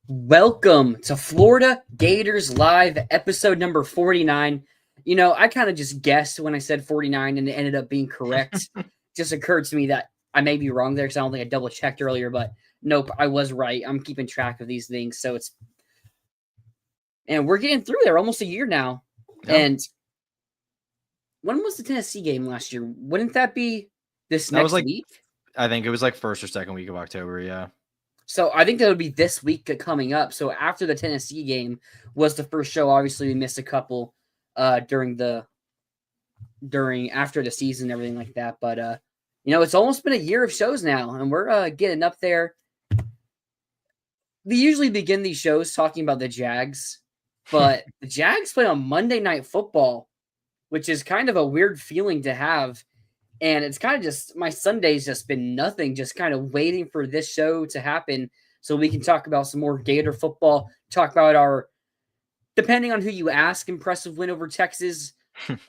Welcome to Florida Gators Live, episode number 49. I kind of just guessed when I said 49 and it ended up being correct. Just occurred to me that I may be wrong there because I don't think I double checked earlier, but nope, I was right. I'm keeping track of these things. And we're getting through there almost a year now. Yeah. And when was the Tennessee game last year? Wouldn't that be this next week? I think it was like first or second week of October. Yeah. So I think that would be this week coming up. So after the Tennessee game was the first show. Obviously, we missed a couple after the season and everything like that. But it's almost been a year of shows now, and we're getting up there. We usually begin these shows talking about the Jags, but the Jags play on Monday Night Football, which is kind of a weird feeling to have. And it's kind of just my Sunday's just been nothing, just kind of waiting for this show to happen so we can talk about some more Gator football, talk about our, depending on who you ask, impressive win over Texas.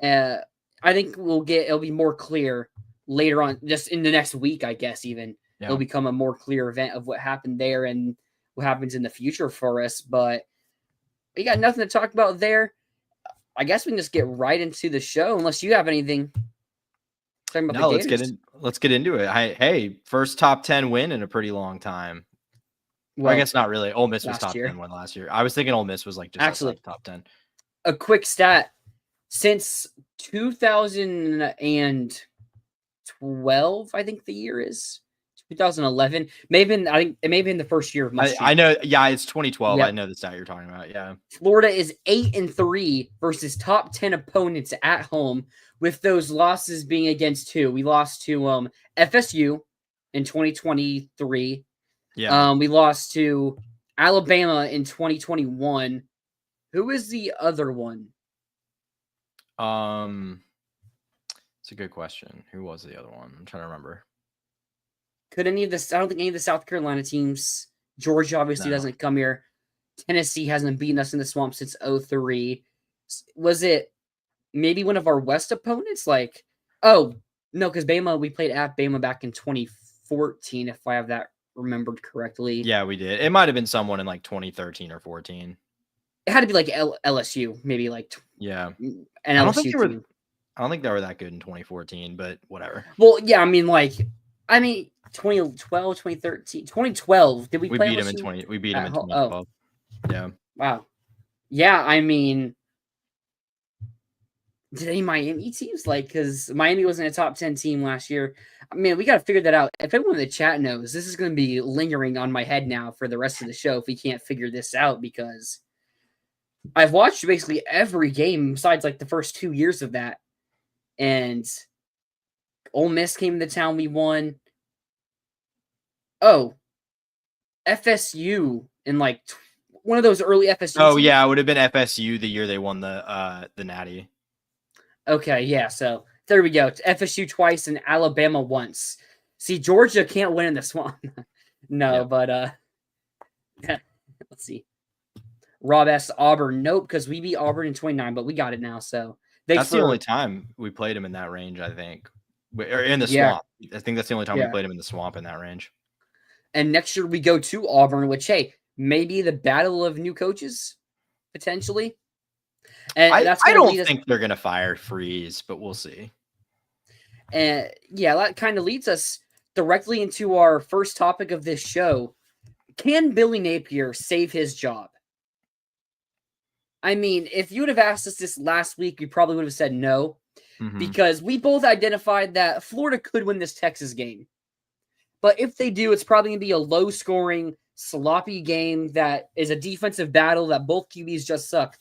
I think it'll be more clear later on, just in the next week, I guess, even. Yeah. It'll become a more clear event of what happened there and what happens in the future for us. But we got nothing to talk about there. I guess we can just get right into the show, unless you have anything. No, let's get into it. Hey, first top 10 win in a pretty long time. Well, I guess not really. Ole Miss was top 10 win last year. I was thinking Ole Miss was like just actually top 10. A quick stat: since 2012, I think the year is 2011. I think it may have been the first year of my. I know. Yeah, it's 2012. Yep. I know the stat you're talking about. Yeah. Florida is 8-3 versus top 10 opponents at home, with those losses being against who? We lost to FSU in 2023. Yeah. We lost to Alabama in 2021. Who is the other one? It's a good question. Who was the other one? I'm trying to remember. I don't think any of the South Carolina teams. Georgia obviously doesn't come here. Tennessee hasn't beaten us in the swamp since 2003. Was it maybe one of our West opponents? No, because Bama, we played at Bama back in 2014, if I have that remembered correctly. Yeah, we did. It might have been someone in like 2013 or 14. It had to be like LSU, maybe like. Yeah. An LSU team. I don't think they were that good in 2014, but whatever. Well, yeah, 2012, 2013, 2012. Did we play beat them in 20? We beat them in 2012. Oh. Yeah. Wow. Yeah, did any Miami teams because Miami wasn't a top 10 team last year? We got to figure that out. If anyone in the chat knows, this is going to be lingering on my head now for the rest of the show if we can't figure this out, because I've watched basically every game besides the first 2 years of that. And Ole Miss came to town, we won. Oh, FSU in one of those early FSU. Oh, teams. Yeah, it would have been FSU the year they won the Natty. Okay, yeah, so there we go. It's FSU twice and Alabama once. See, Georgia can't win in the swamp. No, but let's see. Rob S. Auburn. Nope, because we beat Auburn in 29, but we got it now. So that's the only time we played him in that range, I think. Or in the swamp. I think that's the only time we played him in the swamp in that range. And next year we go to Auburn, which, hey, maybe the battle of new coaches, potentially. And I don't think they're going to fire Freeze, but we'll see. And that kind of leads us directly into our first topic of this show. Can Billy Napier save his job? If you would have asked us this last week, we probably would have said no, because we both identified that Florida could win this Texas game. But if they do, it's probably going to be a low-scoring, sloppy game that is a defensive battle that both QBs just suck.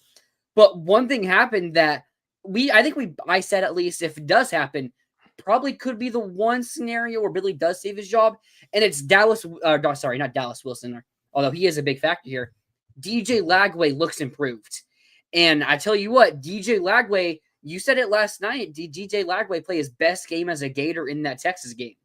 But one thing happened that I said, at least, if it does happen, probably could be the one scenario where Billy does save his job, and it's not Dallas Wilson, although he is a big factor here. DJ Lagway looks improved. And I tell you what, DJ Lagway, you said it last night, DJ Lagway played his best game as a Gator in that Texas game.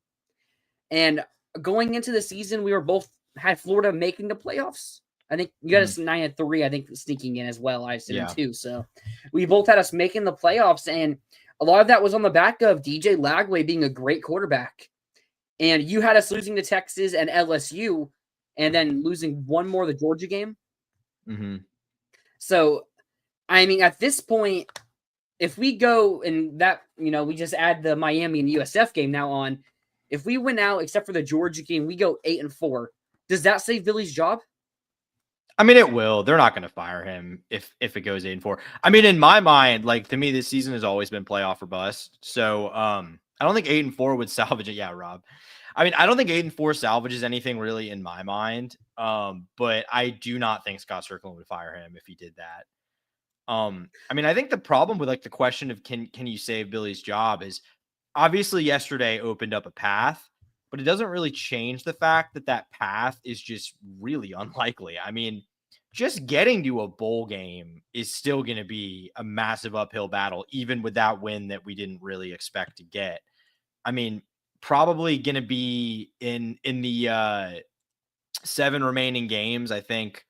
And going into the season, we were both had Florida making the playoffs. I think you got us 9-3, I think, sneaking in as well. I said too. So we both had us making the playoffs, and a lot of that was on the back of DJ Lagway being a great quarterback. And you had us losing to Texas and LSU. and then losing one more the Georgia game. Mm-hmm. So, I mean, at this point, if we go and that, we just add the Miami and USF game now on, if we win out, except for the Georgia game, we go 8-4. Does that save Billy's job? I mean, it will. They're not going to fire him if it goes 8-4. I mean, in my mind, like, to me, this season has always been playoff or bust. So I don't think 8-4 would salvage it. Yeah, Rob. I mean, I don't think 8-4 salvages anything really in my mind. But I do not think Scott Strickland would fire him if he did that. I mean, I think the problem with like the question of can you save Billy's job is obviously yesterday opened up a path, but it doesn't really change the fact that path is just really unlikely. I mean, just getting to a bowl game is still going to be a massive uphill battle, even with that win that we didn't really expect to get. I mean, probably going to be in the 7 remaining games. I think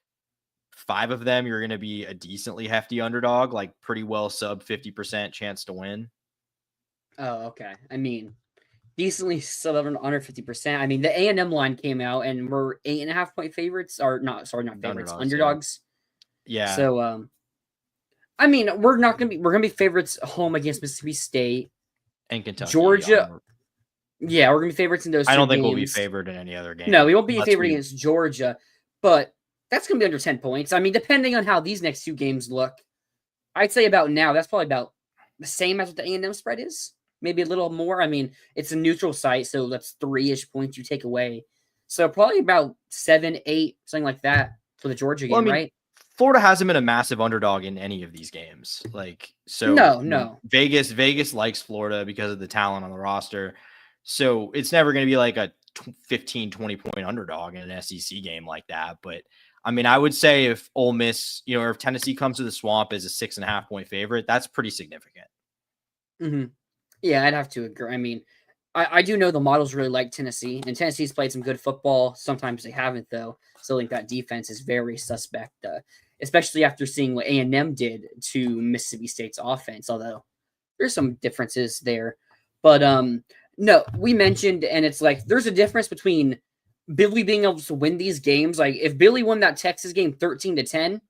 5 of them, you're going to be a decently hefty underdog, like pretty well sub 50% chance to win. Oh, okay. I mean, decently sub under 50%. I mean, the A&M line came out and we're 8.5 point favorites, or not favorites, underdogs. Yeah. So, I mean, we're gonna be favorites home against Mississippi State and Kentucky, Georgia. Yeah, we're gonna be favorites in those. I don't think games. We'll be favored in any other game. No, we won't be favored against Georgia, but that's gonna be under 10 points. I mean, depending on how these next 2 games look, I'd say about now that's probably about the same as what the A&M spread is. Maybe a little more. I mean, it's a neutral site, so that's 3-ish points you take away. So probably about 7, 8, something like that for the Georgia game, right? Florida hasn't been a massive underdog in any of these games. Like, so no. Vegas likes Florida because of the talent on the roster. So it's never going to be like a 15, 20 point underdog in an SEC game like that. But I mean, I would say if Ole Miss, or if Tennessee comes to the Swamp as a 6.5 point favorite, that's pretty significant. Mm-hmm. Yeah, I'd have to agree. I mean, I do know the models really like Tennessee, and Tennessee's played some good football. Sometimes they haven't, though. So I think that defense is very suspect, especially after seeing what A&M did to Mississippi State's offense, although there's some differences there. But no, we mentioned, and it's like there's a difference between Billy being able to win these games. Like if Billy won that Texas game 13-10,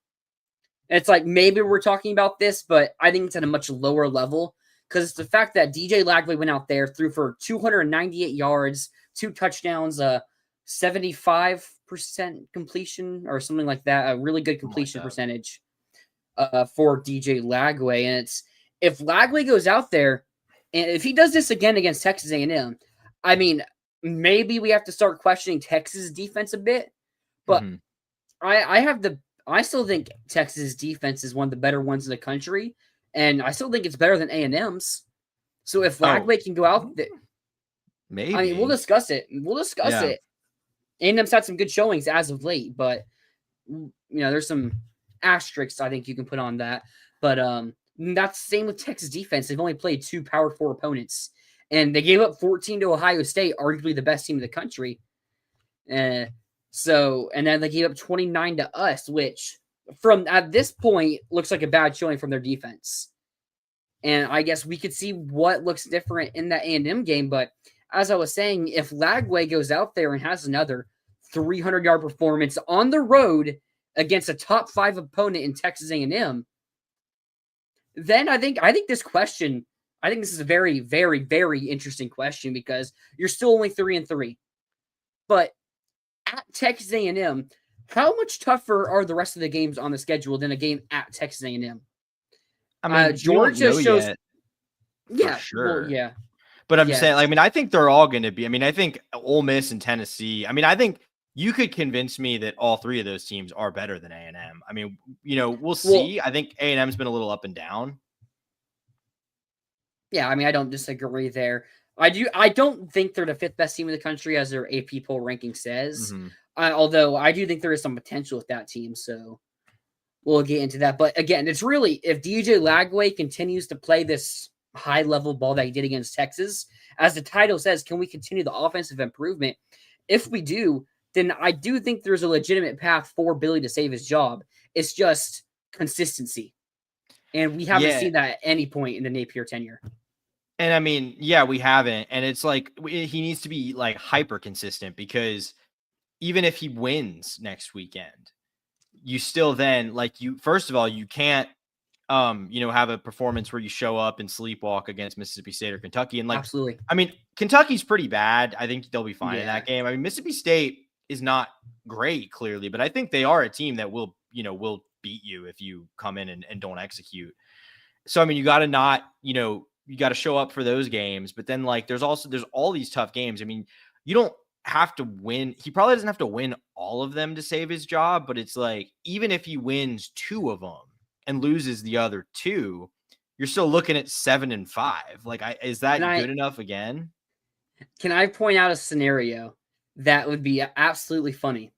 it's like maybe we're talking about this, but I think it's at a much lower level. Because it's the fact that DJ Lagway went out there, threw for 298 yards, 2 touchdowns, 75% completion or something like that, a really good completion percentage for DJ Lagway. And it's if Lagway goes out there, and if he does this again against Texas A&M, I mean, maybe we have to start questioning Texas defense a bit. But I still think Texas defense is one of the better ones in the country. And I still think it's better than A&M's. So if Lagway can go out, maybe. I mean, we'll discuss it. it. A&M's had some good showings as of late, but there's some asterisks I think you can put on that. But that's the same with Texas defense. They've only played 2 Power 4 opponents, and they gave up 14 to Ohio State, arguably the best team in the country. And then they gave up 29 to us, which from at this point looks like a bad showing from their defense. And I guess we could see what looks different in that A&M game. But as I was saying, if Lagway goes out there and has another 300-yard performance on the road against a top 5 opponent in Texas A&M, then I think this is a very, very, very interesting question because you're still only 3-3. But at Texas A&M, how much tougher are the rest of the games on the schedule than a game at Texas A&M? I mean, Georgia shows, yeah, sure, well, yeah. But I'm saying, I mean, I think they're all going to be. I mean, I think Ole Miss and Tennessee. I mean, I think you could convince me that all 3 of those teams are better than A&M. I mean, we'll see. I think A&M's been a little up and down. Yeah, I mean, I don't disagree there. I don't think they're the 5th best team in the country, as their AP poll ranking says. Mm-hmm. Although I do think there is some potential with that team, so we'll get into that. But again, it's really if DJ Lagway continues to play this high-level ball that he did against Texas, as the title says, can we continue the offensive improvement? If we do, then I do think there's a legitimate path for Billy to save his job. It's just consistency. And we haven't seen that at any point in the Napier tenure. And I mean, we haven't. And it's like he needs to be like hyper consistent because even if he wins next weekend, you still then first of all, you can't have a performance where you show up and sleepwalk against Mississippi State or Kentucky. And Absolutely. I mean, Kentucky's pretty bad. I think they'll be fine in Yeah. that game. I mean, Mississippi State is not great, clearly, but I think they are a team that will beat you if you come in and don't execute. So, I mean, you got to not, you got to show up for those games, but then there's all these tough games. I mean, you don't have to win. He probably doesn't have to win all of them to save his job, but it's even if he wins 2 of them and loses the other 2, you're still looking at 7-5. Is that good enough again? Can I point out a scenario that would be absolutely funny?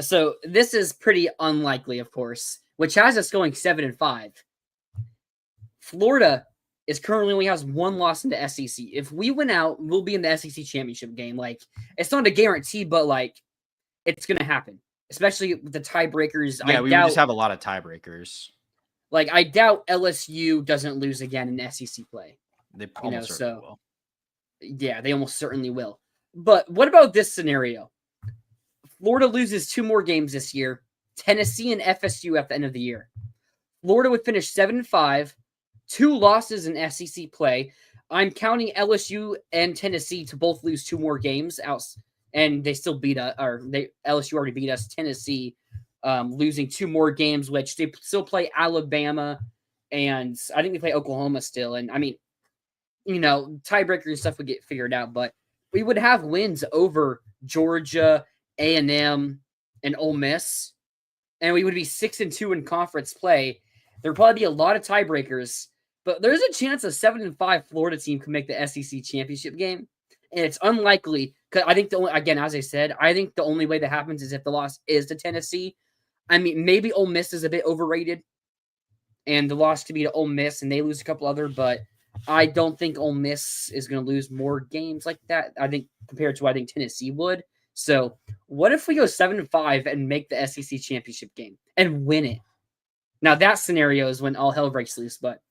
So this is pretty unlikely, of course, which has us going 7-5. Florida is currently only has 1 loss in the SEC. If we win out, we'll be in the SEC championship game. It's not a guarantee, but it's gonna happen, especially with the tiebreakers. Yeah, we just have a lot of tiebreakers. I doubt LSU doesn't lose again in SEC play. They almost certainly will. Yeah, they almost certainly will. But what about this scenario? Florida loses 2 more games this year. Tennessee and FSU at the end of the year. Florida would finish 7-5, 2 losses in SEC play. I'm counting LSU and Tennessee to both lose 2 more games out, and they still beat us. LSU already beat us. Tennessee losing 2 more games, which they still play Alabama, and I think they play Oklahoma still. And I mean, tiebreaker and stuff would get figured out, but we would have wins over Georgia, A&M, and Ole Miss, and we would be 6-2 in conference play. There would probably be a lot of tiebreakers, but there's a chance a 7-5 Florida team could make the SEC championship game, and it's unlikely because I think as I said, I think the only way that happens is if the loss is to Tennessee. I mean, maybe Ole Miss is a bit overrated, and the loss could be to Ole Miss, and they lose a couple other, but I don't think Ole Miss is going to lose more games like that. I think compared to what I think Tennessee would. So what if we go 7-5 and make the SEC championship game and win it? Now that scenario is when all hell breaks loose, but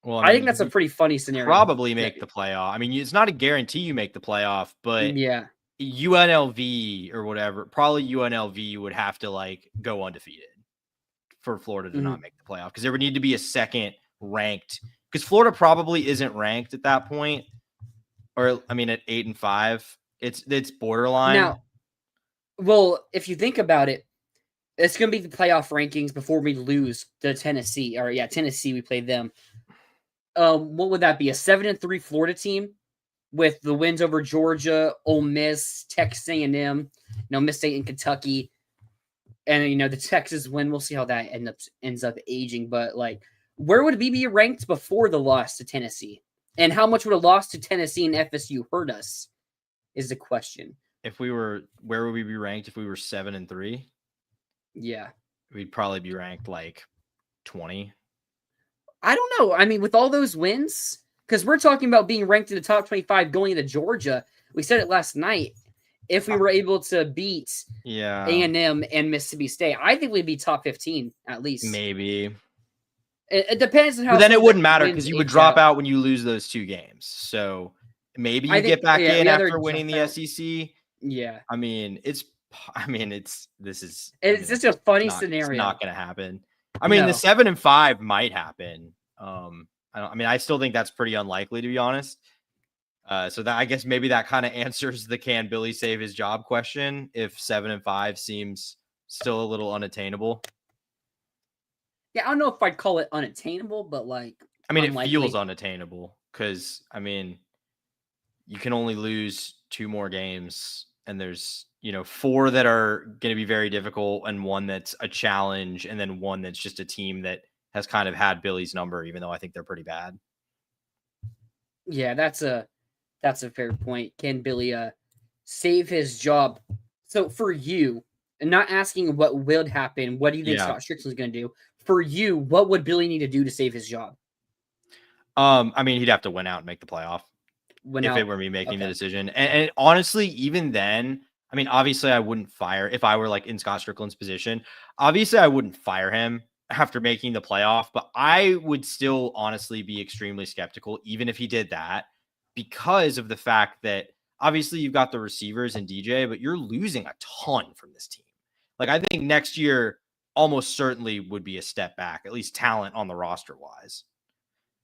I think that's a pretty funny scenario. Probably make the playoff. I mean, it's not a guarantee you make the playoff, but yeah, UNLV or whatever, probably UNLV would have to go undefeated for Florida to not make the playoff because there would need to be a second ranked. Because Florida probably isn't ranked at that point, or I mean, at 8-5, it's borderline. Now, well, if you think about it, it's going to be the playoff rankings before we lose to Tennessee. Tennessee, we played them. What would that be? A 7-3 Florida team with the wins over Georgia, Ole Miss, Texas A&M, Miss State and Kentucky, and the Texas win. We'll see how that ends up aging, but where would we be ranked before the loss to Tennessee? And how much would a loss to Tennessee and FSU hurt us is the question. Where would we be ranked if we were 7-3? Yeah. We'd probably be ranked 20. I don't know. I mean, with all those wins, because we're talking about being ranked in the top 25 going into Georgia. We said it last night. If we were able to beat A&M and Mississippi State, I think we'd be top 15 at least. Maybe. It depends on how. But then it wouldn't matter because you would drop out when you lose those 2 games. So maybe you get back in after winning the SEC. Yeah. I mean, it's just a funny scenario. It's not going to happen. I mean, the 7-5 might happen. I still think that's pretty unlikely, to be honest. So that I guess maybe that kind of answers the can Billy save his job question if 7-5 seems still a little unattainable. Yeah, I don't know if I'd call it unattainable, but it feels unattainable because you can only lose 2 more games, and there's 4 that are going to be very difficult, and 1 that's a challenge, and then 1 that's just a team that has kind of had Billy's number, even though I think they're pretty bad. Yeah, that's a fair point. Can Billy save his job? So for you, and not asking what would happen, what do you think Scott Strickland's going to do? For you, what would Billy need to do to save his job? He'd have to win out and make the playoff it were me making the decision. And honestly, even then, obviously I wouldn't fire if I were in Scott Strickland's position. Obviously, I wouldn't fire him after making the playoff, but I would still honestly be extremely skeptical, even if he did that, because of the fact that obviously you've got the receivers and DJ, but you're losing a ton from this team. Like, I think next year almost certainly would be a step back, at least talent on the roster wise.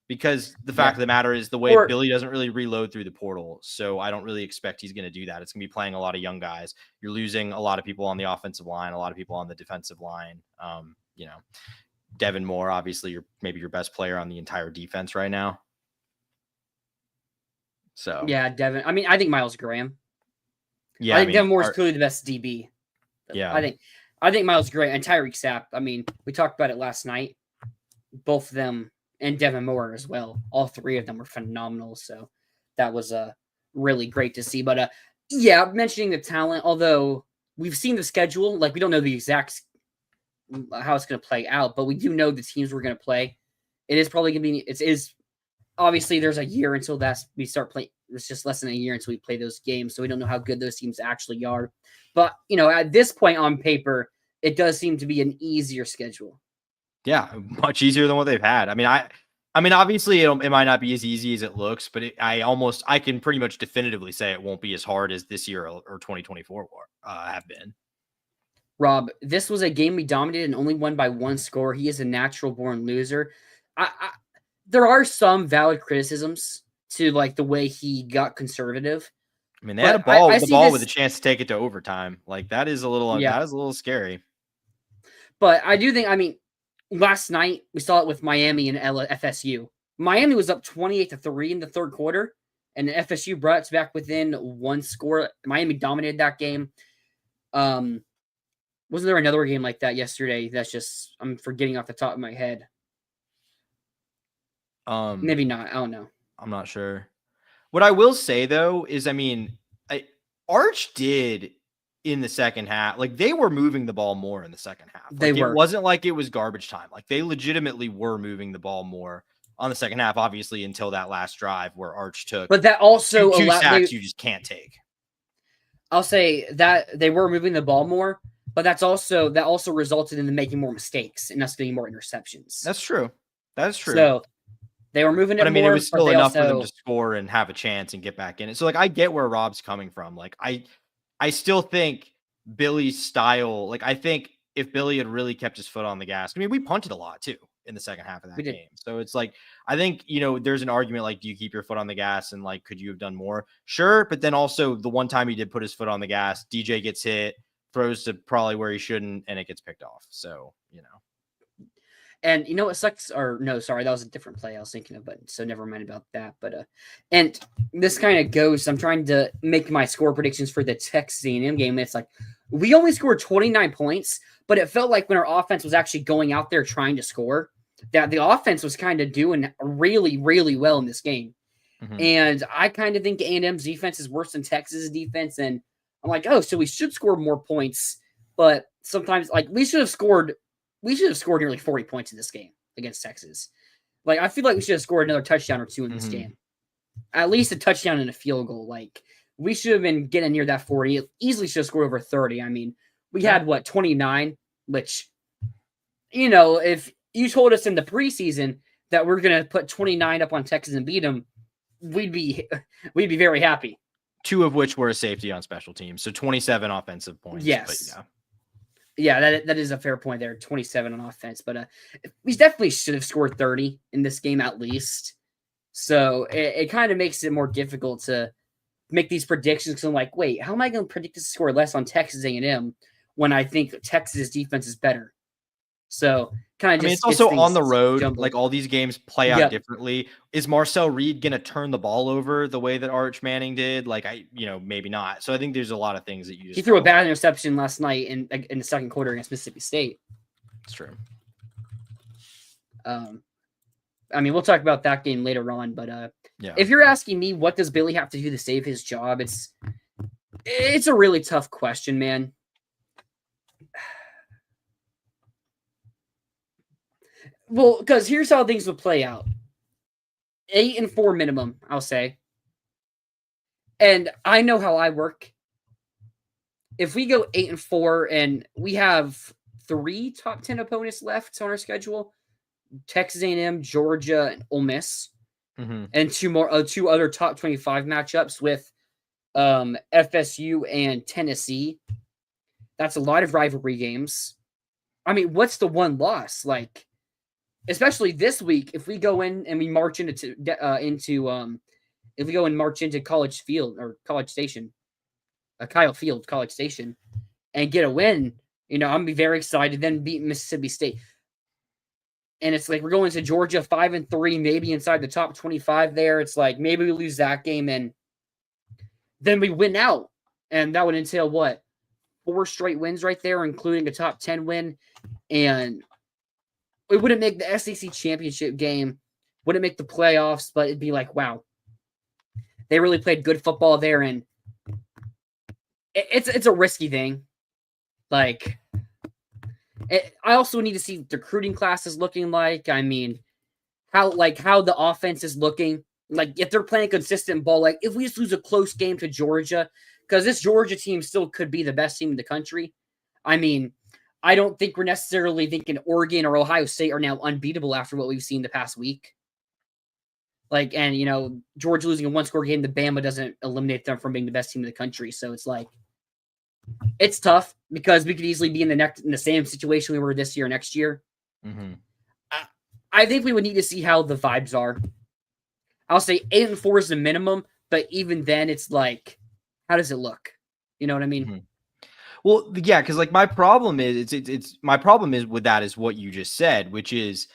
Because the fact of the matter is the way Billy doesn't really reload through the portal. So I don't really expect he's going to do that. It's going to be playing a lot of young guys. You're losing a lot of people on the offensive line, a lot of people on the defensive line. You know, Devin Moore, obviously maybe your best player on the entire defense right now. So yeah, Devin. I mean, I think Miles Graham. Yeah, I think Devin Moore is clearly the best DB. Yeah, I think Miles Graham and Tyreek Sapp. I mean, we talked about it last night. Both of them and Devin Moore as well. All three of them were phenomenal. So that was really great to see. But yeah, mentioning the talent, although we've seen the schedule, like we don't know the exact how it's going to play out, but we do know the teams we're going to play. It is probably going to be. It is obviously there's a year until we start playing. It's just less than a year until we play those games, so we don't know how good those teams actually are. But you know, at this point on paper, it does seem to be an easier schedule. Yeah, much easier than what they've had. I mean, obviously it might not be as easy as it looks, but I can pretty much definitively say it won't be as hard as this year or 2024 have been. Rob, this was a game we dominated and only won by one score. He is a natural born loser. There are some valid criticisms to like the way he got conservative. I mean, they had a ball, with a chance to take it to overtime. Like that is a little scary. But I do think, I mean, last night we saw it with Miami and FSU. Miami was up 28-3 in the third quarter, and FSU brought it back within one score. Miami dominated that game. Wasn't there another game like that yesterday? That's just I'm forgetting off the top of my head. Maybe not. I don't know. I'm not sure. What I will say though is, I mean, Arch did in the second half, like they were moving the ball more in the second half. Like, it wasn't like it was garbage time. Like they legitimately were moving the ball more on the second half, obviously until that last drive where Arch took. But that also two sacks you just can't take. I'll say that they were moving the ball more, but that also resulted in them making more mistakes and us getting more interceptions. That's true. That's true. So they were moving it more. I mean, it was still enough for them to score and have a chance and get back in it. So like I get where Rob's coming from. Like I still think Billy's style, like I think if Billy had really kept his foot on the gas, I mean, we punted a lot too in the second half of that game. So it's like, I think, you know, there's an argument like, do you keep your foot on the gas and like, could you have done more? Sure. But then also the one time he did put his foot on the gas, DJ gets hit, throws to probably where he shouldn't, and it gets picked off. So, you know. And you know what sucks? Or no, sorry, that was a different play I was thinking of, but so never mind about that. But and this kind of goes. I'm trying to make my score predictions for the Texas A&M game. It's like we only scored 29 points, but it felt like when our offense was actually going out there trying to score, that the offense was kind of doing really, really well in this game. Mm-hmm. And I kind of think A&M's defense is worse than Texas's defense, and I'm like, oh, so we should score more points. But sometimes, like we should have scored nearly 40 points in this game against Texas. Like, I feel like we should have scored another touchdown or two in this game. At least a touchdown and a field goal. Like, we should have been getting near that 40. Easily should have scored over 30. I mean, we had, 29? Which, you know, if you told us in the preseason that we're going to put 29 up on Texas and beat them, we'd be very happy. 2 of which were a safety on special teams. So 27 offensive points. Yes. But, yeah, that is a fair point there. 27 on offense, but we definitely should have scored 30 in this game at least. So it kind of makes it more difficult to make these predictions. Because I'm like, wait, how am I going to predict to score less on Texas A&M when I think Texas defense is better? So kind of just. I mean, it's also on the road. Like all these games play out differently. Is Marcel Reed going to turn the ball over the way that Arch Manning did? Like maybe not. So I think there's a lot of things that you just. He threw a bad interception last night in the second quarter against Mississippi State. It's true. I mean, we'll talk about that game later on, but if you're asking me, what does Billy have to do to save his job? It's a really tough question, man. Well, because here's how things would play out. 8-4 minimum, I'll say. And I know how I work. If we go 8-4 and we have 3 top 10 opponents left on our schedule, Texas A&M, Georgia, and Ole Miss, and 2 other top 25 matchups with FSU and Tennessee. That's a lot of rivalry games. I mean, what's the one loss? Like, especially this week, if we go in and we march into if we go and march into College Field or College Station, Kyle Field, College Station, and get a win, I'm gonna be very excited. Then beat Mississippi State, and it's like we're going to Georgia 5-3, maybe inside the top 25. There, it's like maybe we lose that game, and then we win out, and that would entail what? 4 straight wins right there, including a top 10 win, and it wouldn't make the SEC championship game, wouldn't make the playoffs, but it'd be like, wow, they really played good football there, and it's a risky thing. Like, I also need to see what the recruiting class is looking like. I mean, how the offense is looking. Like, if they're playing consistent ball, like if we just lose a close game to Georgia, because this Georgia team still could be the best team in the country. I mean, I don't think we're necessarily thinking Oregon or Ohio State are now unbeatable after what we've seen the past week. Like, and, Georgia losing a 1-score game to Bama doesn't eliminate them from being the best team in the country. So it's like, it's tough because we could easily be in the same situation we were this year, next year. Mm-hmm. I think we would need to see how the vibes are. I'll say 8-4 is the minimum, but even then it's like, how does it look? You know what I mean? Mm-hmm. Well, yeah, because like my problem is it's my problem is with that is what you just said, which is,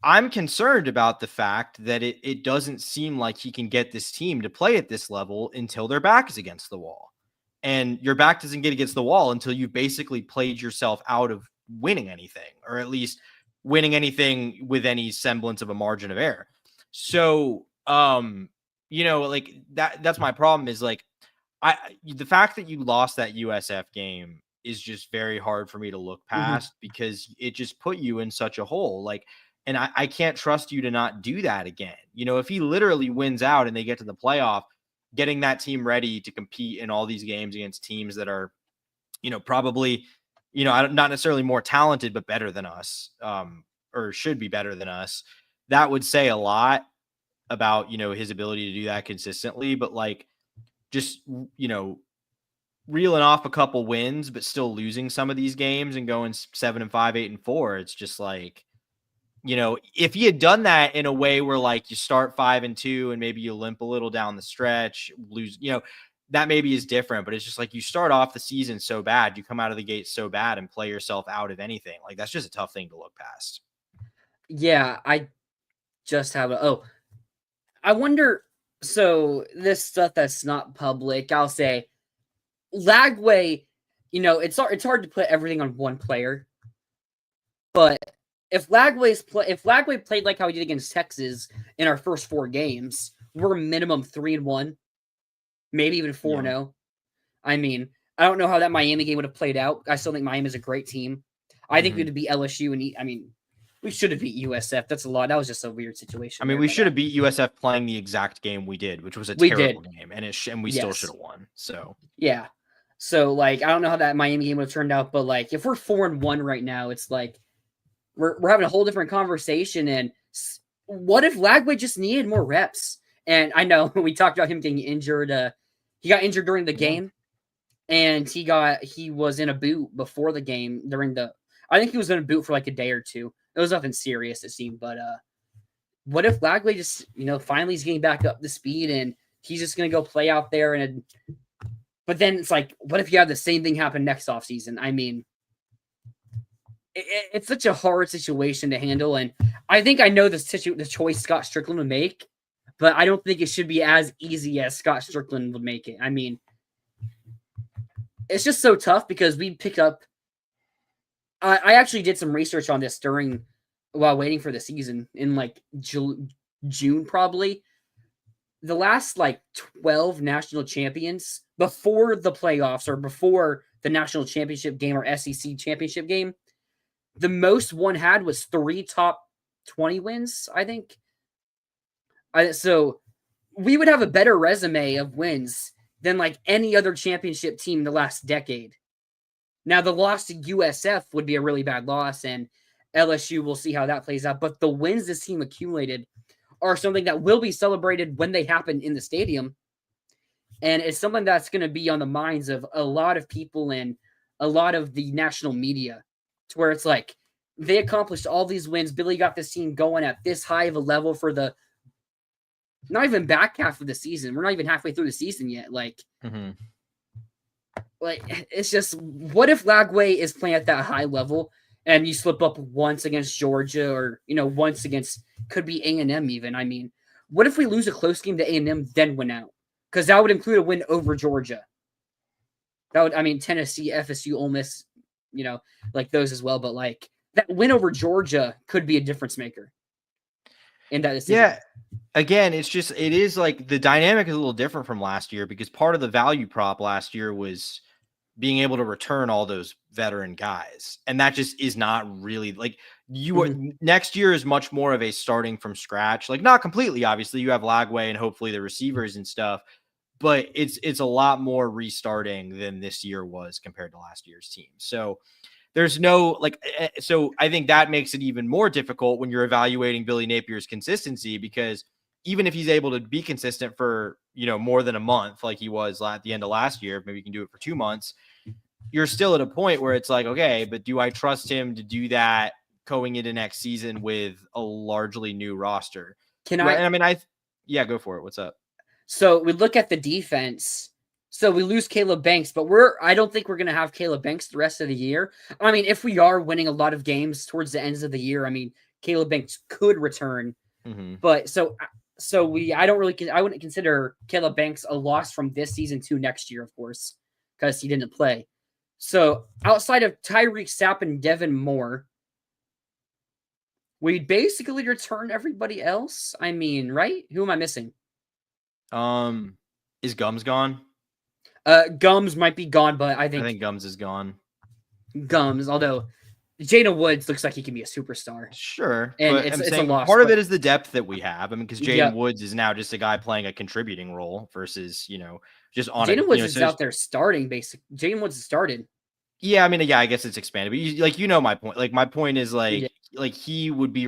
I'm concerned about the fact that it doesn't seem like he can get this team to play at this level until their back is against the wall. And your back doesn't get against the wall until you basically played yourself out of winning anything, or at least winning anything with any semblance of a margin of error. So, like that's my problem is like, the fact that you lost that USF game is just very hard for me to look past because it just put you in such a hole. Like, and I can't trust you to not do that again. If he literally wins out and they get to the playoff, getting that team ready to compete in all these games against teams that are, probably, not necessarily more talented, but better than us, or should be better than us. That would say a lot about, his ability to do that consistently. But like, just, reeling off a couple wins, but still losing some of these games and going 7-5, 8-4. It's just like, if he had done that in a way where like you start 5-2 and maybe you limp a little down the stretch, lose, that maybe is different, but it's just like you start off the season so bad, you come out of the gate so bad and play yourself out of anything. Like that's just a tough thing to look past. Yeah, I just have I wonder. So this stuff that's not public, I'll say Lagway, it's hard to put everything on one player, but if Lagway played like how he did against Texas in our first 4 games, we're minimum 3-1, maybe even 4-0. Yeah. I mean, I don't know how that Miami game would have played out. I still think Miami is a great team. I think we'd beat LSU and we should have beat USF. That's a lot. That was just a weird situation. I mean, we should have beat USF playing the exact game we did, which was a terrible game, and we still should have won. So yeah. So like, I don't know how that Miami game would have turned out, but like, if we're 4-1 right now, it's like we're having a whole different conversation. And what if Lagway just needed more reps? And I know we talked about him getting injured. He got injured during the game, and he was in a boot before the game I think he was in a boot for like a day or two. It was nothing serious, it seemed. But what if Lagway just, finally he's getting back up to speed and he's just going to go play out there? But then it's like, what if you have the same thing happen next offseason? I mean, it's such a hard situation to handle. And I think I know the choice Scott Strickland would make, but I don't think it should be as easy as Scott Strickland would make it. I mean, it's just so tough because we pick up. I actually did some research on this while waiting for the season in like June, probably. The last like 12 national champions before the playoffs or before the national championship game or SEC championship game, the most one had was 3 top 20 wins, I think. So we would have a better resume of wins than like any other championship team in the last decade. Now, the loss to USF would be a really bad loss, and LSU, we'll see how that plays out. But the wins this team accumulated are something that will be celebrated when they happen in the stadium. And it's something that's going to be on the minds of a lot of people and a lot of the national media, to where it's like they accomplished all these wins. Billy got this team going at this high of a level for the not even back half of the season. We're not even halfway through the season yet. Like it's just, what if Lagway is playing at that high level and you slip up once against Georgia, or once against, could be A&M even. I mean, what if we lose a close game to A&M then win out? Because that would include a win over Georgia. That would, I mean, Tennessee, FSU, Ole Miss, like those as well. But like that win over Georgia could be a difference maker in that decision. Yeah. Again, it is like the dynamic is a little different from last year, because part of the value prop last year was being able to return all those veteran guys. And that just is not really like next year is much more of a starting from scratch, like not completely, obviously you have Lagway and hopefully the receivers and stuff, but it's a lot more restarting than this year was compared to last year's team. So there's no so I think that makes it even more difficult when you're evaluating Billy Napier's consistency, because even if he's able to be consistent for, more than a month, like he was at the end of last year, maybe you can do it for 2 months, you're still at a point where it's like, okay, but do I trust him to do that going into next season with a largely new roster? Yeah, go for it. What's up? So we look at the defense. So we lose Caleb Banks, but I don't think we're going to have Caleb Banks the rest of the year. I mean, if we are winning a lot of games towards the ends of the year, I mean, Caleb Banks could return. But I wouldn't consider Caleb Banks a loss from this season to next year, of course, because he didn't play. So outside of Tyreek Sapp and Devin Moore, we basically return everybody else. I mean, right? Who am I missing? Is Gums gone? Gums might be gone, but I think Gums is gone. Gums, although Jada Woods looks like he can be a superstar. Sure. And but it's a loss. Part of it is the depth that we have. I mean, because Jaden Woods is now just a guy playing a contributing role versus, just on it. Jaden Woods is out there starting, basically. Jaden Woods started. Yeah, I mean, I guess it's expanded, but my point. Like, my point is like he would be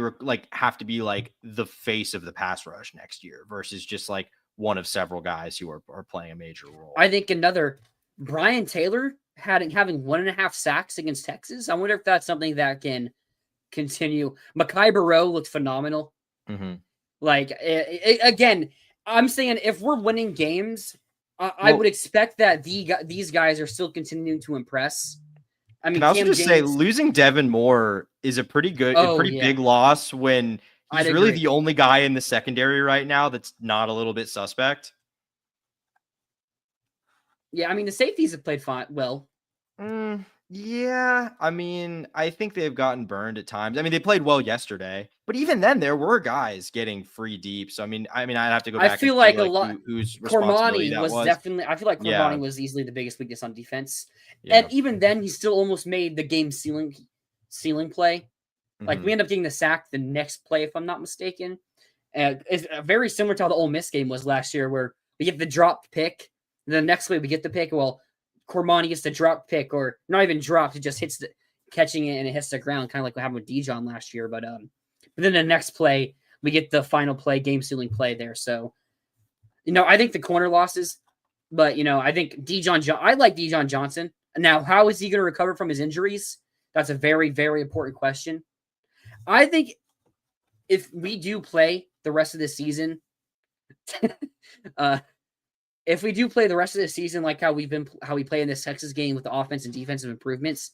have to be like the face of the pass rush next year versus just like one of several guys who are playing a major role. I think another Brian Taylor having 1.5 sacks against Texas. I wonder if that's something that can continue. Mekhi Barrow looked phenomenal. Like again, I'm saying if we're winning games, I would expect that these guys are still continuing to impress. I mean, can I also just say losing Devin Moore is a pretty big loss when he's really the only guy in the secondary right now that's not a little bit suspect. Yeah, I mean, the safeties have played fine. Well, yeah, I mean, I think they've gotten burned at times. I mean, they played well yesterday, but even then, there were guys getting free deep. So I mean, I'd have to go back. I feel like a lot. Whose Cormani was definitely. I feel like Cormani was easily the biggest weakness on defense, and even then, he still almost made the game ceiling play. Like we end up getting the sack the next play, if I'm not mistaken. And it's very similar to how the Ole Miss game was last year, where we get the drop pick. The next play we get the pick. Well, Cormani gets the drop pick, or not even dropped. It just hits catching it and it hits the ground, kind of like what happened with Dijon last year. But then the next play we get the final play, game sealing play there. So, I think the corner losses, but I think I like Dijon Johnson. Now, how is he going to recover from his injuries? That's a very, very important question. I think if we do play the rest of the season, like how we play in this Texas game with the offense and defensive improvements,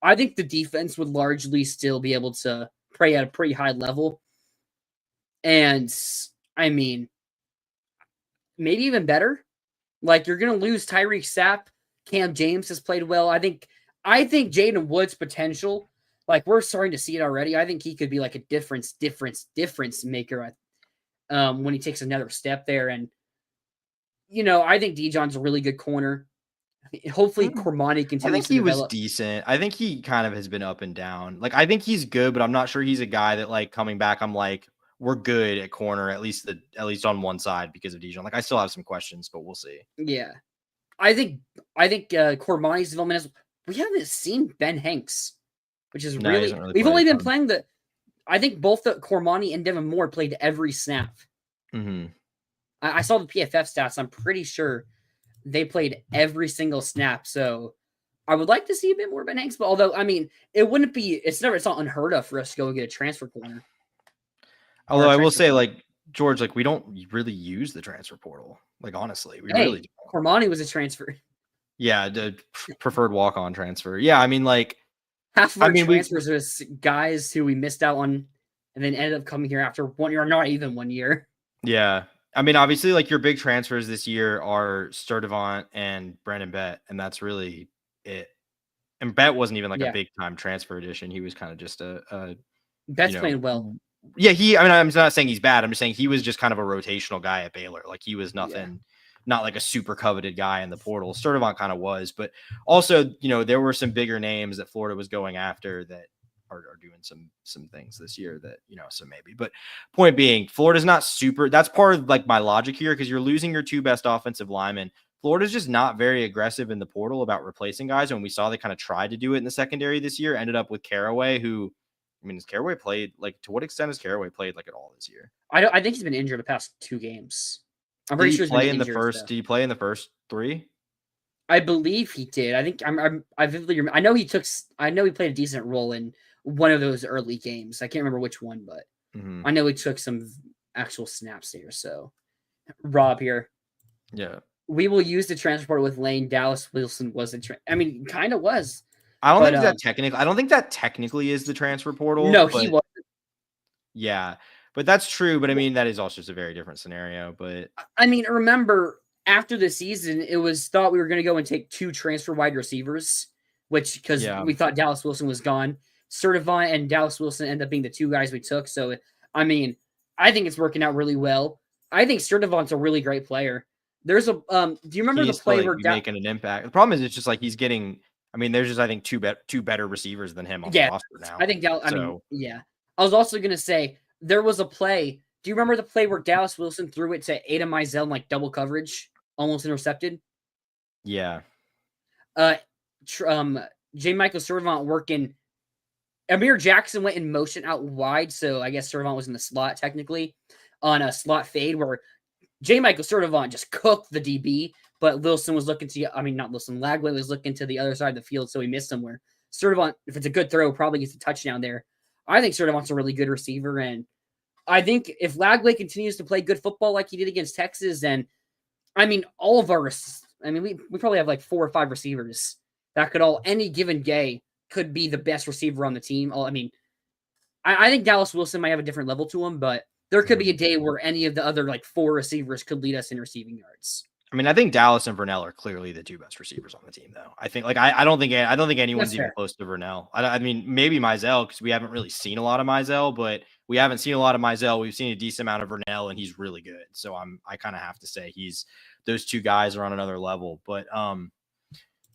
I think the defense would largely still be able to play at a pretty high level. And I mean, maybe even better. Like, you're going to lose Tyreek Sapp. Cam James has played well. I think Jaden Woods' potential, like, we're starting to see it already. I think he could be like a difference maker when he takes another step there. And I think Dijon's a really good corner. Hopefully, Cormani continues. I think he was decent. I think he kind of has been up and down. Like, I think he's good, but I'm not sure he's a guy that, like, coming back, I'm like, we're good at corner, at least on one side because of Dijon. Like, I still have some questions, but we'll see. Yeah, I think Cormani's development is. We haven't seen Ben Hanks, which is really we've only been playing the. I think both the Cormani and Devin Moore played every snap. I saw the PFF stats. I'm pretty sure they played every single snap. So I would like to see a bit more Ben Hanks, but although I mean, it's not unheard of for us to go and get a transfer corner. Although I will say, like, George, like, we don't really use the transfer portal. Like, honestly, we really don't. Cormani was a transfer. Yeah, the preferred walk-on transfer. Yeah, I mean, like, half of our transfers was guys who we missed out on and then ended up coming here after 1 year, or not even 1 year. Yeah. I mean, obviously, like, your big transfers this year are Sturdivant and Brandon Bett, and that's really it. And Bett wasn't even like a big-time transfer addition. He was kind of just a Bett's playing well. Yeah, I mean, I'm not saying he's bad. I'm just saying he was just kind of a rotational guy at Baylor. Like, he was nothing, not like a super coveted guy in the portal. Sturdivant kind of was, but also, there were some bigger names that Florida was going after that are doing some things this year that, so maybe. But point being, Florida's not super. That's part of like my logic here, because you're losing your two best offensive linemen. Florida's just not very aggressive in the portal about replacing guys. And we saw they kind of tried to do it in the secondary this year, ended up with Caraway, who, I mean, has Caraway played, like, to what extent has Caraway played, like, at all this year? I think he's been injured the past 2 games. I'm pretty sure he's been injured. Did he play in the first 3? I believe he did. I think I vividly remember. I know he played a decent role in one of those early games. I can't remember which one, but I know he took some actual snaps there. So, Rob here. Yeah. We will use the transfer portal with Lane. Dallas Wilson was kind of was. I don't think that technically is the transfer portal. No, he wasn't. Yeah, but that's true. But I mean, that is also just a very different scenario. But I mean, remember after the season, it was thought we were going to go and take 2 transfer wide receivers, because we thought Dallas Wilson was gone. Sturdivant and Dallas Wilson ended up being the 2 guys we took. So, I mean, I think it's working out really well. I think Sturdivant's a really great player. There's a do you remember the play where making an impact? The problem is it's just like he's getting. I mean, there's just, I think, two better receivers than him on the roster now. I think I was also gonna say there was a play. Do you remember the play where Dallas Wilson threw it to Adam Mizell in like double coverage, almost intercepted? Yeah. J. Michael Sturdivant working. Amir Jackson went in motion out wide, so I guess Sturdivant was in the slot technically on a slot fade where J. Michael Sturdivant just cooked the DB. But Wilson was looking Lagway was looking to the other side of the field, so he missed somewhere. Sturdivant, if it's a good throw, probably gets a touchdown there. I think Sturdivant's a really good receiver, and I think if Lagway continues to play good football like he did against Texas, then, I mean, we probably have like 4 or 5 receivers that could any given day could be the best receiver on the team. I mean, I think Dallas Wilson might have a different level to him, but there could be a day where any of the other like 4 receivers could lead us in receiving yards. I mean, I think Dallas and Vernell are clearly the 2 best receivers on the team, though. I think, like, I don't think anyone's even close to Vernell. I mean, maybe Mizell, because we haven't really seen a lot of Mizell, but we haven't seen a lot of Mizell. We've seen a decent amount of Vernell, and he's really good. So I kind of have to say those 2 guys are on another level. But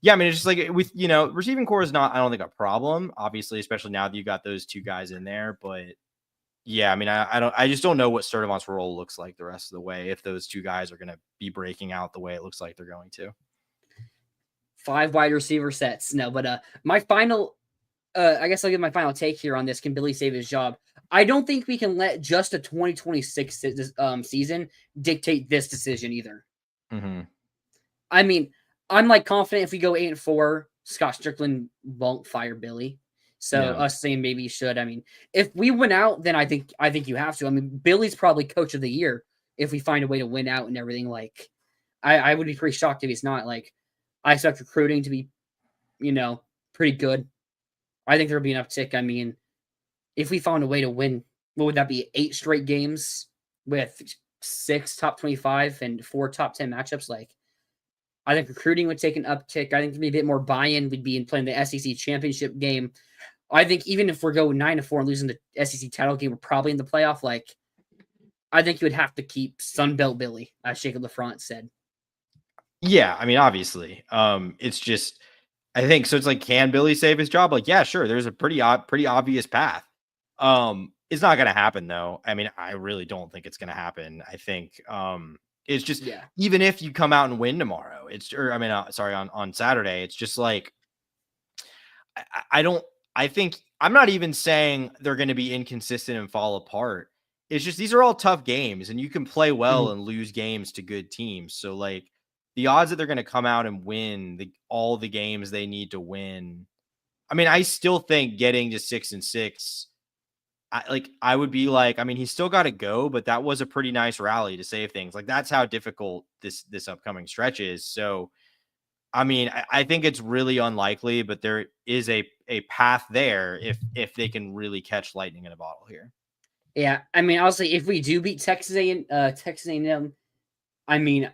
yeah, I mean, it's just like with receiving core is not, I don't think, a problem, obviously, especially now that you got those 2 guys in there, but. Yeah, I mean, I just don't know what Sturdivant's role looks like the rest of the way if those 2 guys are going to be breaking out the way it looks like they're going to. 5 wide receiver sets. No, but my final, I guess I'll give my final take here on this. Can Billy save his job? I don't think we can let just a 2026 season dictate this decision either. Mm-hmm. I mean, I'm like confident if we go 8-4, Scott Strickland won't fire Billy. So us saying maybe you should. I mean, if we win out, then I think you have to. I mean, Billy's probably coach of the year if we find a way to win out and everything. Like, I would be pretty shocked if he's not. Like, I expect recruiting to be, pretty good. I think there'll be an uptick. I mean, if we found a way to win, what would that be? 8 straight games with 6 top 25 and 4 top 10 matchups. Like, I think recruiting would take an uptick. I think there'd be a bit more buy-in. We'd be in playing the SEC championship game. I think even if we're going 9-4 and losing the SEC title game, we're probably in the playoff. Like, I think you would have to keep Sunbelt Billy, as Jacob LaFront said. Yeah, I mean, obviously, it's just, I think so. It's like, can Billy save his job? Like, yeah, sure. There's a pretty obvious path. It's not going to happen though. I mean, I really don't think it's going to happen. I think, it's just, even if you come out and win tomorrow, on Saturday, it's just like, I think I'm not even saying they're going to be inconsistent and fall apart. It's just, these are all tough games and you can play well and lose games to good teams. So like, the odds that they're going to come out and win all the games they need to win. I mean, I still think getting to 6-6, I would be like, I mean, he's still got to go, but that was a pretty nice rally to save things. Like, that's how difficult this upcoming stretch is. So, I mean, I think it's really unlikely, but there is a path there if they can really catch lightning in a bottle here. Yeah, I mean, honestly, if we do beat Texas A&M, I mean,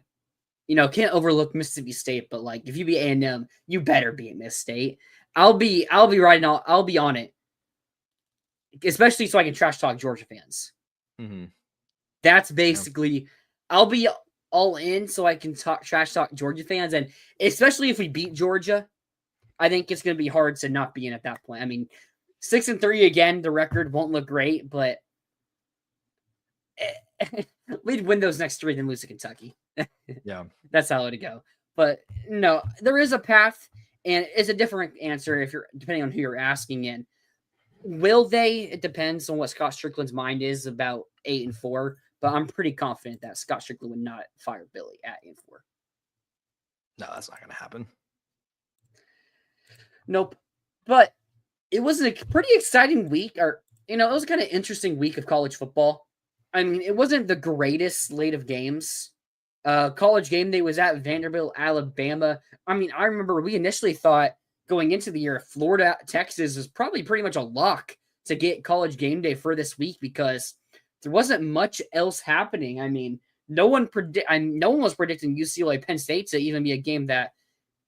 can't overlook Mississippi State, but like if you beat A&M, you better beat Miss State. I'll be riding I'll be on it, especially so I can trash talk Georgia fans. Mm-hmm. That's basically I'll be all in so I can trash talk Georgia fans, and especially if we beat Georgia, I think it's going to be hard to not be in at that point. I mean, 6-3 again, the record won't look great, but we'd win those next 3, then lose to Kentucky. Yeah, that's how it'd go. But no, there is a path, and it's a different answer if you're depending on who you're asking. In will they? It depends on what Scott Strickland's mind is about 8-4. But I'm pretty confident that Scott Strickland would not fire Billy at 8-4. No, that's not going to happen. Nope. But it was a pretty exciting week, or it was a kind of interesting week of college football. I mean, it wasn't the greatest slate of games. College game day was at Vanderbilt, Alabama. I mean, I remember we initially thought going into the year, Florida, Texas was probably pretty much a lock to get college game day for this week because there wasn't much else happening. I mean, no one was predicting UCLA Penn State to even be a game that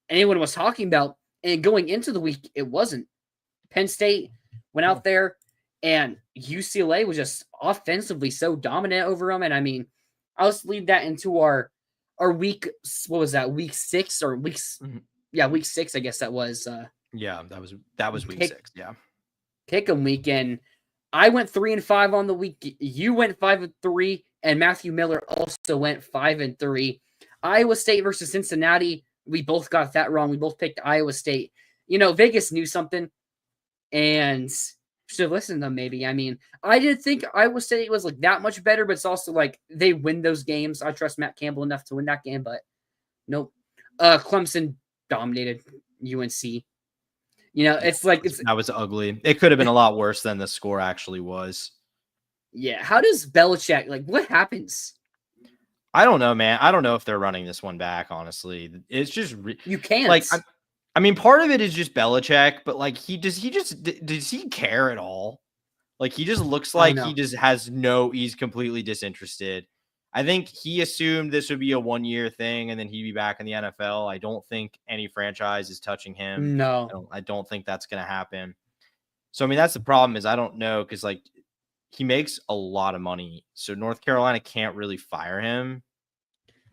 anyone was talking about. And going into the week, it wasn't. Penn State went out there, and UCLA was just offensively so dominant over them. And I mean, I'll just lead that into our week. What was that? Week 6 or weeks? Mm-hmm. Yeah, week 6. I guess that was. Yeah, that was week 6. Yeah, Pick'em weekend. I went 3-5 on the week. You went 5-3, and Matthew Miller also went 5-3. Iowa State versus Cincinnati. We both got that wrong. We both picked Iowa State. Vegas knew something, and should have listened to them maybe. I mean, I didn't think Iowa State was like that much better, but it's also like they win those games. I trust Matt Campbell enough to win that game, but nope. Clemson dominated UNC. It's like that was ugly. It could have been a lot worse than the score actually was. Yeah. How does Belichick what happens? I don't know, man. I don't know if they're running this one back. Honestly, it's just you can't. Like, I mean, part of it is just Belichick, but like, does he care at all? Like, he just looks like he just has he's completely disinterested. I think he assumed this would be a 1-year thing and then he'd be back in the NFL. I don't think any franchise is touching him. No, I don't think that's going to happen. So, I mean, that's the problem is I don't know. Cause like he makes a lot of money. So North Carolina can't really fire him.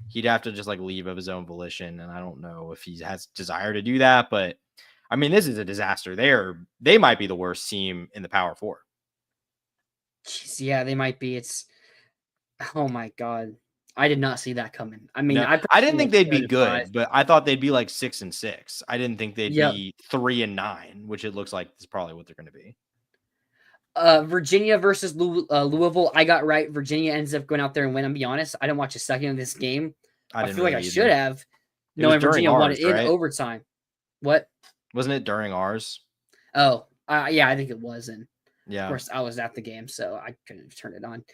He'd have to just like leave of his own volition. And I don't know if he has desire to do that, but I mean, this is a disaster. They might be the worst team in the Power 4. Jeez, yeah, they might be. Oh my God. I did not see that coming. I mean, no, I didn't think they'd be good, but I thought they'd be like 6-6. I didn't think they'd be 3-9, which it looks like is probably what they're going to be. Virginia versus Louisville. I got right. Virginia ends up going out there and win. I'll be honest. I didn't watch a second of this game. I feel like I should have. Knowing Virginia won it in overtime. What? Wasn't it during ours? Oh, yeah, I think it was. And yeah, of course, I was at the game, so I couldn't turn it on.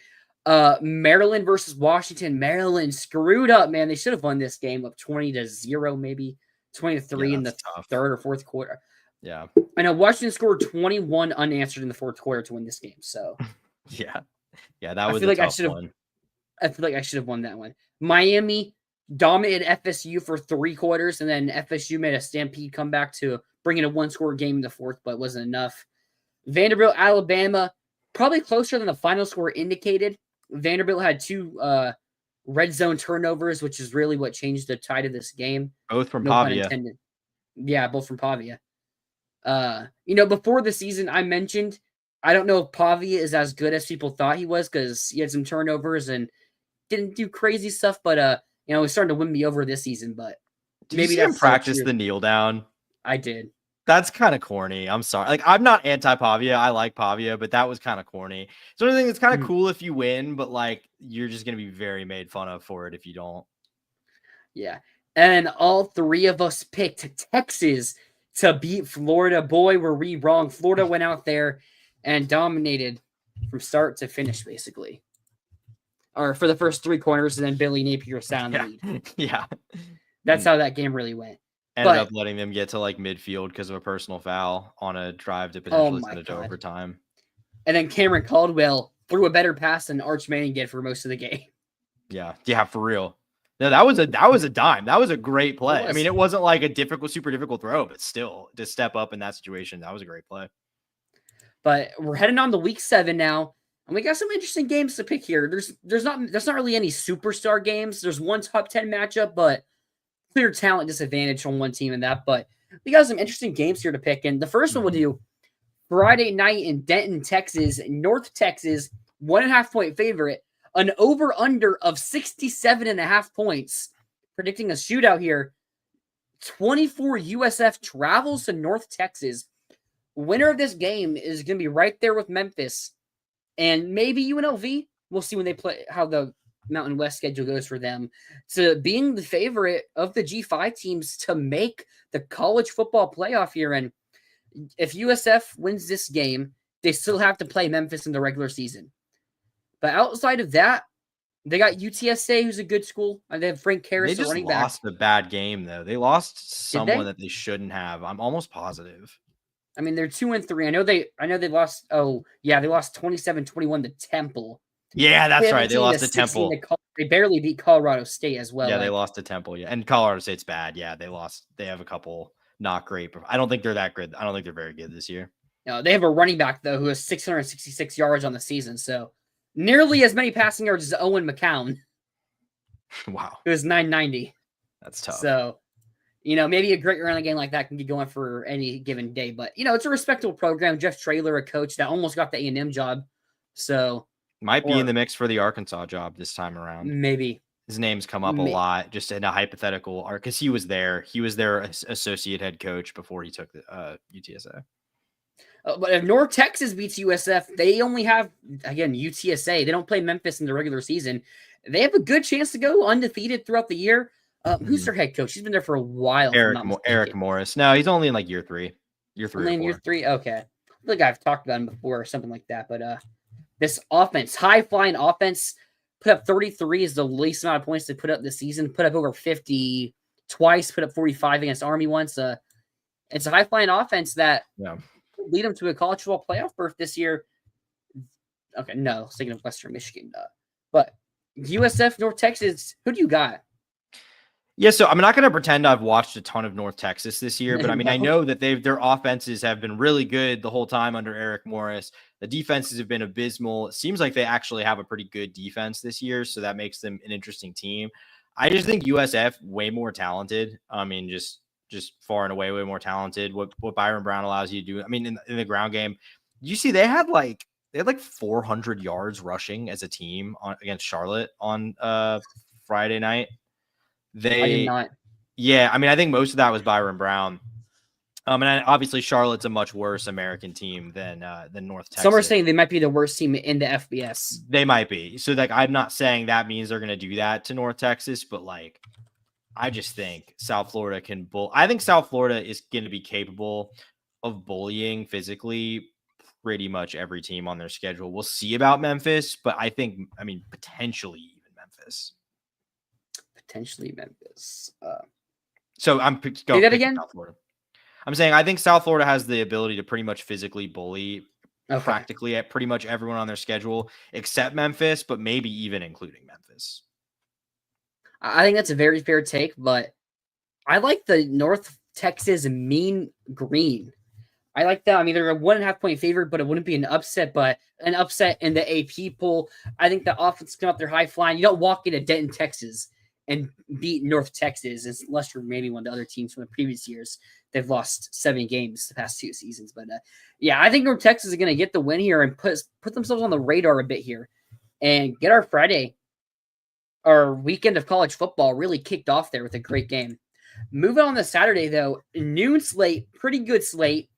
Maryland versus Washington. Maryland screwed up, man. They should have won this game up 20-0, maybe 20-3 in the third or fourth quarter. Yeah, I know Washington scored 21 unanswered in the fourth quarter to win this game. So, yeah, that was a tough one. I feel like I should have won that one. Miami dominated FSU for 3 quarters, and then FSU made a stampede comeback to bring in a 1-score game in the fourth, but it wasn't enough. Vanderbilt, Alabama, probably closer than the final score indicated. Vanderbilt had 2 red zone turnovers, which is really what changed the tide of this game. Both from Pavia. Yeah, both from Pavia. Before the season, I mentioned I don't know if Pavia is as good as people thought he was because he had some turnovers and didn't do crazy stuff, but he's starting to win me over this season. But maybe that's practice the kneel down. I did. That's kind of corny. I'm sorry. Like, I'm not anti-Pavia. I like Pavia, but that was kind of corny. So I think it's kind of cool if you win, but like you're just going to be very made fun of for it if you don't. Yeah. And all three of us picked Texas to beat Florida. Boy, were we wrong. Florida went out there and dominated from start to finish, basically. Or for the first 3 quarters, and then Billy Napier sat on the lead. Yeah. That's how that game really went. Ended up letting them get to like midfield because of a personal foul on a drive to potentially send it to overtime. And then Cameron Caldwell threw a better pass than Arch Manning did for most of the game. Yeah, for real. No, that was a dime. That was a great play. I mean, it wasn't like a super difficult throw, but still to step up in that situation, that was a great play. But we're heading on to week 7 now, and we got some interesting games to pick here. There's not really any superstar games. There's one top 10 matchup, but clear talent disadvantage on one team in that. But we got some interesting games here to pick. And the first one we'll do Friday night in Denton, Texas, North Texas, 1.5 point favorite, an over-under of 67.5 points. Predicting a shootout here. 24 USF travels to North Texas. Winner of this game is going to be right there with Memphis and maybe UNLV. We'll see when they play, how the Mountain West schedule goes for them, to being the favorite of the G5 teams to make the college football playoff here. And if USF wins this game, they still have to play Memphis in the regular season. But outside of that, they got UTSA, who's a good school. They have Frank Harris, they just running back. Lost a bad game though. They lost someone that they shouldn't have. I'm almost positive. I mean, they're 2-3. I know they lost. Oh yeah, they lost 27-21 to Temple. Yeah, that's right. They lost to Temple. They barely beat Colorado State as well. Yeah, they lost to Temple. Yeah, and Colorado State's bad. Yeah, they lost. They have a couple not great. I don't think they're that good. I don't think they're very good this year. No, they have a running back though who has 666 yards on the season, so nearly as many passing yards as Owen McCown. Wow, who is 990. That's tough. So, maybe a great running game like that can get going for any given day. But it's a respectable program. Jeff Traylor, a coach that almost got the A&M job, so might be in the mix for the Arkansas job this time around. Maybe his name's come up a lot, just in a hypothetical, because he was there. He was their associate head coach before he took the UTSA. But if North Texas beats USF, they only have, again, UTSA. They don't play Memphis in the regular season. They have a good chance to go undefeated throughout the year. Who's their head coach? He's been there for a while. Eric Morris. No, he's only in like year 3. Year 3. Only in year 3? Okay. I feel like I've talked about him before or something like that. But this offense, high-flying offense, put up 33 is the least amount of points they put up this season. Put up over 50 twice, put up 45 against Army once. It's a high-flying offense that lead them to a college football playoff berth this year. Okay, no, speaking of Western Michigan. But USF, North Texas, who do you got? Yeah, so I'm not going to pretend I've watched a ton of North Texas this year, but I mean, I know that their offenses have been really good the whole time under Eric Morris. The defenses have been abysmal. It seems like they actually have a pretty good defense this year, so that makes them an interesting team. I just think USF way more talented. I mean, just far and away way more talented. What Byron Brown allows you to do. I mean, in the ground game, you see they had like 400 yards rushing as a team against Charlotte on Friday night. I did not. Yeah, I mean, I think most of that was Byron Brown. And obviously Charlotte's a much worse American team than North Texas. Some are saying they might be the worst team in the FBS. They might be. So like, I'm not saying that means they're going to do that to North Texas, but like, I just think South Florida can I think South Florida is going to be capable of bullying physically pretty much every team on their schedule. We'll see about Memphis, but potentially even Memphis. Potentially Memphis. So I'm say that again. South Florida. I'm saying I think South Florida has the ability to pretty much physically bully practically at pretty much everyone on their schedule except Memphis, but maybe even including Memphis. I think that's a very fair take, but I like the North Texas mean green. I like that. I mean, they're a 1.5 point favorite, but it wouldn't be an upset, but an upset in the AP poll. I think the offense come up there high flying. You don't walk into Denton, Texas and beat North Texas, unless you're maybe one of the other teams from the previous years. They've lost 7 games the past 2 seasons. But yeah, I think North Texas is going to get the win here and put themselves on the radar a bit here and get our weekend of college football really kicked off there with a great game. Moving on to Saturday, though, noon slate, pretty good slate.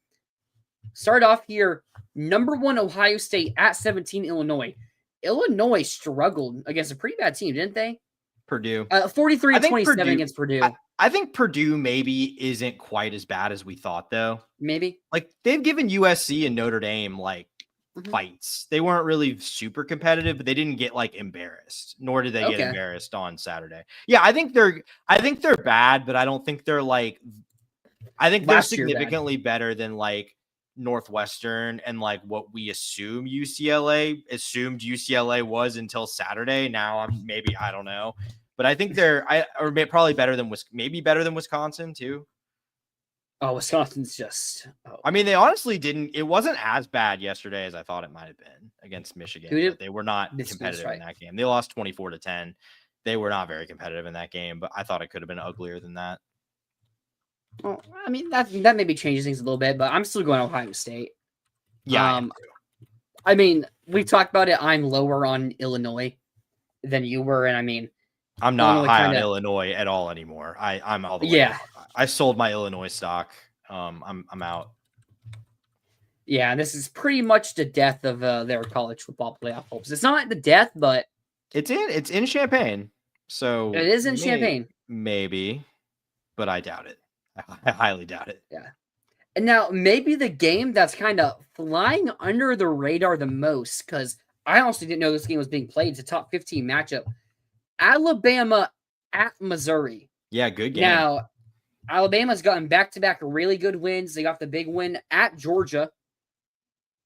Start off here, number 1 Ohio State at 17 Illinois. Illinois struggled against a pretty bad team, didn't they? Purdue. 43-27 against Purdue. I think Purdue maybe isn't quite as bad as we thought, though. Maybe. Like, they've given USC and Notre Dame, like, fights. They weren't really super competitive, but they didn't get, like, embarrassed, nor did they get embarrassed on Saturday. Yeah, I think they're bad, but I don't think they're, like, I think they're significantly better than, like, Northwestern and, like, what we assumed UCLA was until Saturday. Now I don't know. But I think probably better than Wisconsin too. Oh, Wisconsin's just. I mean, they honestly didn't. It wasn't as bad yesterday as I thought it might have been against Michigan. They were not competitive in that game. They lost 24-10. They were not very competitive in that game, but I thought it could have been uglier than that. Well, I mean, that maybe changes things a little bit, but I'm still going Ohio State. Yeah. I mean, we've talked about it. I'm lower on Illinois than you were, and I mean, I'm not high on Illinois at all anymore. I'm all the way. Yeah. I sold my Illinois stock. I'm out. Yeah, this is pretty much the death of their college football playoff hopes. It's not the death, but it's in Champaign. So it is in Champaign. Maybe, but I doubt it. I highly doubt it. Yeah. And now maybe the game that's kind of flying under the radar the most, because I honestly didn't know this game was being played. It's a top 15 matchup. Alabama at Missouri. Yeah, good game. Now, Alabama's gotten back-to-back really good wins. They got the big win at Georgia.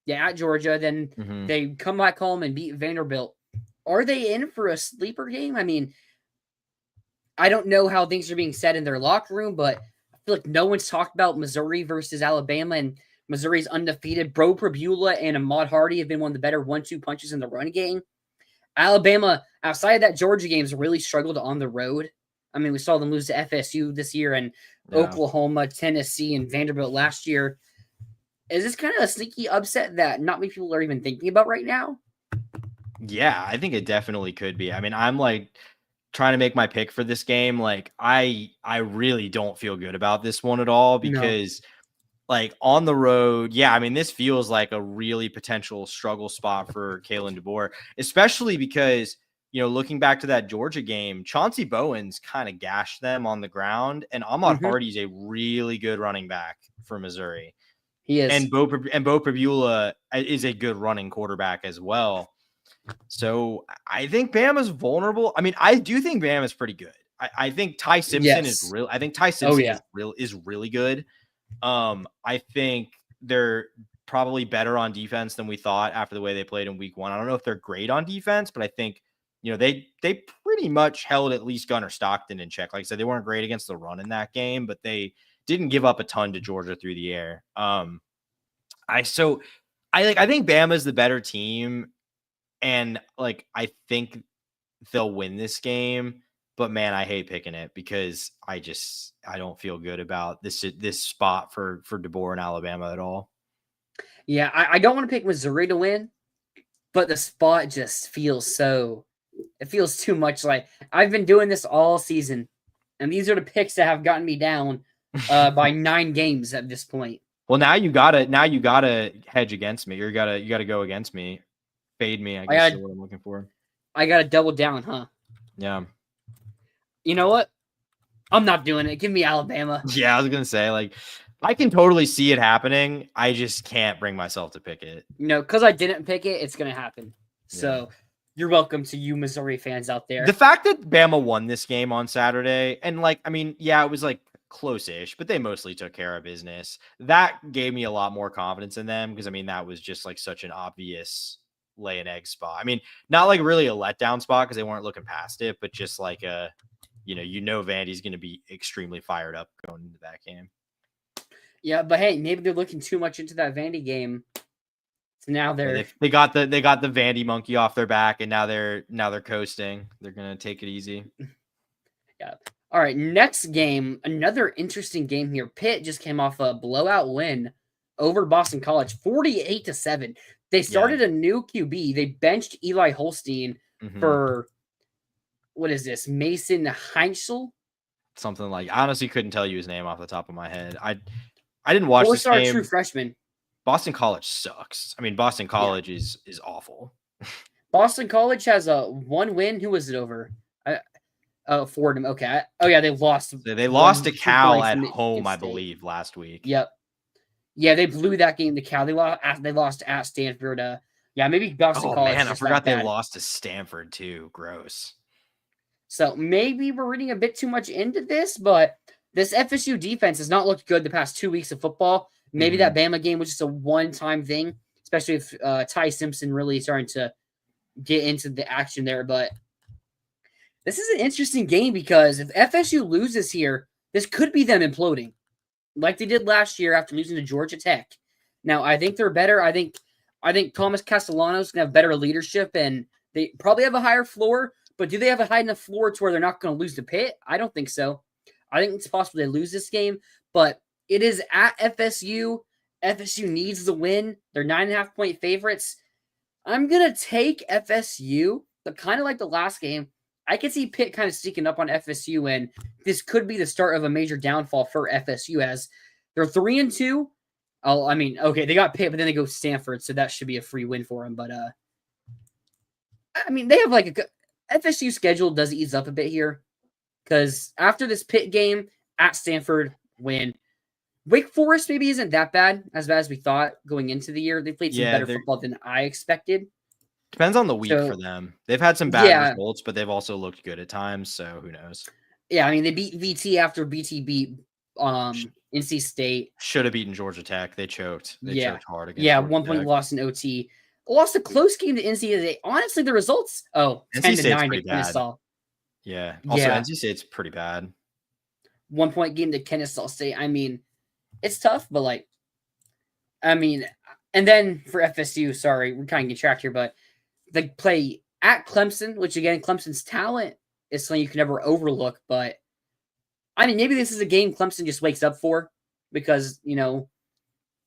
Yeah, at Georgia. Then they come back home and beat Vanderbilt. Are they in for a sleeper game? I mean, I don't know how things are being said in their locker room, but I feel like no one's talked about Missouri versus Alabama, and Missouri's undefeated. Bro Prabula and Ahmad Hardy have been one of the better 1-2 punches in the run game. Alabama, outside of that Georgia game, has really struggled on the road. I mean, we saw them lose to FSU this year and Oklahoma, Tennessee, and Vanderbilt last year. Is this kind of a sneaky upset that not many people are even thinking about right now? Yeah, I think it definitely could be. I mean, I'm like trying to make my pick for this game. Like, I really don't feel good about this one at all because like on the road, yeah, I mean, this feels like a really potential struggle spot for Kalen DeBoer, especially because, you know, looking back to that Georgia game, Chauncey Bowens kind of gashed them on the ground, and Ahmad Hardy's a really good running back for Missouri. He is. And Bo Prabula is a good running quarterback as well. So I think Bama's vulnerable. I mean, I do think Bama's pretty good. I think Ty Simpson is real. I think Ty Simpson is really good. I think they're probably better on defense than we thought after the way they played in week 1. I don't know if they're great on defense, but I think, you know, they pretty much held at least Gunnar Stockton in check. Like I said, they weren't great against the run in that game, but they didn't give up a ton to Georgia through the air. I think Bama's the better team, and like I think they'll win this game. But man, I hate picking it because I don't feel good about this spot for DeBoer in Alabama at all. Yeah, I don't want to pick Missouri to win, but the spot just feels it feels too much like I've been doing this all season, and these are the picks that have gotten me down by 9 games at this point. Well, now you gotta hedge against me. You gotta go against me, fade me. I guess is what I'm looking for. I gotta double down, huh? Yeah. You know what? I'm not doing it. Give me Alabama. Yeah, I was gonna say, like, I can totally see it happening. I just can't bring myself to pick it. No, because I didn't pick it, it's gonna happen. Yeah. So you're welcome to you Missouri fans out there. The fact that Bama won this game on Saturday, and like, I mean, yeah, it was like close-ish, but they mostly took care of business. That gave me a lot more confidence in them because I mean, that was just like such an obvious lay an egg spot. I mean, not like really a letdown spot because they weren't looking past it, but just like Vandy's going to be extremely fired up going into that game. Yeah, but hey, maybe they're looking too much into that Vandy game. So now they got the Vandy monkey off their back, and now they're coasting. They're going to take it easy. Yeah. All right, next game, another interesting game here. Pitt just came off a blowout win over Boston College, 48-7. They started a new QB. They benched Eli Holstein for, what is this, Mason Heinzel? Something like, I honestly couldn't tell you his name off the top of my head. I didn't watch this game. True freshman. Boston College sucks. I mean, Boston College is awful. Boston College has a 1 win. Who was it over? Fordham. Okay. Oh yeah, they lost. They lost to 2 Cal points at to home, Michigan I State. believe, last week. Yep. Yeah, they blew that game to Cal. They lost at Stanford. Yeah, maybe Boston College. Man, I just forgot that they bad. lost to Stanford too. Gross. So maybe we're reading a bit too much into this, but this FSU defense has not looked good the past 2 weeks of football. Maybe that Bama game was just a one-time thing, especially if Ty Simpson really starting to get into the action there. But this is an interesting game because if FSU loses here, this could be them imploding, like they did last year after losing to Georgia Tech. Now I think they're better. I think Thomas Castellanos gonna have better leadership, and they probably have a higher floor. But do they have a high enough floor to where they're not going to lose to Pitt? I don't think so. I think it's possible they lose this game, but it is at FSU. FSU needs the win. They're 9.5-point favorites. I'm going to take FSU, but kind of like the last game, I could see Pitt kind of sneaking up on FSU, and this could be the start of a major downfall for FSU as they're 3-2. Oh, I mean, okay, they got Pitt, but then they go Stanford, so that should be a free win for them. But I mean, they have like a FSU schedule does ease up a bit here because after this Pitt game at Stanford, win. Wake Forest maybe isn't that bad as we thought going into the year. They played some better football than I expected. Depends on the week for them. They've had some bad results, but they've also looked good at times. So who knows? Yeah, I mean they beat VT after BT beat NC State. Should have beaten Georgia Tech. They choked. They choked hard against. Yeah, 1 point loss in OT. Lost a close game to NC State. Honestly, the results 10-9 to Kennesaw. Yeah. Also, NC State's pretty bad. 1 point game to Kennesaw State. I mean, it's tough, but like, I mean, and then for FSU, sorry, we're kind of getting tracked here, but they play at Clemson, which again, Clemson's talent is something you can never overlook. But I mean, maybe this is a game Clemson just wakes up for because, you know,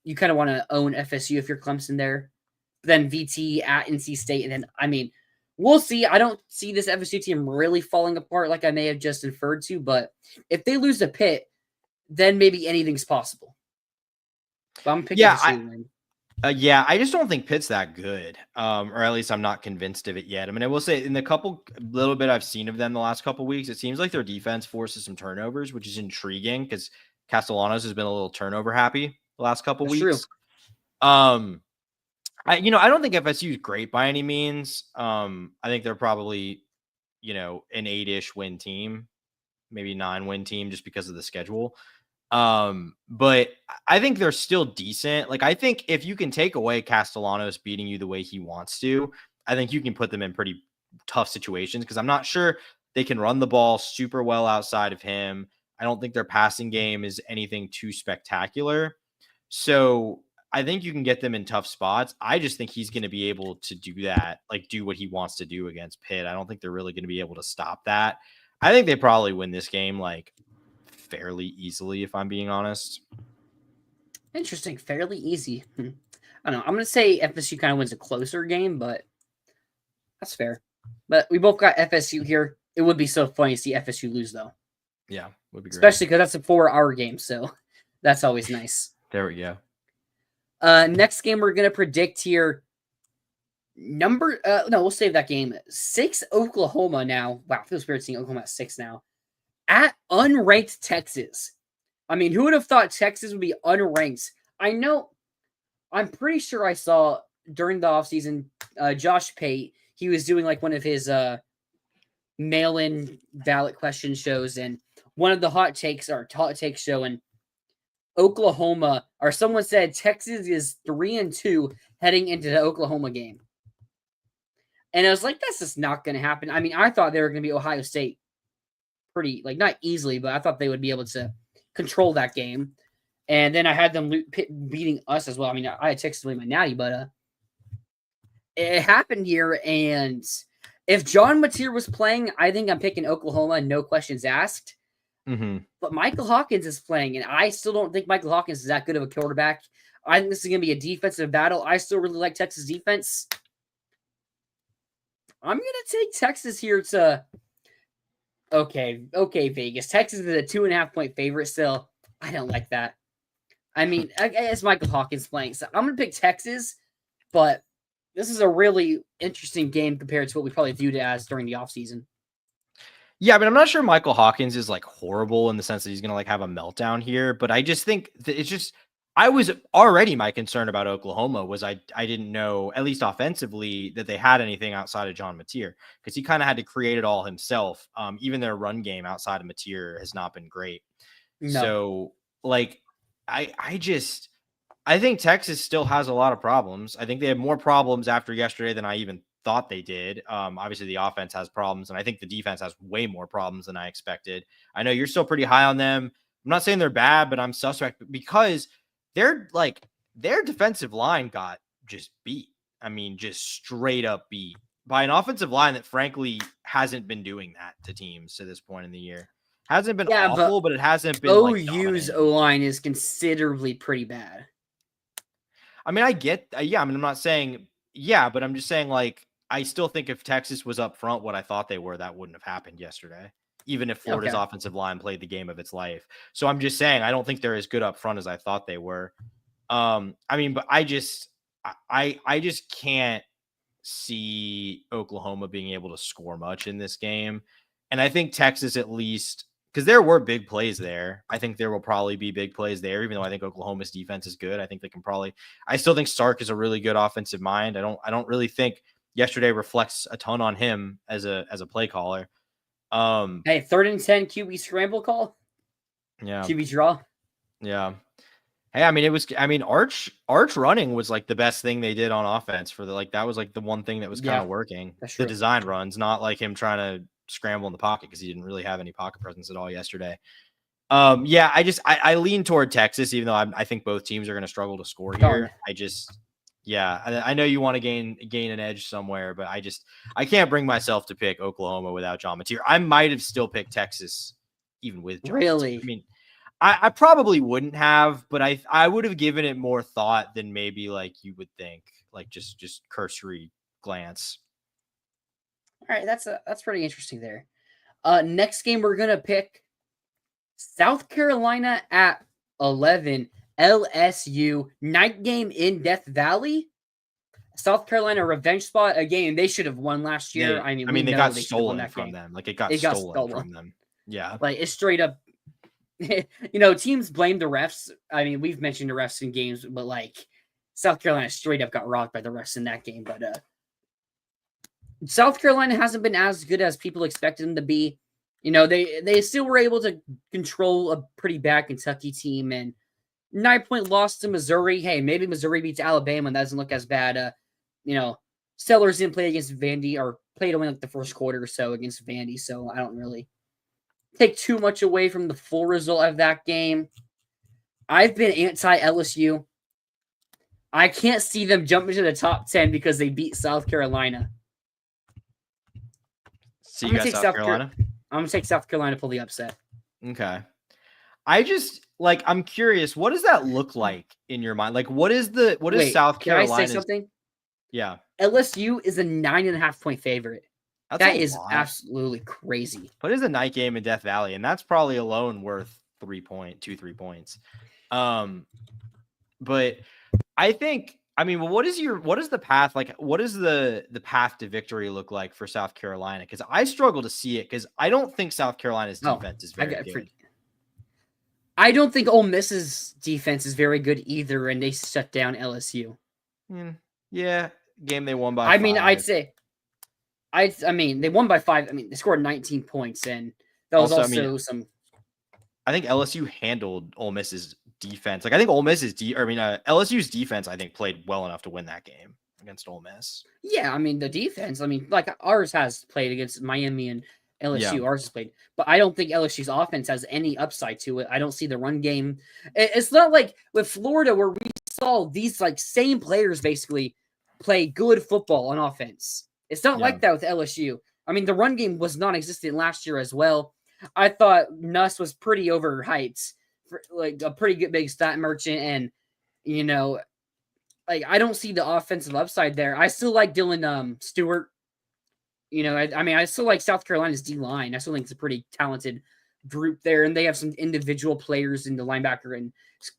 you kind of want to own FSU if you're Clemson there. But then VT at NC State. And then, I mean, we'll see. I don't see this FSU team really falling apart like I may have just inferred to. But if they lose to Pitt, then maybe anything's possible. So I'm picking FSU to win. I just don't think Pitt's that good, or at least I'm not convinced of it yet. I mean, I will say in the little bit I've seen of them the last couple weeks, it seems like their defense forces some turnovers, which is intriguing because Castellanos has been a little turnover happy the last couple weeks. True. I don't think FSU is great by any means. I think they're probably, an 8-ish win team, maybe 9-win team just because of the schedule. But I think they're still decent. Like, I think if you can take away Castellanos beating you the way he wants to, I think you can put them in pretty tough situations because I'm not sure they can run the ball super well outside of him. I don't think their passing game is anything too spectacular. So I think you can get them in tough spots. I just think he's going to be able to do that, like do what he wants to do against Pitt. I don't think they're really going to be able to stop that. I think they probably win this game like fairly easily, if I'm being honest. Interesting. Fairly easy. I don't know. I'm going to say FSU kind of wins a closer game, but that's fair. But we both got FSU here. It would be so funny to see FSU lose, though. Yeah, would be great. Especially because that's a 4-hour game, so that's always nice. There we go. Next game we're going to predict here. We'll save that game. 6 Oklahoma now. Wow, feels weird seeing Oklahoma at 6 now. At unranked Texas. I mean, who would have thought Texas would be unranked? I'm pretty sure I saw during the offseason, Josh Pate, he was doing like one of his mail-in ballot question shows, and one of the hot take show, and Oklahoma, or someone said Texas is 3-2 heading into the Oklahoma game. And I was like, that's just not going to happen. I mean, I thought they were going to be Ohio State pretty, like, not easily, but I thought they would be able to control that game. And then I had them beating us as well. I mean, I had Texas winning my natty, but it happened here. And if John Mateer was playing, I think I'm picking Oklahoma, no questions asked. Mm-hmm. But Michael Hawkins is playing, and I still don't think Michael Hawkins is that good of a quarterback. I think this is going to be a defensive battle. I still really like Texas defense. I'm going to take Texas here to... Okay, Vegas. Texas is a 2.5-point favorite still. I don't like that. I mean, I guess Michael Hawkins playing. So I'm going to pick Texas, but this is a really interesting game compared to what we probably viewed it as during the offseason. Yeah, I mean, I'm not sure Michael Hawkins is like horrible in the sense that he's going to like have a meltdown here, but I just think that it's just I was already my concern about Oklahoma was I didn't know, at least offensively, that they had anything outside of John Mateer because he kind of had to create it all himself. Even their run game outside of Mateer has not been great. No. So like I think Texas still has a lot of problems. I think they have more problems after yesterday than I even thought they did. Obviously, the offense has problems, and I think the defense has way more problems than I expected. I know you're still pretty high on them. I'm not saying they're bad, but I'm suspect because their defensive line got just beat. I mean, just straight up beat by an offensive line that frankly hasn't been doing that to teams to this point in the year. Hasn't been awful, but it hasn't been like OU's O-line is considerably pretty bad. I mean, I get, yeah. I mean, I'm not saying, yeah, but I'm just saying, like, I still think if Texas was up front what I thought they were, that wouldn't have happened yesterday, even if Florida's offensive line played the game of its life. So I'm just saying, I don't think they're as good up front as I thought they were. I mean, but I just can't see Oklahoma being able to score much in this game. And I think Texas, at least, because there were big plays there. I think there will probably be big plays there, even though I think Oklahoma's defense is good. I think they can probably. I still think Sark is a really good offensive mind. I don't really think yesterday reflects a ton on him as a play caller. Hey, 3rd and 10 QB scramble call. Yeah. QB draw. Yeah. Hey, I mean, Arch running was like the best thing they did on offense for that was like the one thing that was kind of working. The design runs, not like him trying to scramble in the pocket because he didn't really have any pocket presence at all yesterday. Yeah, I lean toward Texas, even though I think both teams are going to struggle to score here. I know you want to gain an edge somewhere, but I can't bring myself to pick Oklahoma without John Mateer. I might have still picked Texas even with John Mateer. I mean, I probably wouldn't have, but I would have given it more thought than maybe like you would think, like just cursory glance. All right, that's pretty interesting there. Next game we're gonna pick South Carolina at 11. LSU night game in Death Valley. South Carolina revenge spot. Again, they should have won last year. I mean, they got stolen from them. Like it got stolen from them. Yeah, like it's straight up. Teams blame the refs. I mean, we've mentioned the refs in games, but like South Carolina straight up got rocked by the refs in that game. But South Carolina hasn't been as good as people expected them to be. They still were able to control a pretty bad Kentucky team and 9-point loss to Missouri. Hey, maybe Missouri beats Alabama and that doesn't look as bad. Sellers didn't play against Vandy or played only like the first quarter or so against Vandy, so I don't really take too much away from the full result of that game. I've been anti-LSU. I can't see them jumping to the top 10 because they beat South Carolina. So you got South Carolina? I'm going to take South Carolina to pull the upset. Okay. I'm curious, what does that look like in your mind? Like, what is South Carolina? Can I say something? Yeah. LSU is a 9.5-point favorite. That is absolutely crazy. But it's a night game in Death Valley, and that's probably alone worth 3 points. But I think, what is the path? Like, what is the path to victory look like for South Carolina? Because I struggle to see it because I don't think South Carolina's defense is very good. I don't think Ole Miss's defense is very good either, and they shut down LSU. Yeah, game they won by 5. They won by 5. They scored 19 points, and that was also some. I think LSU handled Ole Miss's defense. Like I think Ole Miss's LSU's defense, I think played well enough to win that game against Ole Miss. Yeah, the defense. Like ours has played against Miami and LSU. Yeah. Ours has played, but I don't think LSU's offense has any upside to it. I don't see the run game. It's not like with Florida where we saw these like same players basically play good football on offense. It's not like that with LSU. The run game was non-existent last year as well. I thought Nuss was pretty overhyped for like a pretty good big stat merchant, and I don't see the offensive upside there. I still like Dylan Stewart. I still like South Carolina's D-line. I still think it's a pretty talented group there, and they have some individual players in the linebacker and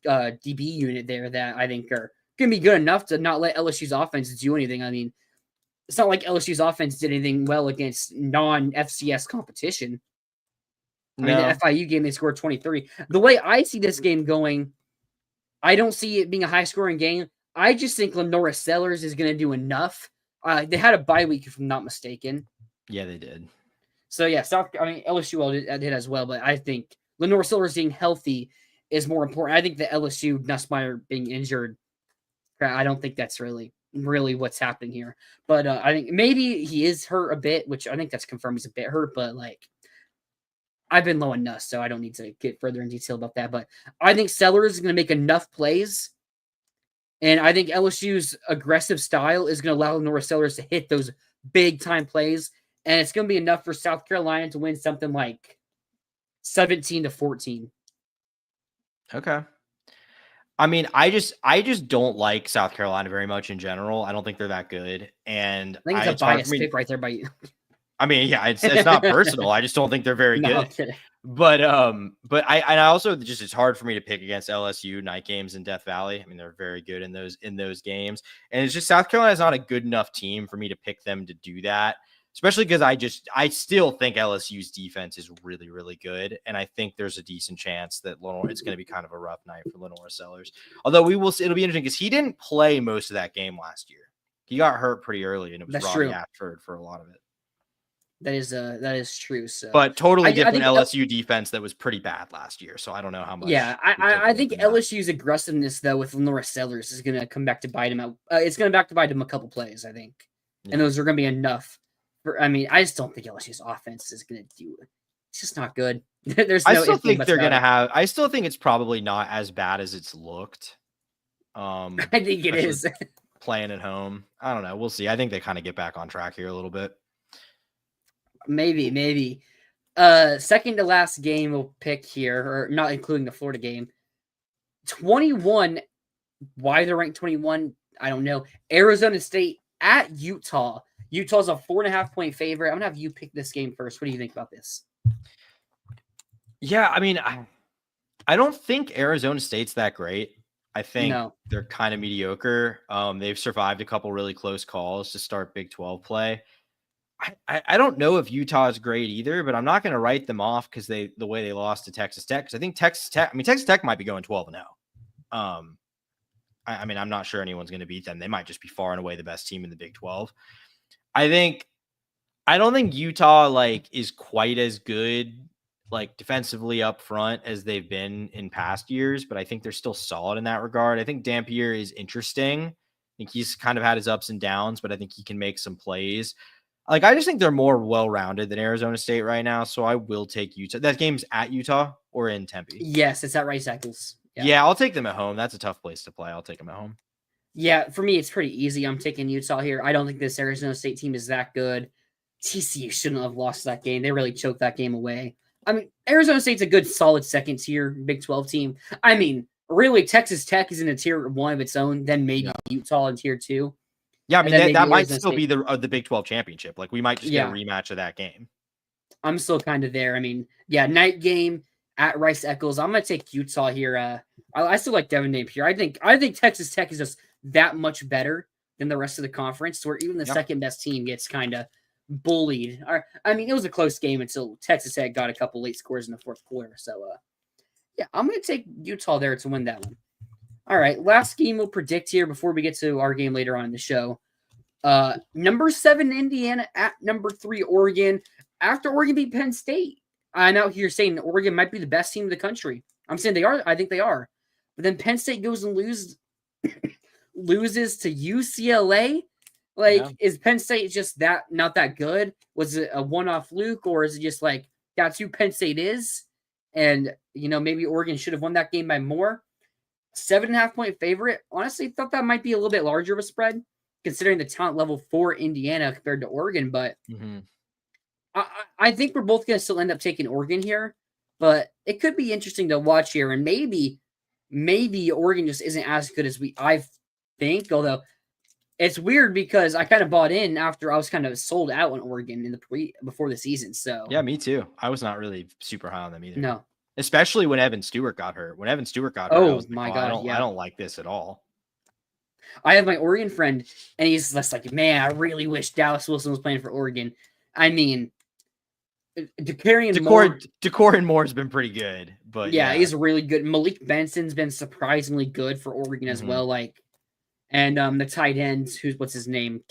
DB unit there that I think are going to be good enough to not let LSU's offense do anything. It's not like LSU's offense did anything well against non-FCS competition. I mean, the FIU game, they scored 23. The way I see this game going, I don't see it being a high-scoring game. I just think Lenora Sellers is going to do enough. They had a bye week, if I'm not mistaken. Yeah, they did. So, yeah, LSU did as well, but I think Lenora Sellers being healthy is more important. I think the LSU Nussmeier being injured, I don't think that's really what's happening here. But I think maybe he is hurt a bit, which I think that's confirmed he's a bit hurt, but like I've been low on Nuss, so I don't need to get further in detail about that. But I think Sellers is going to make enough plays. And I think LSU's aggressive style is going to allow Lenora Sellers to hit those big time plays. And it's going to be enough for South Carolina to win something like 17-14. Okay. I mean, I just don't like South Carolina very much in general. I don't think they're that good. And I think it's a biased pick right there by you. I mean, yeah, it's not personal. I just don't think they're very good. I'm kidding. But I also just, it's hard for me to pick against LSU night games in Death Valley. I mean, they're very good in those games. And it's just South Carolina's not a good enough team for me to pick them to do that. Especially because I still think LSU's defense is really, really good. And I think there's a decent chance that it's going to be kind of a rough night for Lenora Sellers. Although we will see, it'll be interesting because he didn't play most of that game last year. He got hurt pretty early, and it was Robbie Ashford for a lot of it. That is true. So, but totally different LSU defense that was pretty bad last year. So I don't know how much. Yeah, I think LSU's aggressiveness though with Lenora Sellers is going to come back to bite him. It's going to bite him a couple plays, I think, and those are going to be enough. I just don't think LSU's offense is going to do it. It's just not good. I still think they're going to have. I still think it's probably not as bad as it's looked. I think it is. Playing at home. I don't know. We'll see. I think they kind of get back on track here a little bit. Maybe. Second to last game we'll pick here, or not including the Florida game. 21. Why they're ranked 21, I don't know. Arizona State at Utah. Utah's a 4.5-point favorite. I'm gonna have you pick this game first. What do you think about this? Yeah, I mean, I don't think Arizona State's that great. I think they're kind of mediocre. They've survived a couple really close calls to start Big 12 play. I don't know if Utah is great either, but I'm not going to write them off because the way they lost to Texas Tech. Because I think Texas Tech might be going 12-0. I mean, I'm not sure anyone's going to beat them. They might just be far and away the best team in the Big 12. I don't think Utah is quite as good defensively up front as they've been in past years, but I think they're still solid in that regard. I think Dampier is interesting. I think he's kind of had his ups and downs, but I think he can make some plays. I just think they're more well-rounded than Arizona State right now, so I will take Utah. That game's at Utah or in Tempe? Yes, it's at Rice Eccles. Yeah, I'll take them at home. That's a tough place to play. I'll take them at home. Yeah, for me, it's pretty easy. I'm taking Utah here. I don't think this Arizona State team is that good. TCU shouldn't have lost that game. They really choked that game away. I mean, Arizona State's a good, solid second-tier Big 12 team. I mean, really, Texas Tech is in a tier 1 of its own, then maybe Utah in tier 2. Yeah, I mean, that might still be the Big 12 championship. We might just get a rematch of that game. I'm still kind of there. I mean, night game at Rice Eccles. I'm going to take Utah here. I still like Devin Dampier. I think Texas Tech is just that much better than the rest of the conference, where even the second-best team gets kind of bullied. I mean, it was a close game until Texas Tech got a couple late scores in the fourth quarter. So, I'm going to take Utah there to win that one. All right, last game we'll predict here before we get to our game later on in the show. Number 7 Indiana at number 3 Oregon. After Oregon beat Penn State, I know you're saying Oregon might be the best team in the country. I'm saying they are. I think they are. But then Penn State goes and loses to UCLA. Is Penn State just not that good? Was it a one-off fluke, or is it just that's who Penn State is? And maybe Oregon should have won that game by more. 7.5-point favorite. Honestly, thought that might be a little bit larger of a spread, considering the talent level for Indiana compared to Oregon. But I think we're both going to still end up taking Oregon here. But it could be interesting to watch here, and maybe Oregon just isn't as good as I think. Although it's weird because I kind of bought in after I was kind of sold out on Oregon before the season. So yeah, me too. I was not really super high on them either. No. Especially when Evan Stewart got hurt. I don't like this at all. I have my Oregon friend, and he's just man, I really wish Dallas Wilson was playing for Oregon. I mean, Decorin Moore has been pretty good, but yeah, he's really good. Malik Benson's been surprisingly good for Oregon as well. Like, and the tight end, what's his name?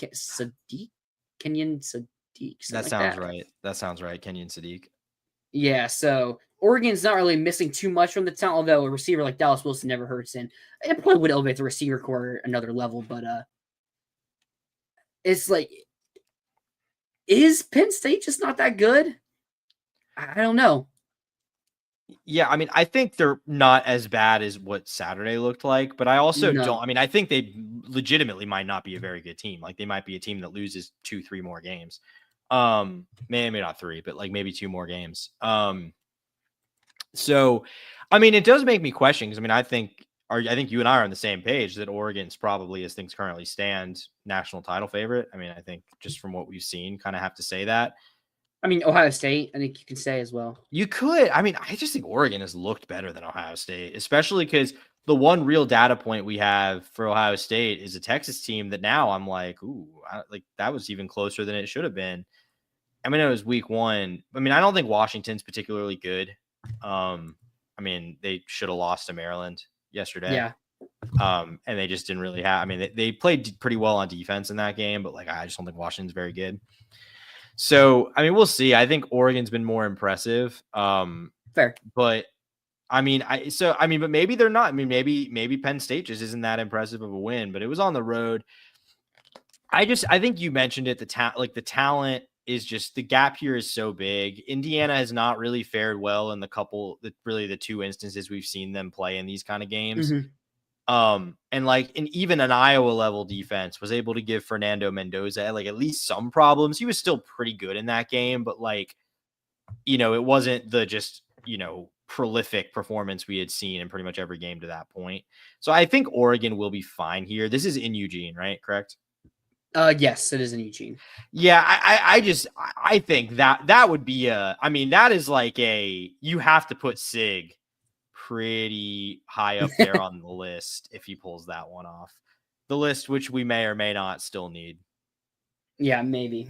Kenyon Sadiq. That sounds right. That sounds right. Kenyon Sadiq. Yeah, so Oregon's not really missing too much from the talent, although a receiver like Dallas Wilson never hurts, and it probably would elevate the receiver core another level. But it's like, is Penn State just not that good? I don't know. Yeah, I mean, I think they're not as bad as what Saturday looked like, but I also don't. I mean, I think they legitimately might not be a very good team. Like, they might be a team that loses 2-3 more games. Maybe not 3, but like maybe 2 more games. So, I mean, it does make me question, because I mean, I think you and I are on the same page that Oregon's probably, as things currently stand, national title favorite. I mean, I think just from what we've seen, kind of have to say that. I mean, Ohio State, I think you can say as well. You could. I mean, I just think Oregon has looked better than Ohio State, especially because the one real data point we have for Ohio State is a Texas team that now I'm like, ooh, like that was even closer than it should have been. I mean, it was week 1. I mean, I don't think Washington's particularly good. I mean, they should have lost to Maryland yesterday. Yeah. And they just didn't really have. I mean, they played pretty well on defense in that game, but like I just don't think Washington's very good. So, I mean, we'll see. I think Oregon's been more impressive. Fair. But I mean, but maybe they're not. I mean, maybe Penn State just isn't that impressive of a win, but it was on the road. I think you mentioned it. The talent is just, the gap here is so big. Indiana has not really fared well in the 2 instances we've seen them play in these kind of games. And even an Iowa level defense was able to give Fernando Mendoza like at least some problems. He was still pretty good in that game, but like, it wasn't the just, prolific performance we had seen in pretty much every game to that point. So I think Oregon will be fine here. This is in Eugene, right? Correct? Yes, it is in Eugene. Yeah, I think that would be that is like you have to put Sig pretty high up there on the list if he pulls that one off. The list which we may or may not still need. Yeah, maybe.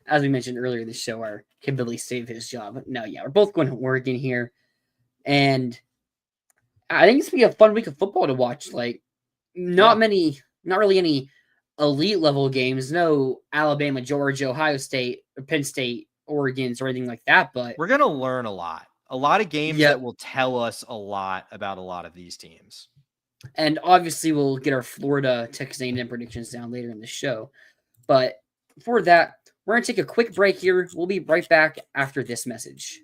As we mentioned earlier this show, our can Billy save his job? No, yeah, we're both going to Oregon here. And I think it's going to be a fun week of football to watch. Like, not really any elite level games. No Alabama, Georgia, Ohio State, or Penn State, Oregon's, or anything like that. But we're going to learn a lot. A lot of games that will tell us a lot about a lot of these teams. And obviously, we'll get our Florida, Texas A&M predictions down later in the show. But for that, we're going to take a quick break here. We'll be right back after this message.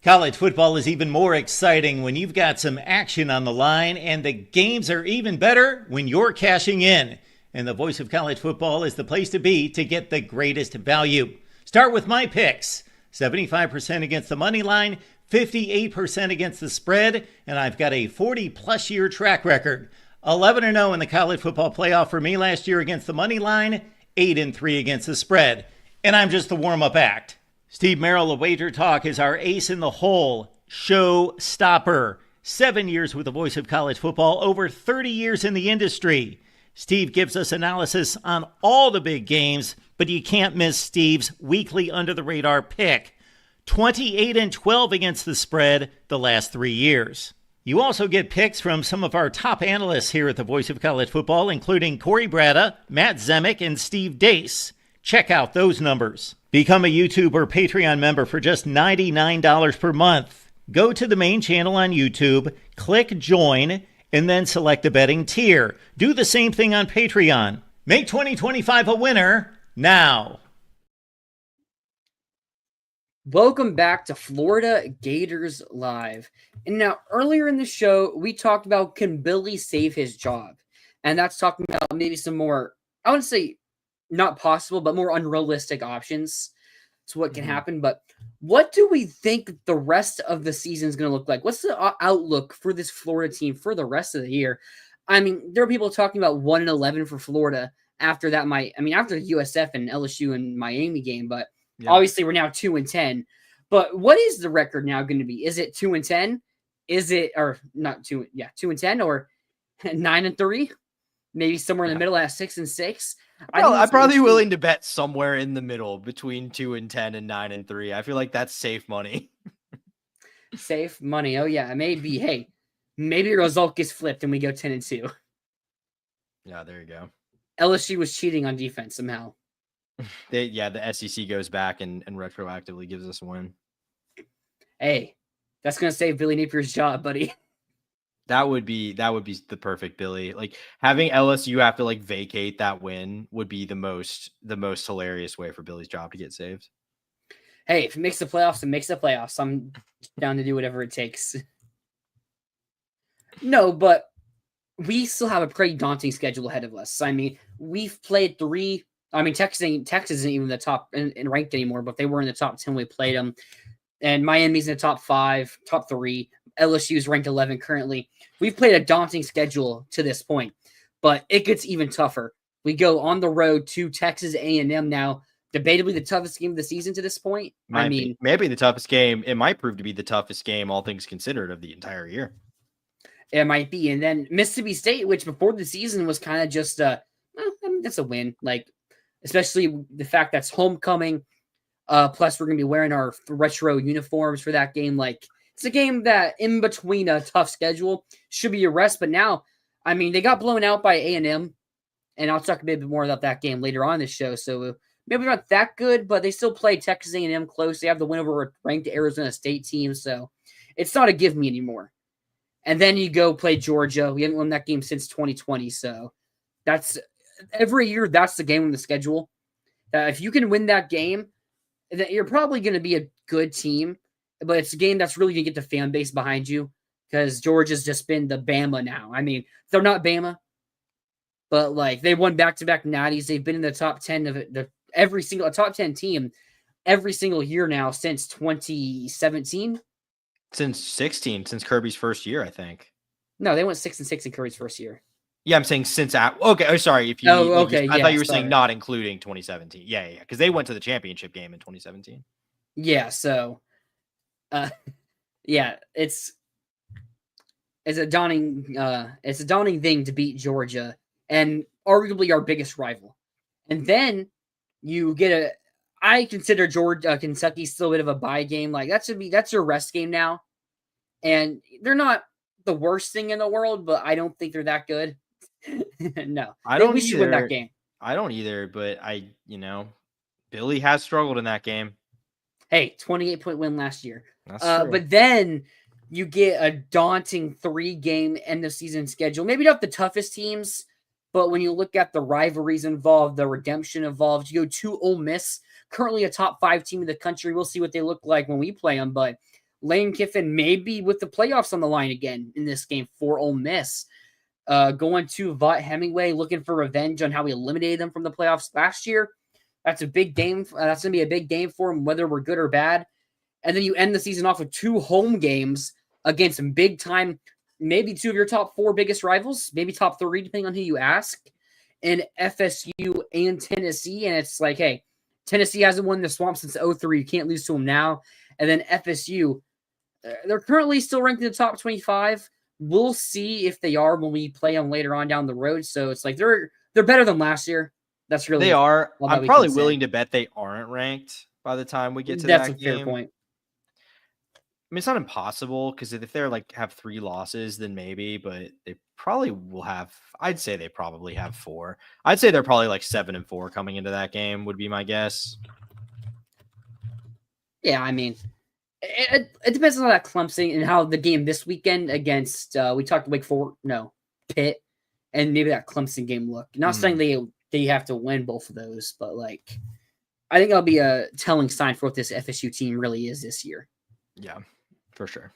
College football is even more exciting when you've got some action on the line, and the games are even better when you're cashing in. And the Voice of College Football is the place to be to get the greatest value. Start with my picks. 75% against the money line, 58% against the spread, and I've got a 40-plus year track record. 11-0 in the college football playoff for me last year against the money line, 8-3 against the spread. And I'm just the warm-up act. Steve Merrill of Wager Talk is our ace in the hole, show stopper. 7 years with the Voice of College Football, over 30 years in the industry. Steve gives us analysis on all the big games, but you can't miss Steve's weekly under-the-radar pick. 28-12 against the spread the last 3 years. You also get picks from some of our top analysts here at the Voice of College Football, including Corey Bratta, Matt Zemek, and Steve Dace. Check out those numbers. Become a YouTube or Patreon member for just $99 per month. Go to the main channel on YouTube, click join, and then select the betting tier. Do the same thing on Patreon. Make 2025 a winner now. Welcome back to Florida Gators Live. And now, earlier in the show, we talked about can Billy save his job? And that's talking about maybe some more, I wouldn't say not possible, but more unrealistic options to what can happen. But what do we think the rest of the season is going to look like? What's the outlook for this Florida team for the rest of the year? I mean, there are people talking about 1-11 for Florida after that after the USF and LSU and Miami game, but obviously we're now 2-10. But what is the record now going to be? Is it 2-10? Is it, or not 2-10 or 9-3? maybe somewhere in the middle at 6-6. I'm probably willing to bet somewhere in the middle between 2-10 and 9-3. I feel like that's safe money. Safe money. Oh yeah, maybe. Hey, maybe your result gets flipped and we go 10-2. Yeah, there you go. LSU was cheating on defense somehow. The SEC goes back and retroactively gives us a win. Hey, that's gonna save Billy Napier's job, buddy. That would be the perfect Billy. Like having LSU have to like vacate that win would be the most hilarious way for Billy's job to get saved. Hey, if it makes the playoffs, it makes the playoffs. I'm down to do whatever it takes. No, but we still have a pretty daunting schedule ahead of us. I mean, we've played 3. I mean, Texas isn't even the top and ranked anymore, but they were in the top 10 when we played them. And Miami's in the top 5, top 3. LSU is ranked 11 currently. We've played a daunting schedule to this point, but it gets even tougher. We go on the road to Texas A&M now, debatably the toughest game of the season to this point. Maybe the toughest game. It might prove to be the toughest game, all things considered, of the entire year. It might be. And then Mississippi State, which before the season was kind of just that's a win. Like, especially the fact that's homecoming. Plus, we're going to be wearing our retro uniforms for that game. Like, it's a game that in between a tough schedule should be a rest. But now, I mean, they got blown out by A&M. And I'll talk a bit more about that game later on in the show. So maybe not that good, but they still play Texas A&M close. They have the win over a ranked Arizona State team. So it's not a give me anymore. And then you go play Georgia. We haven't won that game since 2020. So that's every year. That's the game on the schedule. If you can win that game, that you're probably going to be a good team, but it's a game that's really going to get the fan base behind you because Georgia's just been the Bama now. I mean, they're not Bama, but like they won back-to-back natties. They've been in the top 10 of every single top 10 team every single year now since 2017. Since Kirby's first year, I think. No, they went 6-6 in Kirby's first year. Yeah, I'm saying since okay. Oh, sorry. I thought you were saying not including 2017. Yeah, because they went to the championship game in 2017. Yeah, so, yeah, it's a daunting thing to beat Georgia and arguably our biggest rival, and then you get I consider Kentucky still a bit of a bye game. Like that's your rest game now, and they're not the worst thing in the world, but I don't think they're that good. No, we should win that game. I don't either, but Billy has struggled in that game. Hey, 28-point win last year. That's true. But then you get a daunting 3-game end of season schedule. Maybe not the toughest teams, but when you look at the rivalries involved, the redemption involved, you go to Ole Miss, currently a top 5 team in the country. We'll see what they look like when we play them, but Lane Kiffin may be with the playoffs on the line again in this game for Ole Miss. Going to Vaught Hemingway, looking for revenge on how we eliminated them from the playoffs last year. That's a big game. That's going to be a big game for them, whether we're good or bad. And then you end the season off with 2 home games against some big time, maybe 2 of your top 4 biggest rivals, maybe top 3, depending on who you ask, in FSU and Tennessee. And it's like, hey, Tennessee hasn't won the Swamp since 2003. You can't lose to them now. And then FSU, they're currently still ranked in the top 25. We'll see if they are when we play them later on down the road. So it's like they're better than last year. That's really they are. I'm probably willing to bet they aren't ranked by the time we get to that game. That's a fair point. I mean, it's not impossible because if they're like have 3 losses, then maybe, but they probably will have. I'd say they probably have 4. I'd say they're probably like 7-4 coming into that game. Would be my guess. Yeah, I mean, it depends on that Clemson and how the game this weekend against we talked Pitt, and maybe that Clemson game look. Not saying they have to win both of those, but like I think that'll be a telling sign for what this FSU team really is this year. Yeah, for sure.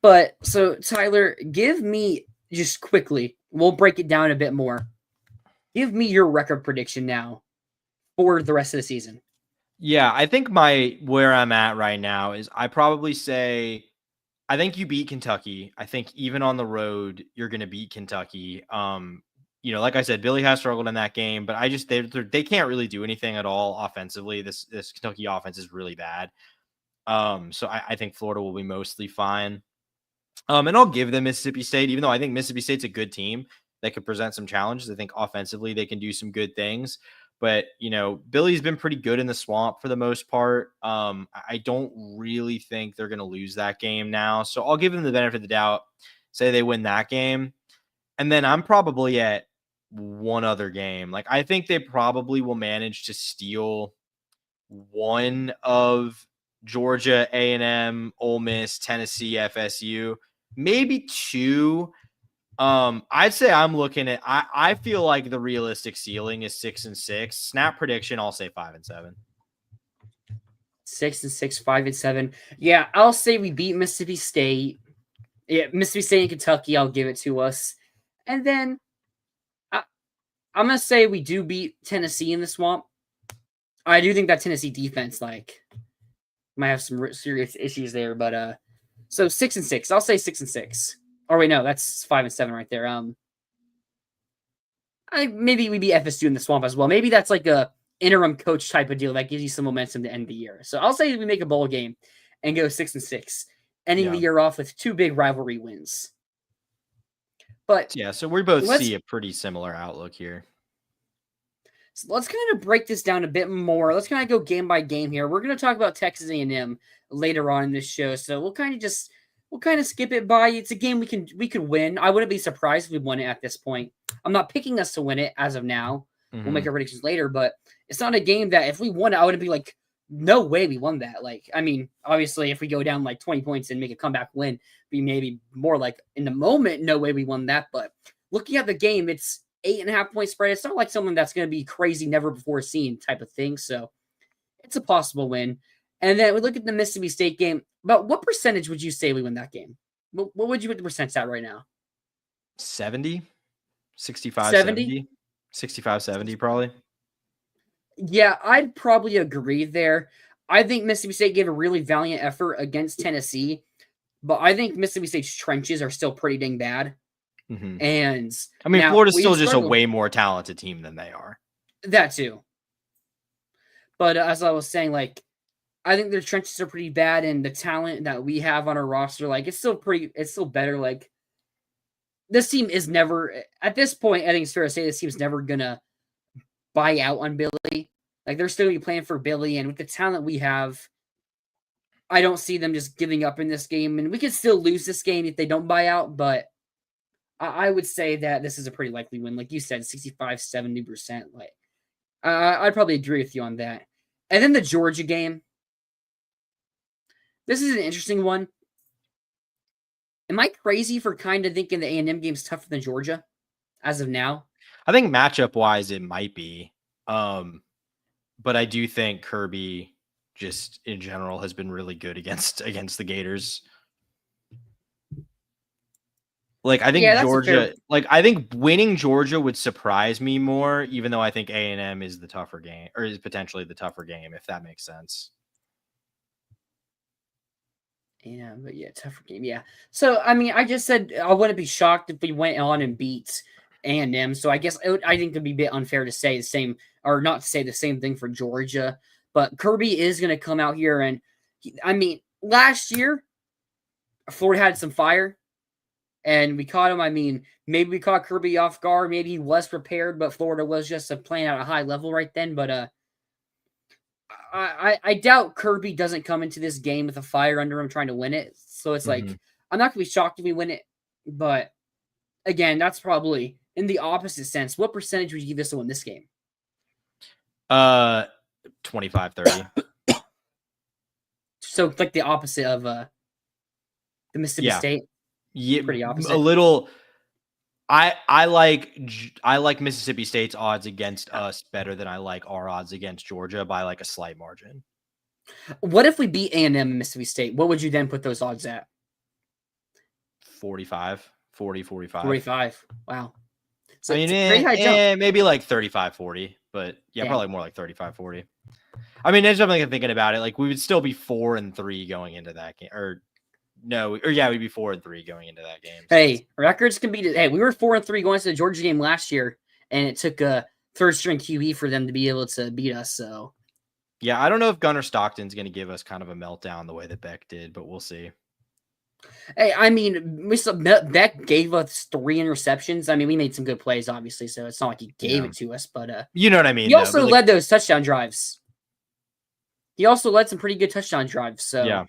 But so Tyler, give me just quickly. We'll break it down a bit more. Give me your record prediction now for the rest of the season. Yeah, I think where I'm at right now is I probably say I think you beat Kentucky. I think even on the road, you're going to beat Kentucky. Like I said, Billy has struggled in that game, but they can't really do anything at all offensively. This Kentucky offense is really bad. So I think Florida will be mostly fine. And I'll give them Mississippi State, even though I think Mississippi State's a good team. that could present some challenges. I think offensively they can do some good things. But, Billy's been pretty good in the Swamp for the most part. I don't really think they're going to lose that game now. So I'll give them the benefit of the doubt, say they win that game. And then I'm probably at one other game. Like, I think they probably will manage to steal one of Georgia, A&M, Ole Miss, Tennessee, FSU, maybe two. I'd say I'm looking at. I feel like the realistic ceiling is 6-6. Snap prediction, I'll say 5-7. 6-6, 5-7. Yeah, I'll say we beat Mississippi State. Yeah, Mississippi State and Kentucky. I'll give it to us, and then I'm gonna say we do beat Tennessee in the Swamp. I do think that Tennessee defense might have some serious issues there, but so 6-6. I'll say 6-6. Or wait, no, that's 5-7 right there. Maybe we beat FSU in the Swamp as well. Maybe that's like a interim coach type of deal that gives you some momentum to end the year. So I'll say we make a bowl game and go 6-6, ending the year off with 2 big rivalry wins. But yeah, so we both see a pretty similar outlook here. So let's kind of break this down a bit more. Let's kind of go game by game here. We're going to talk about Texas A&M later on in this show, so we'll kind of skip it by. It's a game we could win. I wouldn't be surprised if we won it at this point. I'm not picking us to win it as of now. We'll make our predictions later, but it's not a game that if we won it, I wouldn't be like, no way we won that. Like, I mean, obviously, if we go down like 20 points and make a comeback win, be maybe more like in the moment, no way we won that. But looking at the game, it's 8.5-point spread. It's not like something that's going to be crazy, never before seen type of thing. So it's a possible win. And then we look at the Mississippi State game. About what percentage would you say we win that game? What would you put the percent at right now? 70, 65, 70, 65, 70 probably. Yeah, I'd probably agree there. I think Mississippi State gave a really valiant effort against Tennessee, but I think Mississippi State's trenches are still pretty dang bad. And I mean, Florida's still just a way more talented team than they are. That too. But as I was saying, like, I think their trenches are pretty bad, and the talent that we have on our roster, like, it's still better. Like, this team is never, at this point, I think it's fair to say this team's never gonna buy out on Billy. Like, they're still gonna be playing for Billy, and with the talent we have, I don't see them just giving up in this game. And we could still lose this game if they don't buy out, but I would say that this is a pretty likely win. Like you said, 65, 70%. Like, I'd probably agree with you on that. And then the Georgia game. This is an interesting one. Am I crazy for kind of thinking the A&M game's tougher than Georgia as of now? I think matchup-wise it might be. But I do think Kirby just in general has been really good against the Gators. Like, I think Georgia, I think winning Georgia would surprise me more, even though I think A&M is the tougher game, or is potentially the tougher game, if that makes sense. Yeah, but yeah, tougher game. Yeah. So, I mean, I just said I wouldn't be shocked if we went on and beat A&M. So I guess I think it'd be a bit unfair to say the same, or not to say the same thing for Georgia. But Kirby is going to come out here, and last year Florida had some fire, and we caught him. I mean, maybe we caught Kirby off guard. Maybe he was prepared, but Florida was just playing at a high level right then. But I doubt Kirby doesn't come into this game with a fire under him trying to win it. So it's like, I'm not going to be shocked if we win it. But again, that's probably in the opposite sense. What percentage would you give this to win this game? 25-30. So like the opposite of the Mississippi State. Yeah, pretty opposite. A little. I like Mississippi State's odds against us better than I like our odds against Georgia by like a slight margin. What if we beat A&M and Mississippi State? What would you then put those odds at? 45. Wow. So I mean, pretty high jump. Maybe like 35-40, but yeah, probably more like 35-40. I mean, there's something I'm thinking about it. Like, we would still be 4-3 going into that game, we'd be 4-3 going into that game. So hey, records can be. Hey, we were 4-3 going to the Georgia game last year, and it took a third string QB for them to be able to beat us. So, yeah, I don't know if Gunnar Stockton's going to give us kind of a meltdown the way that Beck did, but we'll see. Hey, I mean, Beck gave us 3 interceptions. I mean, we made some good plays, obviously, so it's not like he gave it to us, but you know what I he mean, though. also But led those touchdown drives. He also led some pretty good touchdown drives, so yeah,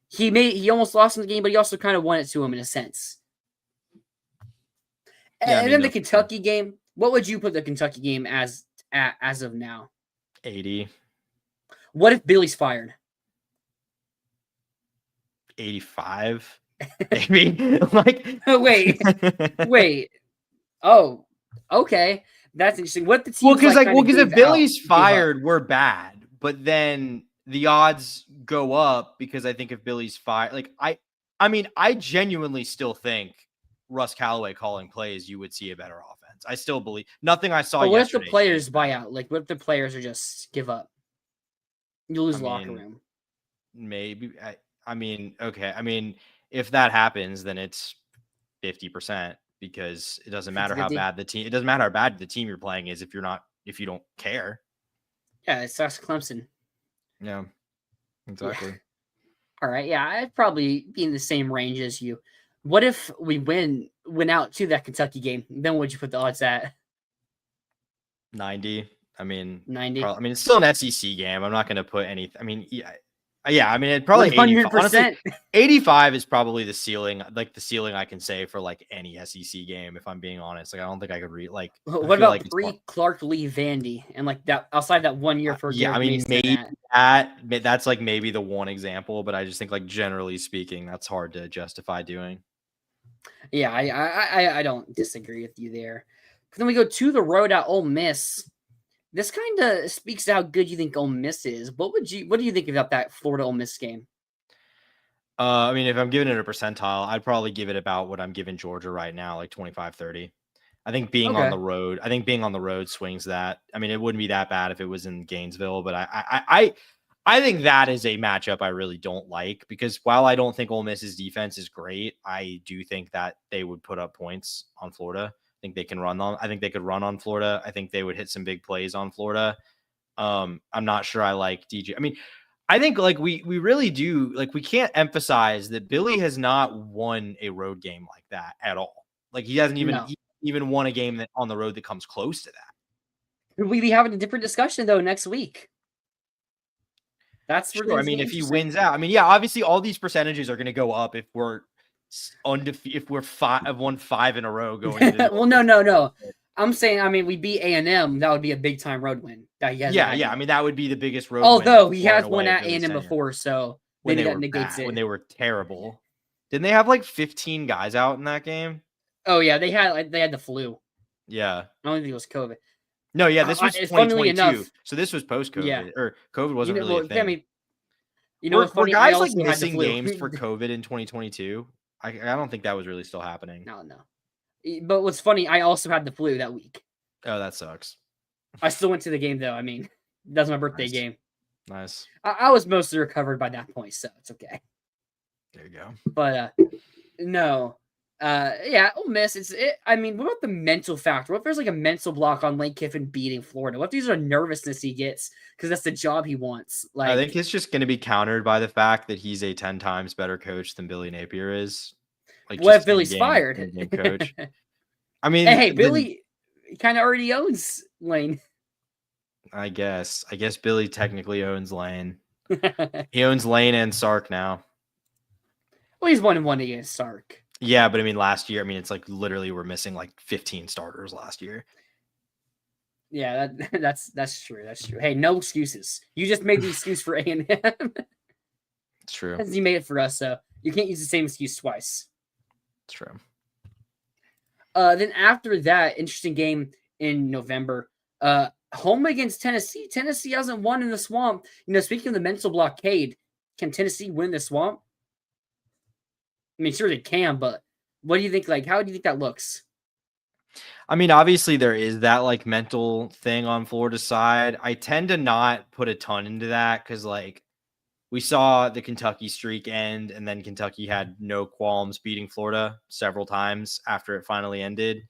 he almost lost in the game, but he also kind of won it to him in a sense. yeah. I And mean, then the no, for sure. Kentucky game, what would you put the Kentucky game as of now? 80, What if Billy's fired? 85, maybe. Like, wait. Oh, okay. That's interesting. What the teams because kind of if gave Billy's up. fired, we're bad. But then the odds go up because I think if Billy's fired, like I mean, I genuinely still think Russ Callaway calling plays, you would see a better offense. I still believe nothing I saw But what if yesterday. the players buy out? Like, what if the players are just give up? You lose locker room. Maybe. I mean, okay. I mean, if that happens, then it's 50% because it doesn't matter how 50-50? bad the team. It doesn't matter how bad the team you're playing is if you don't care. Yeah, it's South Clemson. Yeah, exactly. Yeah. All right. Yeah, I'd probably be in the same range as you. What if we win out to that Kentucky game? Then what would you put the odds at? 90. I mean, 90. I mean, it's still an SEC game. I'm not going to put any. I mean, yeah. I mean, it probably 85. 100%. Honestly, 85 is probably the ceiling. Like the ceiling I can say for like any SEC game. If I'm being honest, like I don't think I could read. Like, what about Clark Lee Vandy and like that outside that 1 year for yeah. I mean, maybe that's like maybe the one example, but I just think like generally speaking, that's hard to justify doing. Yeah, I don't disagree with you there. But then we go to the road at Ole Miss. This kind of speaks to how good you think Ole Miss is. What do you think about that Florida Ole Miss game? I mean, if I'm giving it a percentile, I'd probably give it about what I'm giving Georgia right now, like 25-30. I think being on the road swings that. I mean, it wouldn't be that bad if it was in Gainesville, but I think that is a matchup I really don't like because while I don't think Ole Miss's defense is great, I do think that they would put up points on Florida. I think they can run on. I think they could run on Florida. I think they would hit some big plays on Florida. I'm not sure I like DJ. I mean, I think like we really do like we can't emphasize that Billy has not won a road game like that at all. Like he hasn't even won a game that on the road that comes close to that. We'll be having a different discussion though next week. That's sure. I mean, if he wins out, I mean, yeah, obviously all these percentages are going to go up if we're undefeated. If we're 5 in a row going. Into well, no. I'm saying, I mean, we beat A&M. That would be a big time road win. Yeah. I mean, that would be the biggest road. Although he has won at A&M before, so maybe that negates it. When they were terrible, didn't they have like 15 guys out in that game? Oh yeah, they had the flu. Yeah, I don't think it was COVID. No, yeah, this was 2022. So this was post-COVID, yeah. Or COVID wasn't really a thing. I mean, were guys like missing games for COVID in 2022? I don't think that was really still happening. No. But what's funny, I also had the flu that week. Oh, that sucks. I still went to the game though. I mean, that's my birthday game. Nice. I was mostly recovered by that point, so it's okay. There you go. But no. Yeah, Ole Miss. I mean, what about the mental factor? What if there's like a mental block on Lane Kiffin beating Florida? What if these are nervousness he gets because that's the job he wants? Like, I think it's just going to be countered by the fact that he's a 10 times better coach than Billy Napier is. Like, what if Billy's fired? Coach. I mean, hey, Billy kind of already owns Lane. I guess Billy technically owns Lane. He owns Lane and Sark now. Well, he's 1-1 against Sark. Yeah, but I mean, last year, it's like literally we're missing like 15 starters last year. Yeah, that's true. That's true. Hey, no excuses. You just made the excuse for A&M. It's true. As you made it for us, so you can't use the same excuse twice. It's true. Then after that, interesting game in November. Home against Tennessee. Tennessee hasn't won in the Swamp. Speaking of the mental blockade, can Tennessee win the Swamp? I mean, sure they can, but what do you think? Like, how do you think that looks? I mean, obviously there is that like mental thing on Florida's side. I tend to not put a ton into that because like we saw the Kentucky streak end and then Kentucky had no qualms beating Florida several times after it finally ended.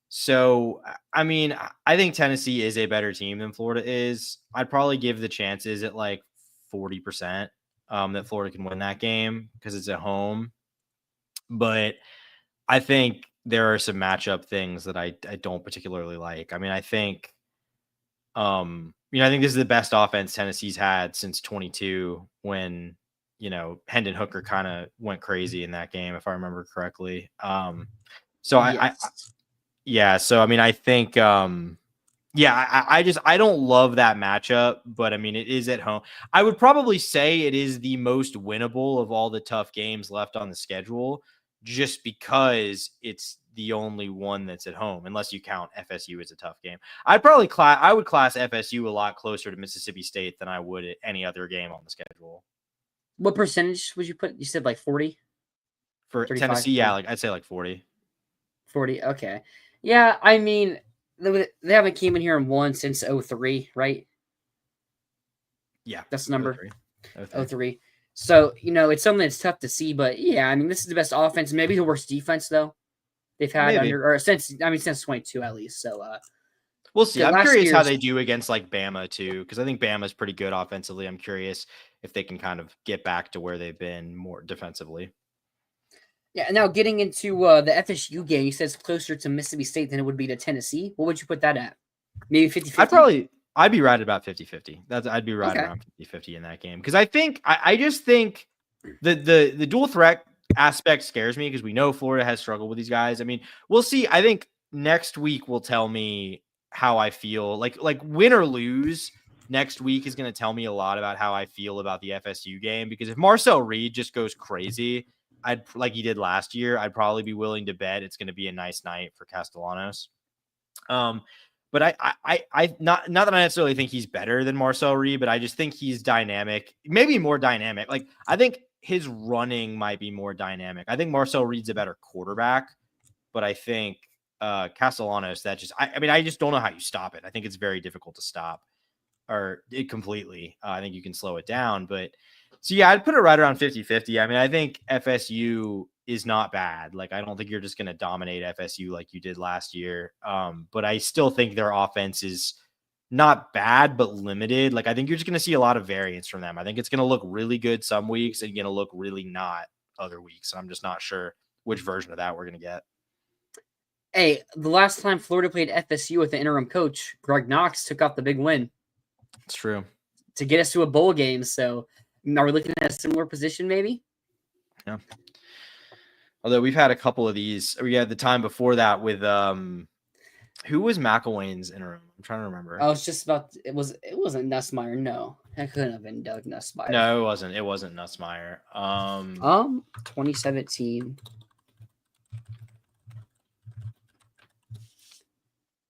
So, I mean, I think Tennessee is a better team than Florida is. I'd probably give the chances at like 40%. that Florida can win that game because it's at home. But I think there are some matchup things that I don't particularly like. I mean, I think, I think this is the best offense Tennessee's had since 22 when, Hendon Hooker kind of went crazy in that game, if I remember correctly. So I mean, I think, I don't love that matchup, but I mean, it is at home. I would probably say it is the most winnable of all the tough games left on the schedule, just because it's the only one that's at home, unless you count FSU as a tough game. I would class FSU a lot closer to Mississippi State than I would at any other game on the schedule. What percentage would you put? You said like 40? For 35, Tennessee, yeah, I'd say like 40. 40, okay. Yeah, I mean, they haven't came in here and won since 03, right? Yeah. That's the number. 03. 03. So, it's something that's tough to see, but yeah, I mean, this is the best offense, maybe the worst defense, though, they've had since 22 at least. So, we'll see. I'm curious how they do against like Bama too, because I think Bama's pretty good offensively. I'm curious if they can kind of get back to where they've been more defensively. Yeah, now getting into the FSU game, you said it's closer to Mississippi State than it would be to Tennessee. What would you put that at? Maybe 50-50? I'd be right about 50-50. I'd be right around 50-50 in that game. Because I just think the dual threat aspect scares me, because we know Florida has struggled with these guys. I mean, we'll see. I think next week will tell me how I feel. Like win or lose, next week is going to tell me a lot about how I feel about the FSU game. Because if Marcel Reed just goes crazy, like he did last year, I'd probably be willing to bet it's going to be a nice night for Castellanos. But I not that I necessarily think he's better than Marcel Reed, but I just think he's dynamic, maybe more dynamic. Like I think his running might be more dynamic. I think Marcel Reed's a better quarterback, but I think Castellanos, I just don't know how you stop it. I think it's very difficult to stop it completely. I think you can slow it down, but so yeah, I'd put it right around 50-50. I mean, I think FSU is not bad. Like, I don't think you're just going to dominate FSU like you did last year. But I still think their offense is not bad, but limited. Like, I think you're just going to see a lot of variance from them. I think it's going to look really good some weeks and going to look really not other weeks. I'm just not sure which version of that we're going to get. Hey, the last time Florida played FSU with the interim coach, Greg Knox took off the big win. It's true. To get us to a bowl game. So are we looking at a similar position maybe? Yeah. Although we've had a couple of these. We had the time before that with who was McElwain's interim? I'm trying to remember. I was just about it wasn't Nussmeier. No. That couldn't have been Doug Nussmeier. No, it wasn't. It wasn't Nussmeier. 2017.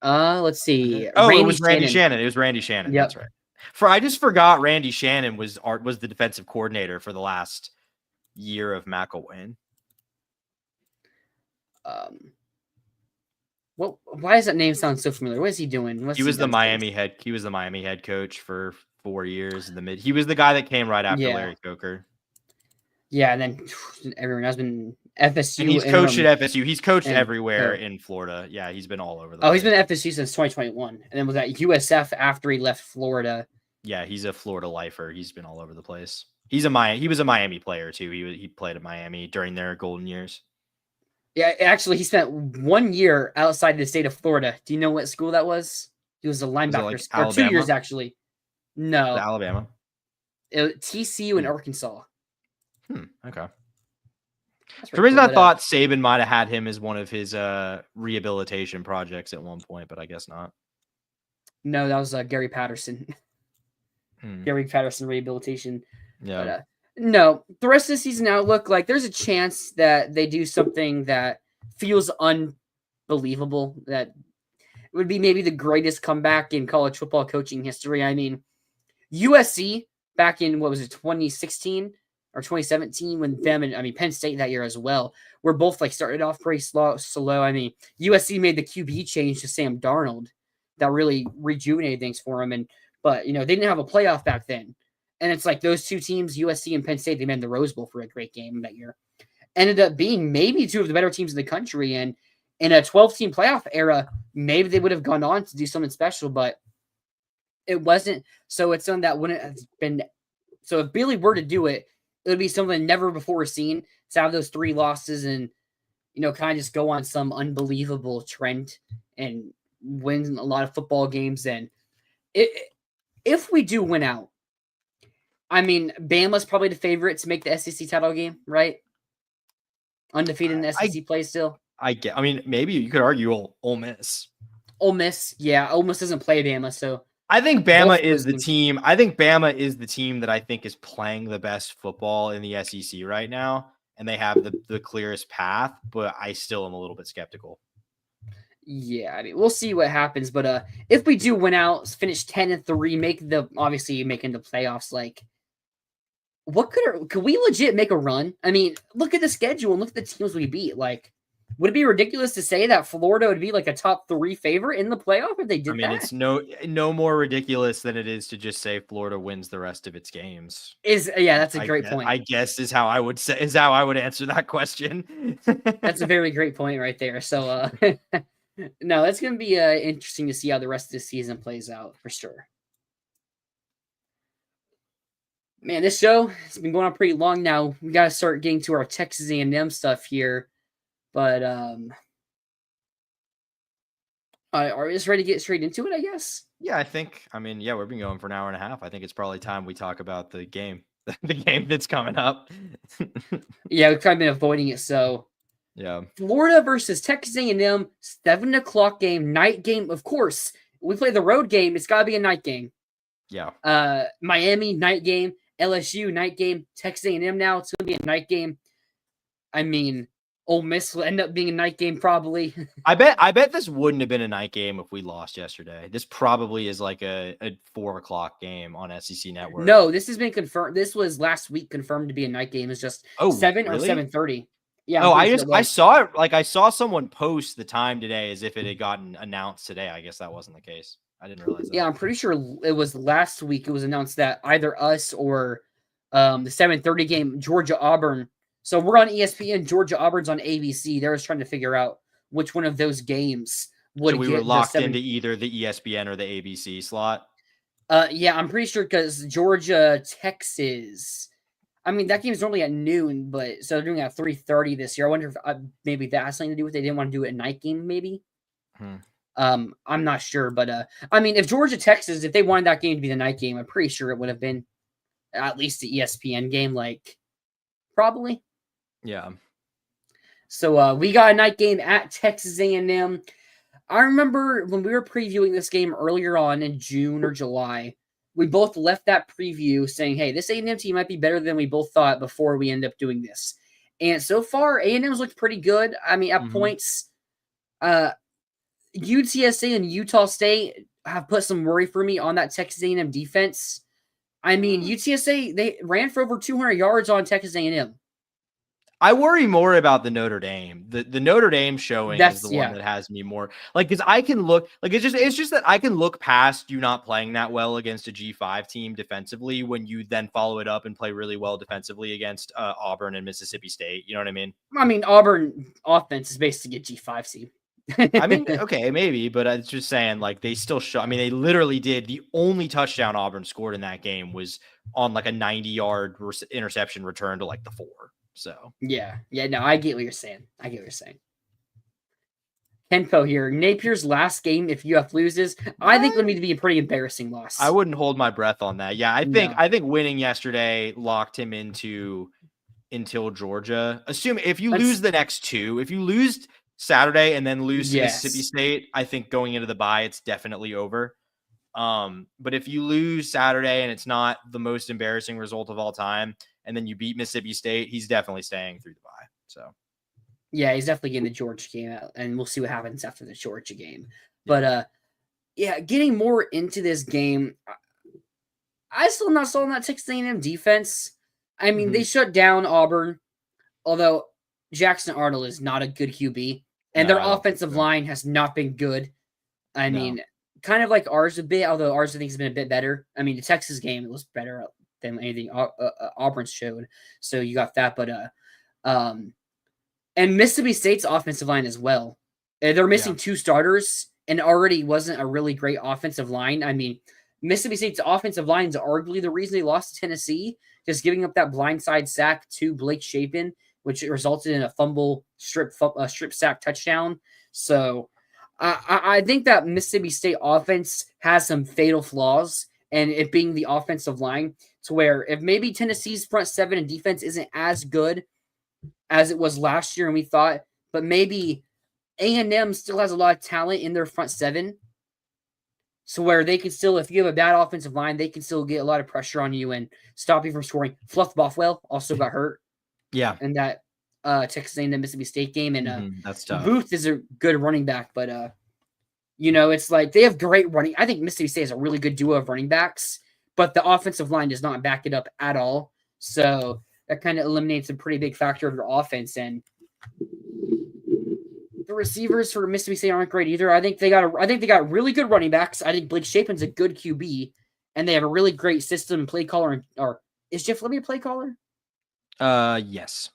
Let's see. It was Randy Shannon. It was Randy Shannon. Yep. That's right. I just forgot Randy Shannon was the defensive coordinator for the last year of McElwain. Why does that name sound so familiar? What is he doing? He was the Miami head coach for 4 years in the mid. He was the guy that came right after Larry Coker. Yeah, and then everyone has been FSU. And he's coached at FSU. He's coached everywhere in Florida. Yeah, he's been all over the place. He's been at FSU since 2021. And then was at USF after he left Florida. Yeah, he's a Florida lifer. He's been all over the place. He was a Miami player too. He played at Miami during their golden years. Yeah, actually, he spent 1 year outside the state of Florida. Do you know what school that was? He was a linebacker. Or 2 years, actually. No. Alabama? TCU in Arkansas. Okay. For some reason, I thought Saban might have had him as one of his rehabilitation projects at one point, but I guess not. No, that was Gary Patterson. Gary Patterson rehabilitation. Yeah. But, no, the rest of the season outlook, like there's a chance that they do something that feels unbelievable, that it would be maybe the greatest comeback in college football coaching history. I mean, USC back in, 2016 or 2017 when Penn State that year as well, were both like started off pretty slow. I mean, USC made the QB change to Sam Darnold that really rejuvenated things for him. But they didn't have a playoff back then. And it's like those two teams, USC and Penn State, they made the Rose Bowl for a great game that year. Ended up being maybe two of the better teams in the country. And in a 12-team playoff era, maybe they would have gone on to do something special, but it wasn't. So it's something that wouldn't have been So if Bailey were to do it, it would be something never before seen to have those 3 losses and, kind of just go on some unbelievable trend and win a lot of football games. And if we do win out, I mean, Bama's probably the favorite to make the SEC title game, right? Undefeated in the SEC play still. I mean, maybe you could argue Ole Miss. Ole Miss, yeah. Ole Miss doesn't play Bama, so I think Bama is the team. I think Bama is the team that I think is playing the best football in the SEC right now, and they have the clearest path, but I still am a little bit skeptical. Yeah, I mean, we'll see what happens, but if we do win out, finish 10-3, obviously making the playoffs, like, what could we legit make a run? I mean, look at the schedule and look at the teams we beat. Like, would it be ridiculous to say that Florida would be like a top 3 favorite in the playoff if they did that? It's no more ridiculous than it is to just say Florida wins the rest of its games. That's a great point. I guess is how I would answer that question. That's a very great point right there. So, no, it's going to be interesting to see how the rest of the season plays out for sure. Man, this show has been going on pretty long now. We got to start getting to our Texas A&M stuff here. But are we just ready to get straight into it, I guess? Yeah, we've been going for an hour and a half. I think it's probably time we talk about the game. The game that's coming up. Yeah, we've kind of been avoiding it, so yeah. Florida versus Texas A&M, 7:00 game, night game. Of course, we play the road game. It's got to be a night game. Yeah. Miami, night game. LSU, night game. Texas A&M now, it's going to be a night game. I mean, Ole Miss will end up being a night game probably. I bet this wouldn't have been a night game if we lost yesterday. This probably is like a 4:00 game on SEC Network. No, this has been confirmed. This was last week confirmed to be a night game. It's just 7 or 7:30. Yeah. I saw it. Like I saw someone post the time today as if it had gotten announced today. I guess that wasn't the case. I didn't realize that. Yeah, I'm pretty sure it was last week. It was announced that either us or the 7:30 game, Georgia Auburn. So we're on ESPN. Georgia Auburn's on ABC. They're just trying to figure out which one of those games would. So we were locked into either the ESPN or the ABC slot. Yeah, I'm pretty sure because Georgia, Texas. I mean, that game is normally at noon, but so they're doing it at 3:30 this year. I wonder if maybe that has something to do with it. They didn't want to do it at night game, maybe. I'm not sure, but I mean, if Georgia, Texas, if they wanted that game to be the night game, I'm pretty sure it would have been at least the ESPN game, like probably. Yeah. So we got a night game at Texas A&M. I remember when we were previewing this game earlier on in June or July, we both left that preview saying, hey, this A&M team might be better than we both thought before we end up doing this. And so far, A&M's looked pretty good. I mean, at points, UTSA and Utah State have put some worry for me on that Texas A&M defense. I mean, UTSA, they ran for over 200 yards on Texas A&M. I worry more about the Notre Dame. The Notre Dame showing is the one that has me more like, because I can look like it's just that I can look past you not playing that well against a G5 team defensively when you then follow it up and play really well defensively against Auburn and Mississippi State. You know what I mean? I mean, Auburn offense is basically a G5 team. I mean, okay, maybe, but it's just saying, like, they still show. I mean, they literally did. The only touchdown Auburn scored in that game was on like a 90-yard interception return to like the 4. So yeah, no, I get what you're saying. Kenpo here. Napier's last game, if UF loses, I think would need to be a pretty embarrassing loss. I wouldn't hold my breath on that. Yeah, I think winning yesterday locked him until Georgia. Assume if you lose the next 2, if you lose Saturday and then lose to Mississippi State, I think going into the bye, it's definitely over. But if you lose Saturday and it's not the most embarrassing result of all time, and then you beat Mississippi State, he's definitely staying through the bye. So, yeah, he's definitely getting the Georgia game, and we'll see what happens after the Georgia game. But getting more into this game, I still not sold on that Texas A&M defense. I mean, they shut down Auburn, although Jackson Arnold is not a good QB, and their offensive line has not been good. I mean, kind of like ours a bit, although ours I think has been a bit better. I mean, the Texas game, it was better than anything Auburn showed. So you got that, but and Mississippi State's offensive line as well. They're missing 2 starters, and already wasn't a really great offensive line. I mean, Mississippi State's offensive line is arguably the reason they lost to Tennessee, just giving up that blindside sack to Blake Shapen, which resulted in a fumble strip sack touchdown. So I think that Mississippi State offense has some fatal flaws, and it being the offensive line, to where if maybe Tennessee's front seven and defense isn't as good as it was last year and we thought, but maybe A&M still has a lot of talent in their front seven. So where they can still, if you have a bad offensive line, they can still get a lot of pressure on you and stop you from scoring. Fluff Bothwell also got hurt. Yeah. In that Texas A&M Mississippi State game. And that's tough. Booth is a good running back, but it's like they have great running. I think Mississippi State has a really good duo of running backs, but the offensive line does not back it up at all. So that kind of eliminates a pretty big factor of their offense. And the receivers for Mississippi State aren't great either. I think they got really good running backs. I think Blake Shapen's a good QB, and they have a really great system and play caller. Or is Jeff Libby a play caller? Yes.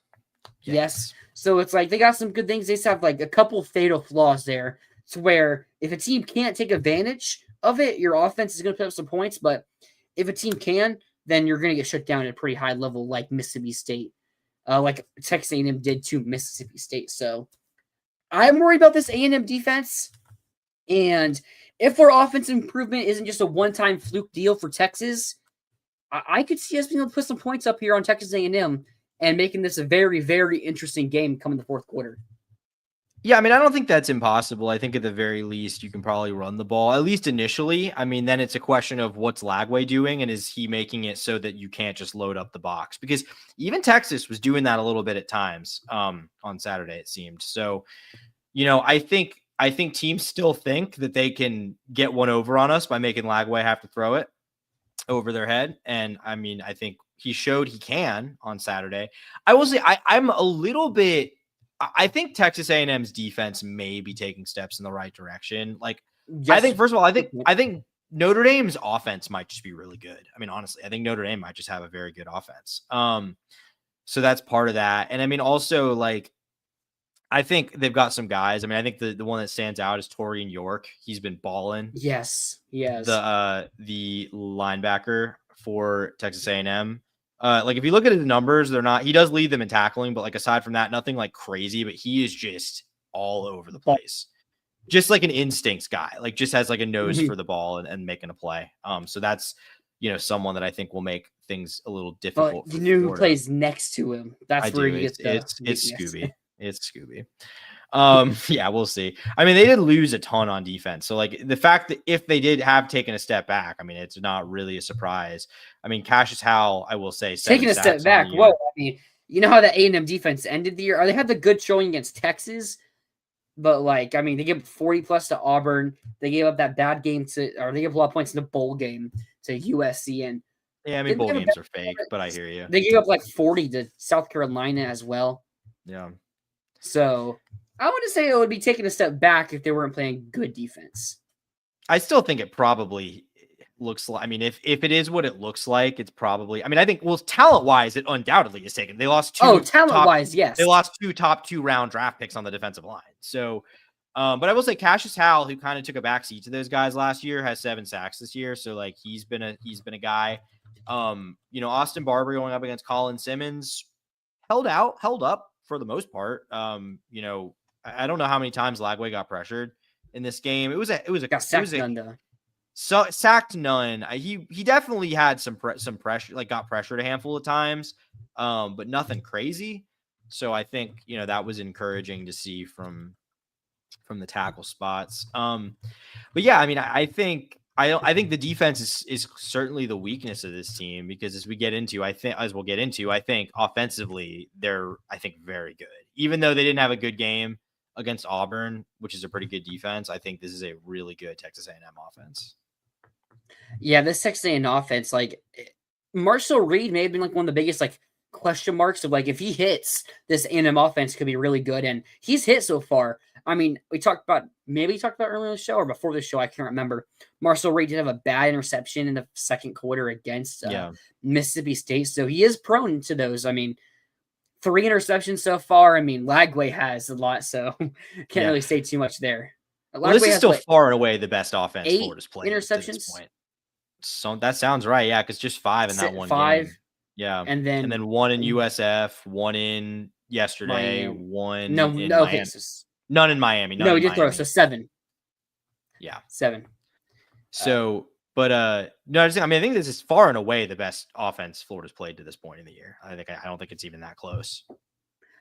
Yes. So it's like they got some good things. They just have like a couple fatal flaws there, to where if a team can't take advantage of it, your offense is going to put up some points. But if a team can, then you're going to get shut down at a pretty high level, like Mississippi State, like Texas A&M did to Mississippi State. So I'm worried about this A&M defense, and if their offensive improvement isn't just a one-time fluke deal for Texas, I could see us being able to put some points up here on Texas A&M and making this a very, very interesting game coming the fourth quarter. Yeah, I mean, I don't think that's impossible. I think at the very least, you can probably run the ball, at least initially. I mean, then it's a question of what's Lagway doing, and is he making it so that you can't just load up the box? Because even Texas was doing that a little bit at times on Saturday, it seemed. So, I think teams still think that they can get one over on us by making Lagway have to throw it over their head. And I mean, I think he showed he can on Saturday. I will say I'm a little bit, I think Texas A&M's defense may be taking steps in the right direction. Like, yes. I think, first of all, I think Notre Dame's offense might just be really good. I mean, honestly, I think Notre Dame might just have a very good offense. So that's part of that. And I mean, also, like, I think they've got some guys. I mean, I think the one that stands out is Torian York. He's been balling. Yes. The linebacker for Texas A&M. Like, if you look at his numbers, he does lead them in tackling, but like aside from that, nothing like crazy, but he is just all over the place. Just like an instincts guy, like just has like a nose for the ball and making a play. So that's, someone that I think will make things a little difficult. But you knew who plays next to him. That's where you get it's Scooby. It's Scooby. Yeah, we'll see. I mean, they did lose a ton on defense. So like the fact that if they did have taken a step back, I mean, it's not really a surprise. I mean, Cassius Howell, I will say, taking a step back. Whoa. I mean, you know how the A&M defense ended the year? They had the good showing against Texas, but like, I mean, they gave up 40 plus to Auburn. They gave up that bad game they gave a lot of points in the bowl game to USC. And yeah, I mean, bowl games are fake, but I hear you. They gave up like 40 to South Carolina as well. Yeah. So I would say it would be taking a step back if they weren't playing good defense. I still think it probably looks like, I mean, if it is what it looks like, it's probably, I mean, I think, well, talent-wise, it undoubtedly is taken. They lost talent-wise, yes. They lost 2 top 2 round draft picks on the defensive line. So, but I will say Cassius Howell, who kind of took a backseat to those guys last year, has 7 sacks this year. So like, he's been a guy, Austin Barber going up against Colin Simmons held up for the most part. I don't know how many times Lagway got pressured in this game. Sacked none. He definitely had some pressure, like got pressured a handful of times, but nothing crazy. So I think, that was encouraging to see from the tackle spots. But yeah, I mean, I think the defense is certainly the weakness of this team, because as we'll get into, I think offensively, they're, very good. Even though they didn't have a good game against Auburn, which is a pretty good defense, I think this is a really good Texas A&M offense. Yeah, this Texas A&M offense, like Marshall Reed may have been like one of the biggest like question marks of like if he hits, this A&M offense could be really good, and he's hit so far. I mean, we talked about earlier in the show or before the show, I can't remember. Marshall Reed did have a bad interception in the second quarter against Mississippi State, so he is prone to those. I mean, 3 interceptions so far. I mean, Lagway has a lot, so can't really say too much there. Well, this is still far and away the best offense Florida's played interceptions. to this point. So that sounds right. Yeah, because just 5 in that one 5, game. Yeah, and then 1 in USF, 1 in yesterday, Miami. 1 No, in no, okay, Miami. None in Miami. None no, in you did throw, Miami. so 7. Yeah. 7. So, but no, I mean, I think this is far and away the best offense Florida's played to this point in the year. I don't think it's even that close.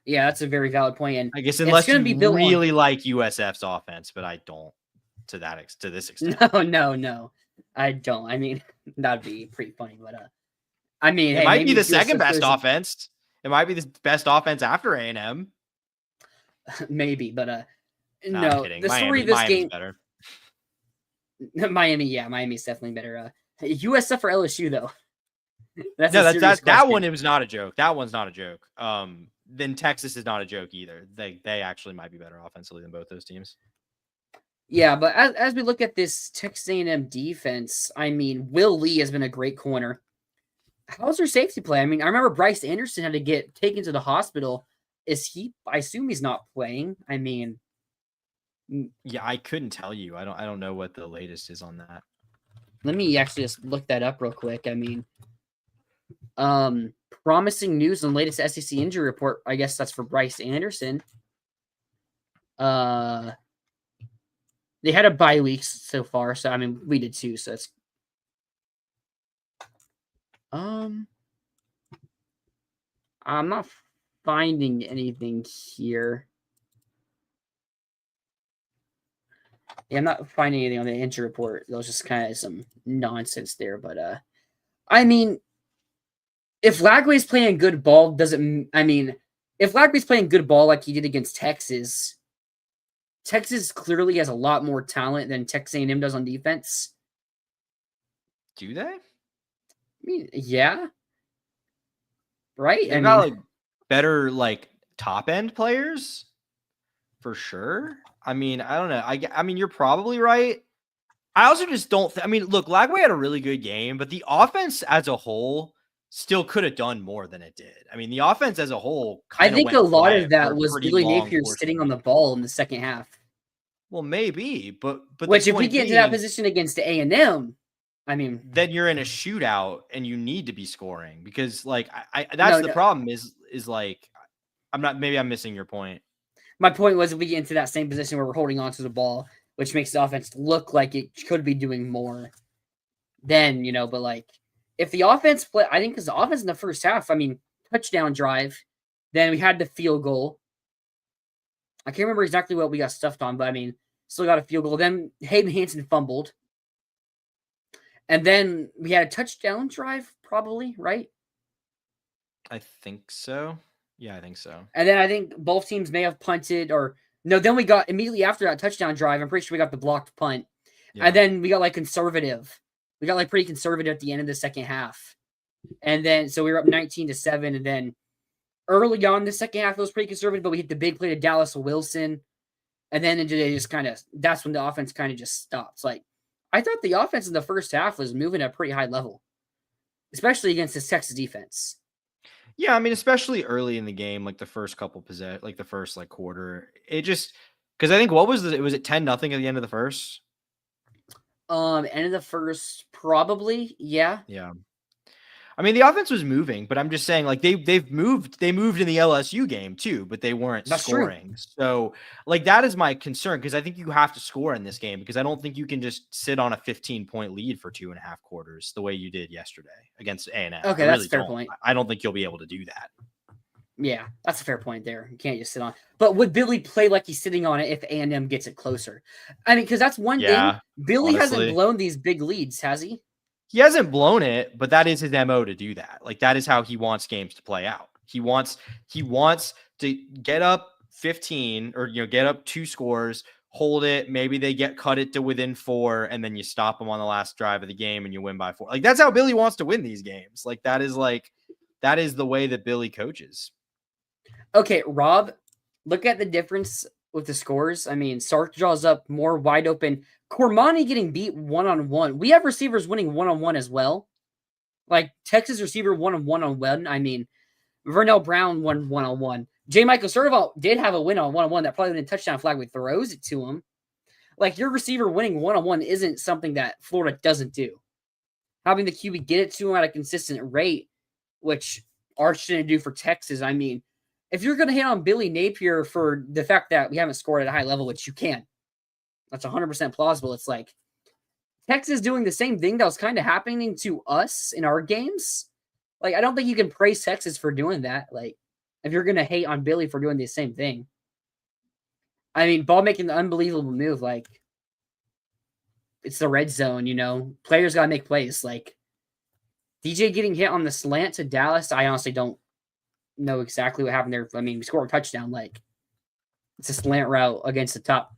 Yeah, that's a very valid point. And I guess it's unless going you to be built really like USF's offense, but I don't to this extent. No, I don't. I mean, that'd be pretty funny, but I mean, it hey, might be the if second USF best goes- offense. It might be the best offense after A&M. maybe, but Nah, no. I'm kidding. The story of this Miami's game, better. Miami's definitely better. USF or LSU though. That one. It was not a joke. That one's not a joke. Then Texas is not a joke either. They actually might be better offensively than both those teams. Yeah, but as we look at this Texas A&M defense, I mean, Will Lee has been a great corner. How's their safety play? I mean, I remember Bryce Anderson had to get taken to the hospital. I assume he's not playing. I mean, yeah, I couldn't tell you. I don't know what the latest is on that. let me actually just look that up real quick. I mean, promising news on the latest SEC injury report. I guess that's for Bryce Anderson. They had a bye week so far, so I mean, we did too. So it's I'm not finding anything here. Yeah, I'm not finding anything on the injury report. There was just kind of some nonsense there, but I mean, if Lagway's playing good ball, if Lagway's playing good ball like he did against Texas, Texas clearly has a lot more talent than Texas A&M does on defense. Do they? I mean, yeah. Right? They've got like better like top end players for sure. I mean, I don't know. I mean, you're probably right. I also just don't. I mean, look, Lagway had a really good game, but the offense as a whole still could have done more than it did. I mean, the offense as a whole. I think a lot of that was Billy Napier sitting on the ball in the second half. Well, maybe, but which if we get into that position against A&M, I mean, then you're in a shootout and you need to be scoring because, like, that's the problem. Is like, maybe I'm missing your point. My point was if we get into that same position where we're holding on to the ball, which makes the offense look like it could be doing more, then, but like if the offense play, I think because the offense in the first half, I mean, touchdown drive, then we had the field goal. I can't remember exactly what we got stuffed on, but I mean, still got a field goal. Then Hayden Hansen fumbled. And then we had a touchdown drive, probably, right? I think so. Yeah, I think so. And then I think both teams may have punted then we got immediately after that touchdown drive, I'm pretty sure we got the blocked punt. Yeah. And then we got like conservative. We got like pretty conservative at the end of the second half. And then, so we were up 19-7. And then early on in the second half, it was pretty conservative, but we hit the big play to Dallas Wilson. And then that's when the offense kind of just stops. Like, I thought the offense in the first half was moving at a pretty high level, especially against this Texas defense. Yeah, I mean, especially early in the game, like the first couple like the first like quarter, it just because I think was it 10-0 at the end of the first? End of the first, probably, yeah. Yeah. I mean, the offense was moving, but I'm just saying, like they moved in the LSU game too, but they weren't scoring. True. So, like that is my concern because I think you have to score in this game because I don't think you can just sit on a 15-point lead for 2.5 quarters the way you did yesterday against A&M. Okay, that's a fair point. I don't think you'll be able to do that. Yeah, that's a fair point there. You can't just sit on. But would Billy play like he's sitting on it if A&M gets it closer? I mean, because that's one thing. Billy hasn't blown these big leads, has he? He hasn't blown it, but that is his MO to do that. Like that is how he wants games to play out. He wants to get up 15 or get up 2 scores, hold it. Maybe they cut it to within 4, and then you stop them on the last drive of the game and you win by 4. Like that's how Billy wants to win these games. Like that is the way that Billy coaches. Okay, Rob, look at the difference with the scores. I mean, Sark draws up more wide open. Cormani getting beat 1-on-1. We have receivers winning 1-on-1 as well. Like Texas receiver 1-on-1. I mean, Vernell Brown won 1-on-1. J. Michael Certival did have a win on 1-on-1 that probably didn't touchdown flag. We throws it to him. Like your receiver winning 1-on-1 isn't something that Florida doesn't do. having the QB get it to him at a consistent rate, which Arch didn't do for Texas. I mean, if you're going to hit on Billy Napier for the fact that we haven't scored at a high level, which you can, that's 100% plausible. It's like Texas doing the same thing that was kind of happening to us in our games. Like, I don't think you can praise Texas for doing that. Like, if you're going to hate on Billy for doing the same thing. I mean, ball making the unbelievable move. Like, it's the red zone, you know. Players got to make plays. Like, DJ getting hit on the slant to Dallas, I honestly don't know exactly what happened there. I mean, we scored a touchdown. Like, it's a slant route against the top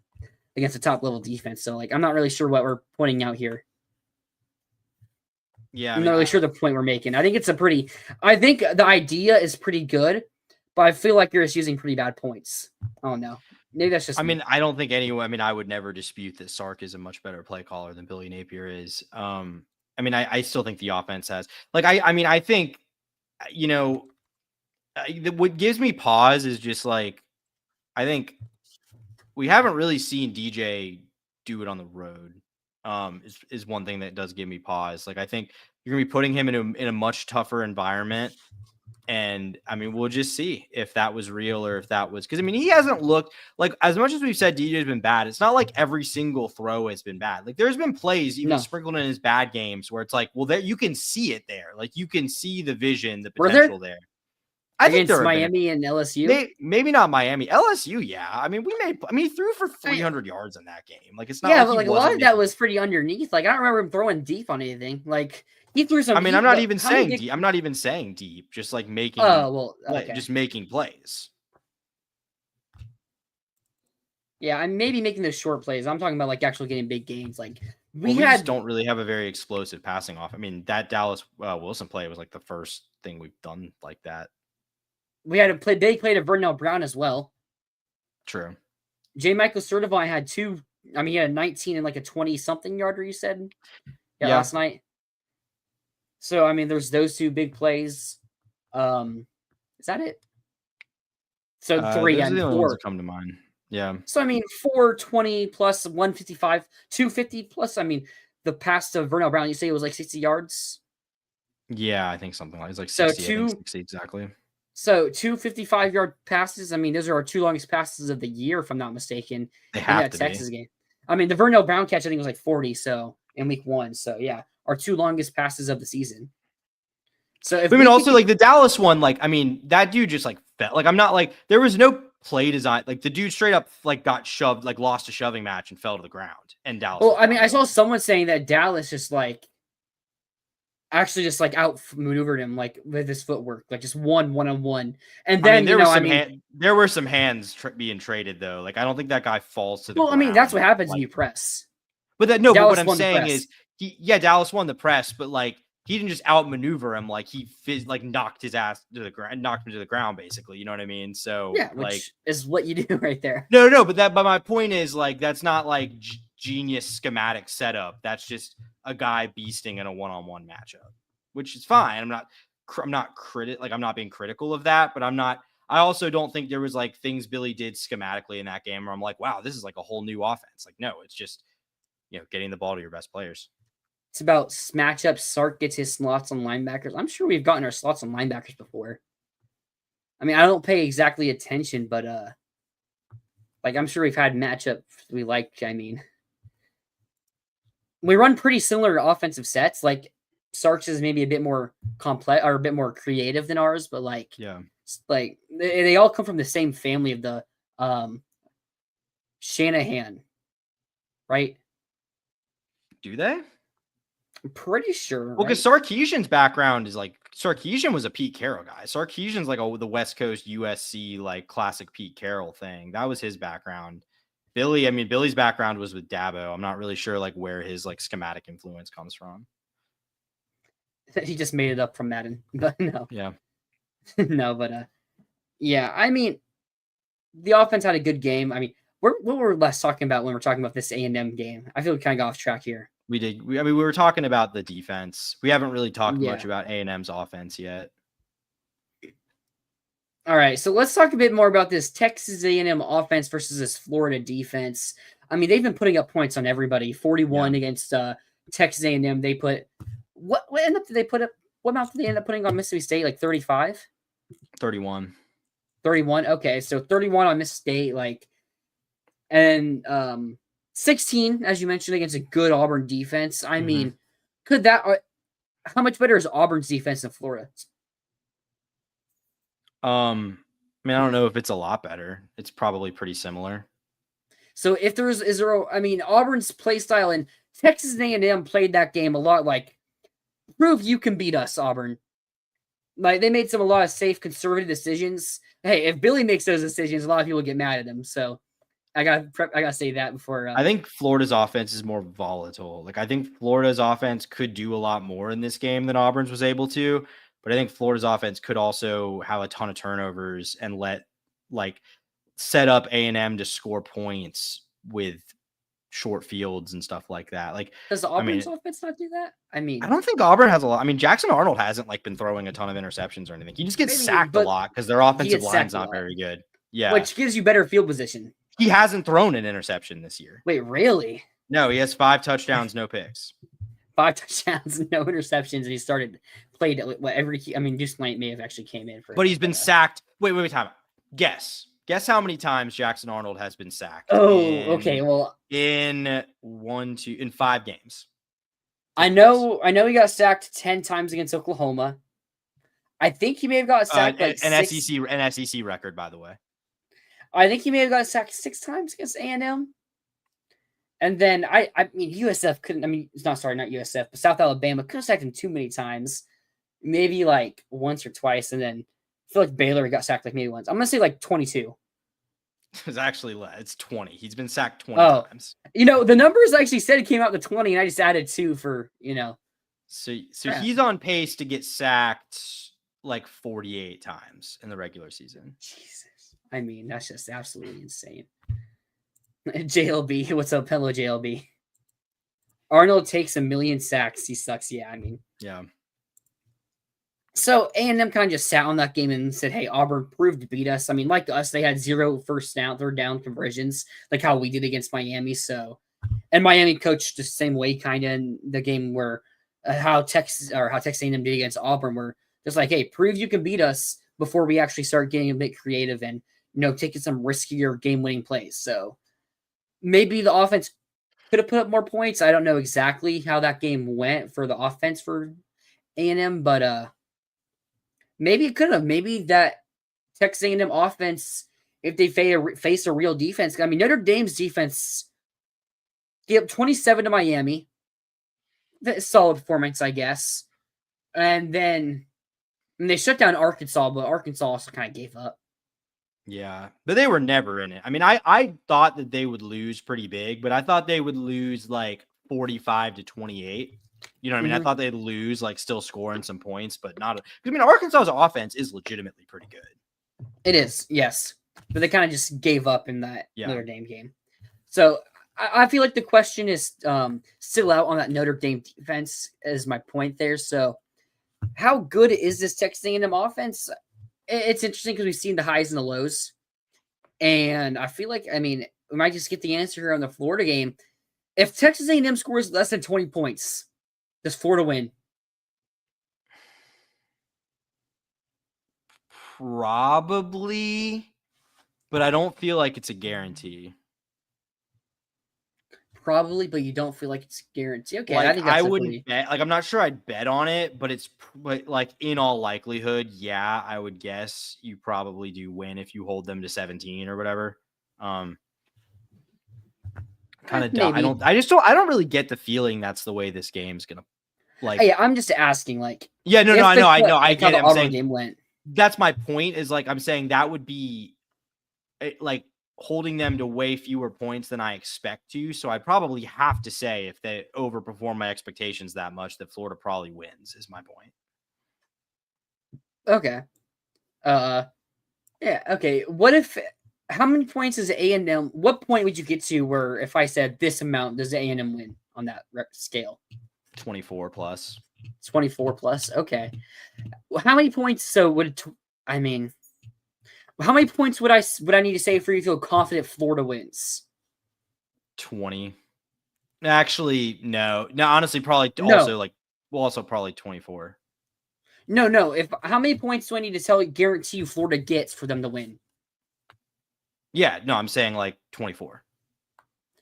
level defense. So, like, I'm not really sure what we're pointing out here. Yeah, I'm not really sure the point we're making. I think the idea is pretty good, but I feel like you're just using pretty bad points. I don't know. Maybe that's just I mean, I don't think anyone. I mean, I would never dispute that Sark is a much better play caller than Billy Napier is. I mean, I still think the offense has. Like, I think, you know, what gives me pause is just like, I think we haven't really seen DJ do it on the road. Is one thing that does give me pause. Like, I think you're gonna be putting him in a much tougher environment. And I mean, we'll just see if that was real or if that was, because I mean, he hasn't looked like, as much as we've said DJ's been bad, it's not like every single throw has been bad. Like, there's been plays even sprinkled in his bad games where it's like, well, there you can see it there. Like, you can see the vision, the potential there. I think there Miami and LSU. Maybe not Miami. LSU, yeah. I mean, he threw for 300 yards in that game. Like, it's not. Yeah, but like a lot of that was pretty underneath. Like, I don't remember him throwing deep on anything. Like, he threw some. I mean, I'm not even saying deep. I'm not even saying deep. Just like making. Oh well, okay. Just making plays. Yeah, I'm maybe making those short plays. I'm talking about like actually getting big gains. Like we just don't really have a very explosive passing off. I mean, that Dallas Wilson play was like the first thing we've done like that. We had to play. They played a Vernell Brown as well. True. J. Michael Certified had two. I mean, he had a 19 and like a 20-something yarder. You said, last night. So I mean, there's those two big plays. Is that it? So 3 and the 4 ones that come to mind. Yeah. So I mean, 420 plus 155, 250 plus. I mean, the pass to Vernell Brown. You say it was like 60 yards. Yeah, I think something like it's like 60, so 60 exactly. So 2 55-yard passes. I mean, those are our 2 longest passes of the year, if I'm not mistaken. They have in that Texas game. I mean, the Vernell Brown catch, I think, was like 40. So in week 1. So yeah, our 2 longest passes of the season. So if also like the Dallas one, like, I mean, that dude just like fell. Like, I'm not like, there was no play design. Like, the dude straight up like got shoved, like lost a shoving match and fell to the ground. And Dallas. Well, I mean, I saw someone saying that Dallas just like actually just like outmaneuvered him like with his footwork, like just one-on-one. And then there were some hands being traded though. Like, I don't think that guy falls to the ground. I mean, that's what happens when you press. But but what I'm saying is Dallas won the press, but like he didn't just outmaneuver him. Like, he knocked his ass to the ground, knocked him to the ground, basically. You know what I mean? So yeah, which is what you do right there. No, but my point is like that's not like genius schematic setup. That's just a guy beasting in a one-on-one matchup, which is fine. I'm not being critical of that, but I also don't think there was like things Billy did schematically in that game where I'm like, wow, this is like a whole new offense. Like, no, it's just, getting the ball to your best players. It's about matchups. Sark gets his slots on linebackers. I'm sure we've gotten our slots on linebackers before. I mean, I don't pay exactly attention, but like I'm sure we've had matchups we like. I mean, we run pretty similar offensive sets. Like Sark's is maybe a bit more complex or a bit more creative than ours, but like, like they all come from the same family of the Shanahan, right? Do they? I'm pretty sure. Well, because Sarkisian's background is like Sarkisian was a Pete Carroll guy. Sarkisian's like the West Coast USC like classic Pete Carroll thing. That was his background. Billy's background was with Dabo. I'm not really sure like where his like schematic influence comes from. He just made it up from Madden, but no. Yeah. No, but yeah. I mean, the offense had a good game. I mean, what were we last talking about when we're talking about this A&M game? I feel we kind of got off track here. We did. We were talking about the defense. We haven't really talked much about A&M's offense yet. All right, so let's talk a bit more about this Texas A&M offense versus this Florida defense. I mean, they've been putting up points on everybody. 41 against Texas A&M. They put What did they put up? What amount did they end up putting on Mississippi State? Like 35? 31. 31. Okay, so 31 on Mississippi State, and 16, as you mentioned, against a good Auburn defense. I mean, could that? How much better is Auburn's defense than Florida? I mean, I don't know if it's a lot better. It's probably pretty similar. So if Auburn's play style, and Texas A&M played that game a lot like, prove you can beat us, Auburn. Like, they made a lot of safe, conservative decisions. Hey, if Billy makes those decisions, a lot of people get mad at him. So I gotta say that before. I think Florida's offense is more volatile. Like, I think Florida's offense could do a lot more in this game than Auburn's was able to. But I think Florida's offense could also have a ton of turnovers and set up A&M to score points with short fields and stuff like that. Like, does Auburn's offense not do that? I mean, I don't think Auburn has a lot. I mean, Jackson Arnold hasn't been throwing a ton of interceptions or anything. He just gets sacked a lot because their offensive line's not very good. Yeah, which gives you better field position. He hasn't thrown an interception this year. Wait, really? No, he has 5 touchdowns, no picks. 5 touchdowns, no interceptions, and he played Deuce Knight may have actually came in for. But he's been sacked. Wait, time out. Guess how many times Jackson Arnold has been sacked. Okay. Well, in 5 games. I know he got sacked 10 times against Oklahoma. I think he may have got sacked an SEC record, by the way. I think he may have got sacked 6 times against A&M. And then I mean USF couldn't. I mean, not USF, but South Alabama couldn't sack him too many times. Maybe once or twice, and then I feel like Baylor got sacked maybe once. I'm gonna say 22. It's actually it's 20. He's been sacked 20 times. The numbers actually said it came out to 20, and I just added 2 for So he's on pace to get sacked 48 times in the regular season. Jesus, I mean that's just absolutely insane. JLB, what's up? Hello, JLB. Arnold takes 1 million sacks. He sucks. Yeah, I mean. Yeah. So A&M kind of just sat on that game and said, hey, Auburn proved to beat us. I mean, like us, they had 0 third down conversions, like how we did against Miami. So, and Miami coached the same way kind of in the game where how Texas A&M did against Auburn, were just like, hey, prove you can beat us before we actually start getting a bit creative and, taking some riskier game-winning plays. So, maybe the offense could have put up more points. I don't know exactly how that game went for the offense for A&M, but maybe it could have. Maybe that Texas A&M offense, if they face a real defense. I mean, Notre Dame's defense gave up 27 to Miami. That's solid performance, I guess. And then they shut down Arkansas, but Arkansas also kind of gave up. Yeah, but they were never in it. I mean, I thought that they would lose pretty big, but I thought they would lose 45 to 28. You know what I mean? I thought they'd lose, still scoring some points, but not. I mean, Arkansas's offense is legitimately pretty good. It is, yes, but they kind of just gave up in that Notre Dame game. So I feel like the question is still out on that Notre Dame defense. Is my point there? So how good is this Texas A&M offense? It's interesting because we've seen the highs and the lows. And I feel like, we might just get the answer here on the Florida game. If Texas A&M scores less than 20 points, does Florida win? Probably, but I don't feel like it's a guarantee. Probably, but you don't feel like it's guaranteed. Okay, I think I wouldn't bet. I'm not sure I'd bet on it, but in all likelihood, yeah, I would guess you probably do win if you hold them to 17 or whatever. Kind of dumb. I don't really get the feeling that's the way this game's gonna. Yeah, I'm just asking. I know. I get it. I'm saying game went. That's my point. Is I'm saying that would be holding them to way fewer points than I expect to. So I probably have to say, if they overperform my expectations that much, that Florida probably wins, is my point. Okay. Yeah. Okay. How many points is A&M? What point would you get to where if I said this amount, does A&M win on that scale? 24 plus. 24 plus. Okay. Well, how many points? So how many points would I need to say for you to feel confident Florida wins? 20. Actually, no. No, honestly, probably also Well, also probably 24. No. How many points do I need to guarantee you Florida gets for them to win? Yeah, no, I'm saying like 24.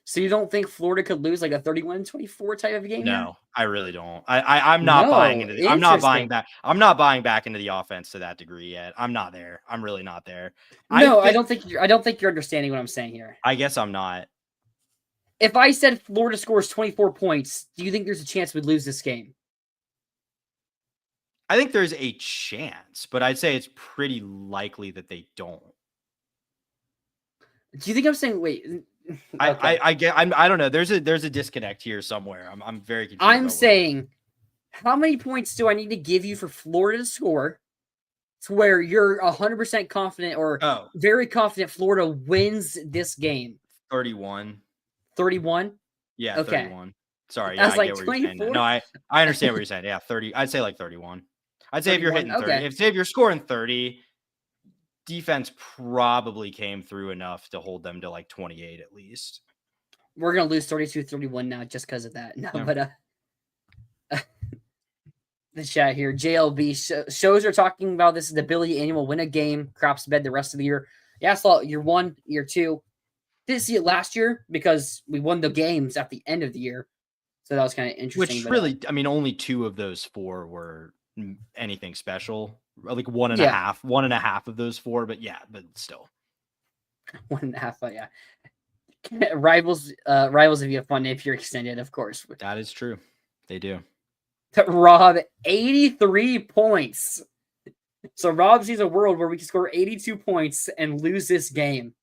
So you don't think Florida could lose like a 31-24 type of game here? No, I really don't. I'm not buying into I'm not buying back. I'm not buying back into the offense to that degree yet. I'm not there. I'm really not there. No, I don't think you're understanding what I'm saying here. I guess I'm not. If I said Florida scores 24 points, do you think there's a chance we'd lose this game? I think there's a chance, but I'd say it's pretty likely that they don't. Do you think I'm saying wait? Okay. I don't know. There's a disconnect here somewhere. I'm very confused. I'm saying, how many points do I need to give you for Florida to score to where you're 100% confident or very confident Florida wins this game? 31. 31? Yeah, okay. 31. Sorry, yeah, I get what you're saying. No, I understand what you're saying. Yeah, 30. I'd say like 31. I'd say 31? If you're hitting 30, if you're scoring 30, defense probably came through enough to hold them to like 28 at least. We're going to lose 32-31 now just because of that. No, yeah. But the chat here, JLB, shows are talking about this is the Billy Annual win a game, craps bed the rest of the year. Yeah, I saw year 1, year 2. Didn't see it last year because we won the games at the end of the year. So that was kind of interesting. Which really, I mean, only 2 of those 4 were anything special. Like 1.5 of those 4, but still 1.5. But yeah, rivals if you have fun if you're extended, of course. That is true. They do. Rob, 83 points. So Rob sees a world where we can score 82 points and lose this game.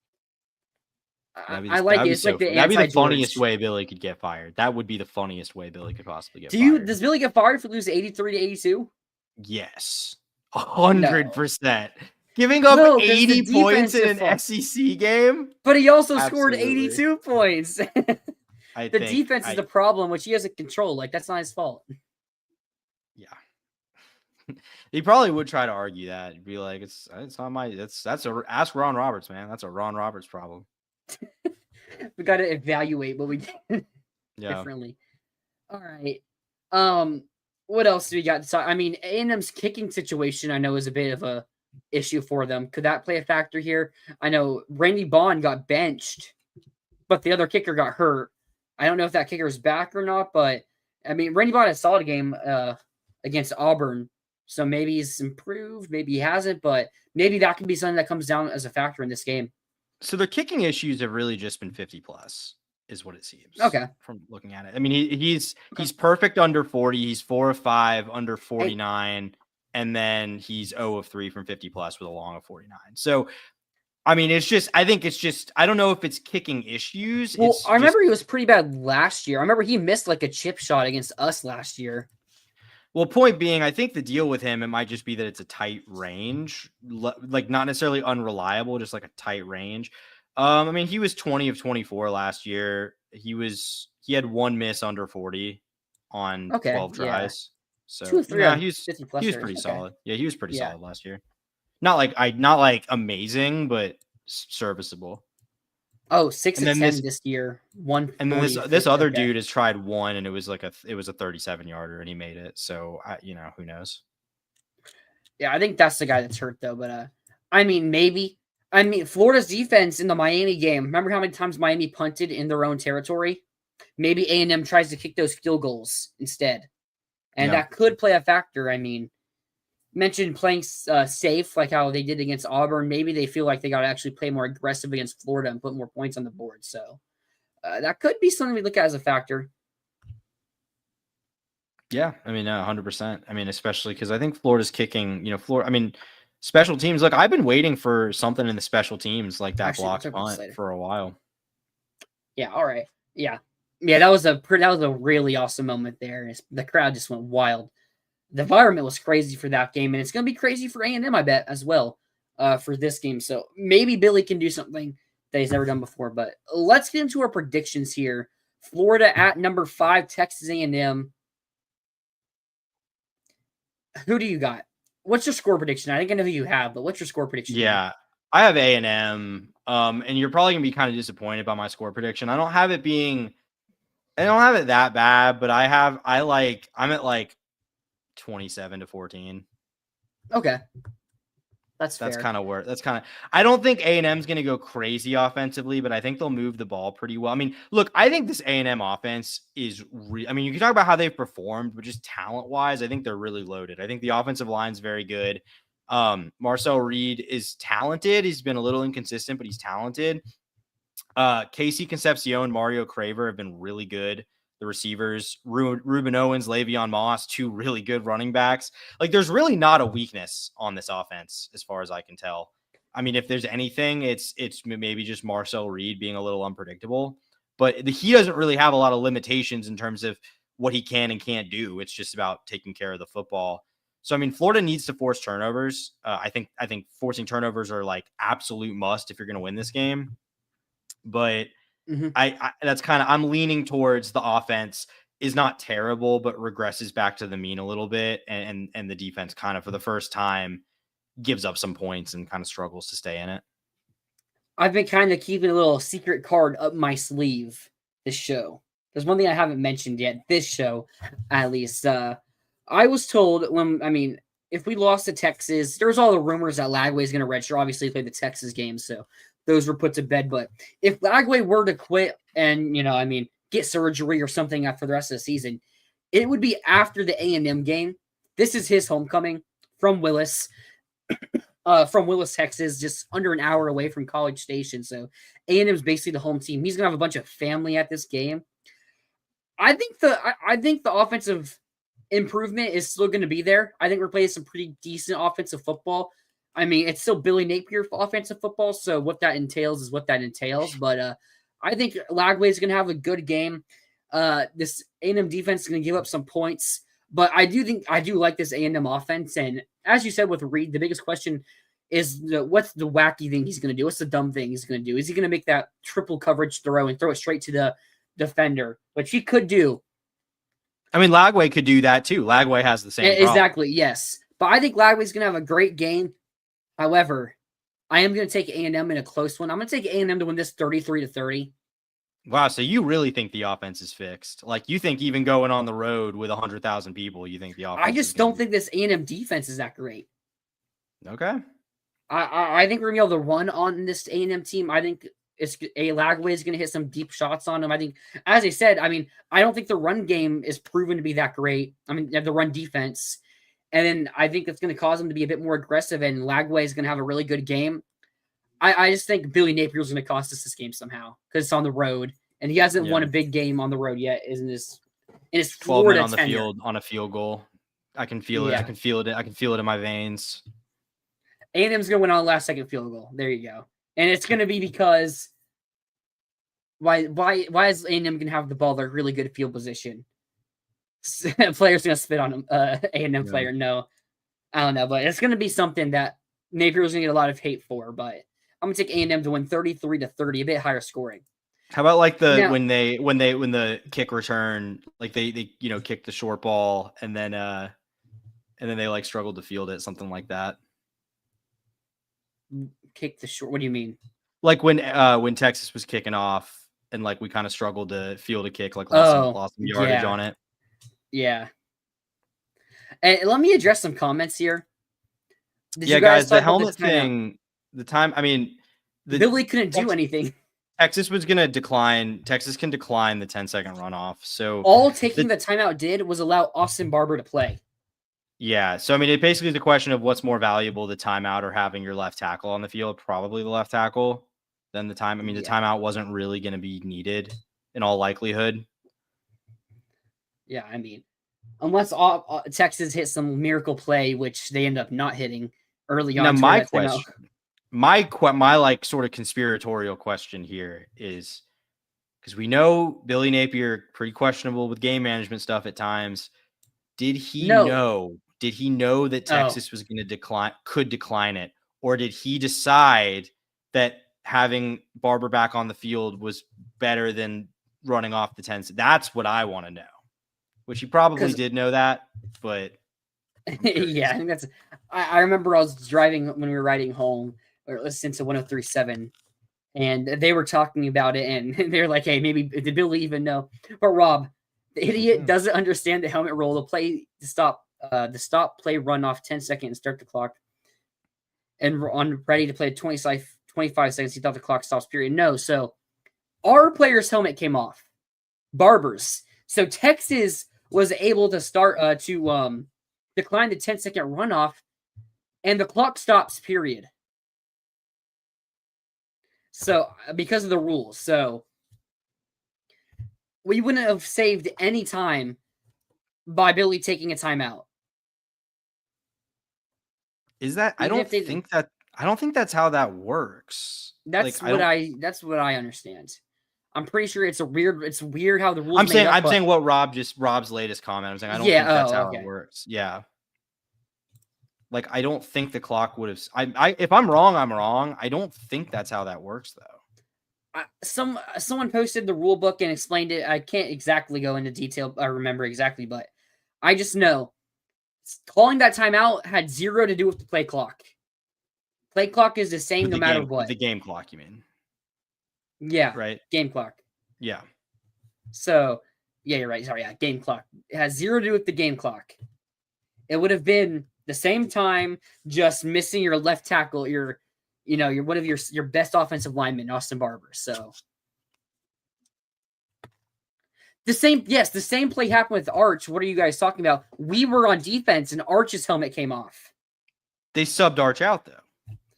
I like it. It's like that'd be the funniest way Billy could get fired. That would be the funniest way Billy could possibly get fired. Does Billy get fired if we lose 83-82? Yes. 100%. Giving up 80 points in an SEC game? But he also scored 82 points. The defense is the problem, which he doesn't control. Like, that's not his fault. Yeah. He probably would try to argue that. He'd be like, it's not my ask Ron Roberts, man. That's a Ron Roberts problem. We got to evaluate what we did differently. All right. What else do we got? I mean, A&M's kicking situation I know is a bit of a issue for them. Could that play a factor here? I know Randy Bond got benched, but the other kicker got hurt. I don't know if that kicker is back or not, but I mean, Randy Bond had a solid game against Auburn, so maybe he's improved, maybe he hasn't, but maybe that can be something that comes down as a factor in this game. So their kicking issues have really just been 50 plus, is what it seems. Okay. From looking at it, I mean, he's perfect under 40. He's 4 of 5 under 49, and then he's 0 of 3 from 50 plus with a long of 49. So, I mean, I think it's just, I don't know if it's kicking issues. Well, I remember he was pretty bad last year. I remember he missed like a chip shot against us last year. Well, point being, I think the deal with him, it might just be that it's a tight range, like not necessarily unreliable, just like a tight range. I mean, he was 20 of 24 last year. He had 1 miss under 40 on 12 tries. Yeah. So 2 or 3 he was pretty solid. Yeah, he was pretty solid last year. Not like amazing, but serviceable. Oh, 6 of 10 this year. 1. And then this other dude has tried 1, and it was a 37 yarder, and he made it. So who knows? Yeah, I think that's the guy that's hurt though. But I mean, maybe. I mean, Florida's defense in the Miami game. Remember how many times Miami punted in their own territory? Maybe A&M tries to kick those field goals instead, and that could play a factor. I mean, mentioned playing safe, like how they did against Auburn. Maybe they feel like they got to actually play more aggressive against Florida and put more points on the board. So that could be something we look at as a factor. Yeah, I mean, 100%. I mean, especially because I think Florida's kicking, I mean, special teams. Look, I've been waiting for something in the special teams like that blocked punt for a while. Yeah. All right. Yeah. That was a really awesome moment there. The crowd just went wild. The environment was crazy for that game, and it's going to be crazy for A&M, I bet, as well, for this game. So maybe Billy can do something that he's never done before. But let's get into our predictions here. Florida at number 5, Texas A&M. Who do you got? What's your score prediction? I think I know who you have, but what's your score prediction? Yeah, I have A&M, and you're probably going to be kind of disappointed by my score prediction. I don't have it that bad, but I'm at like 27-14. Okay. That's That's fair. kind of where I don't think A&M's going to go crazy offensively, but I think they'll move the ball pretty well. I mean, look, I think this A&M offense is I mean, you can talk about how they've performed, but just talent wise, I think they're really loaded. I think the offensive line's very good. Marcel Reed is talented. He's been a little inconsistent, but he's talented. Casey Concepcion, Mario Craver have been really good. The receivers, Ruben Owens, Le'Veon Moss, two really good running backs. Like, there's really not a weakness on this offense, as far as I can tell. I mean, if there's anything, it's maybe just Marcel Reed being a little unpredictable. But he doesn't really have a lot of limitations in terms of what he can and can't do. It's just about taking care of the football. So, I mean, Florida needs to force turnovers. I think forcing turnovers are like absolute must if you're going to win this game. But I that's kind of, I'm leaning towards the offense is not terrible, but regresses back to the mean a little bit. And the defense kind of for the first time gives up some points and kind of struggles to stay in it. I've been kind of keeping a little secret card up my sleeve this show. There's one thing I haven't mentioned yet, this show, at least. I was told if we lost to Texas, there was all the rumors that Lagway is going to redshirt. Obviously, he played the Texas game, so those were put to bed. But if Lagway were to quit and, get surgery or something after the rest of the season, it would be after the A&M game. This is his homecoming from Willis, Texas, just under an hour away from College Station. So A&M is basically the home team. He's going to have a bunch of family at this game. I think the offensive improvement is still going to be there. I think we're playing some pretty decent offensive football. I mean, it's still Billy Napier offensive football, so what that entails is what that entails. But I think Lagway is going to have a good game. This A&M defense is going to give up some points, but I do like this A&M offense. And as you said with Reed, the biggest question is what's the wacky thing he's going to do? What's the dumb thing he's going to do? Is he going to make that triple coverage throw and throw it straight to the defender, which he could do? I mean, Lagway could do that too. Lagway has the same problem. Exactly, yes. But I think Lagway's going to have a great game. However, I am going to take A&M in a close one. I'm going to take A&M to win this 33-30. Wow, so you really think the offense is fixed? Like, you think even going on the road with 100,000 people, you think the offense? I just don't think this A&M defense is that great. Okay. I think we're going to be able to run on this A&M team. I think Lagway is going to hit some deep shots on him. I think, as I said, I don't think the run game is proven to be that great. The run defense. And then I think it's going to cause him to be a bit more aggressive, and Lagway is going to have a really good game. I just think Billy Napier is going to cost us this game somehow because it's on the road, and he hasn't won a big game on the road yet. In his 12 Florida men on the tenure. field on a field goal. I can feel it. I can feel it. I can feel it in my veins. A&M's going to win on the last second field goal. There you go. And it's going to be because why is A&M going to have the ball? They're really good field position. Player's going to spit on him. A&M player. No, I don't know, but it's going to be something that Napier's going to get a lot of hate for. But I'm going to take A&M to win 33-30, a bit higher scoring. How about like when the kick return, like they kick the short ball and then they like struggled to field it, something like that. Kick the short. What do you mean? Like when Texas was kicking off and like we kind of struggled to field a kick, like lost some yardage on it. Yeah. And let me address some comments here. Guys, the helmet thing, Billy couldn't do anything. Texas was going to decline. Texas can decline the 10-second runoff. So all taking the timeout did was allow Austin Barber to play. Yeah. So, it basically is a question of what's more valuable, the timeout or having your left tackle on the field, probably the left tackle than the time. The timeout wasn't really going to be needed in all likelihood. Yeah. Unless Texas hit some miracle play, which they end up not hitting early on. Now, my like sort of conspiratorial question here is, because we know Billy Napier pretty questionable with game management stuff at times. Did he know that Texas was going to could decline it? Or did he decide that having Barber back on the field was better than running off the 10? That's what I want to know, which he probably did know that, but yeah, I think I remember I was driving when we were riding home or listening to 103.7 and they were talking about it and they're like, hey, maybe did Billy even know? But Rob, the idiot doesn't understand the helmet rule. The play to stop the stop, play, run off 10 seconds and start the clock. And on ready to play 25 seconds, he thought the clock stops, period. No, so our player's helmet came off. Barber's. So Texas was able to start to decline the 10-second runoff, and the clock stops, period. So because of the rules. So we wouldn't have saved any time by Billy taking a timeout. Is that I don't think that's how that works. That's what I understand. I'm pretty sure it's weird how the rules. I'm saying what Rob's latest comment. I'm saying I don't think that's how it works. Yeah. Like I don't think the clock would have. If I'm wrong, I'm wrong. I don't think that's how that works though. Someone posted the rule book and explained it. I can't exactly go into detail. I remember exactly, but I just know calling that timeout had zero to do with the play clock. Play clock is the same no matter what. The game clock, you mean? Yeah. Right. Game clock. Yeah. So, yeah, you're right. Sorry, yeah, game clock. It has zero to do with the game clock. It would have been the same time, just missing your left tackle, your one of your best offensive linemen, Austin Barber. So the same play happened with Arch. What are you guys talking about? We were on defense and Arch's helmet came off. They subbed Arch out though.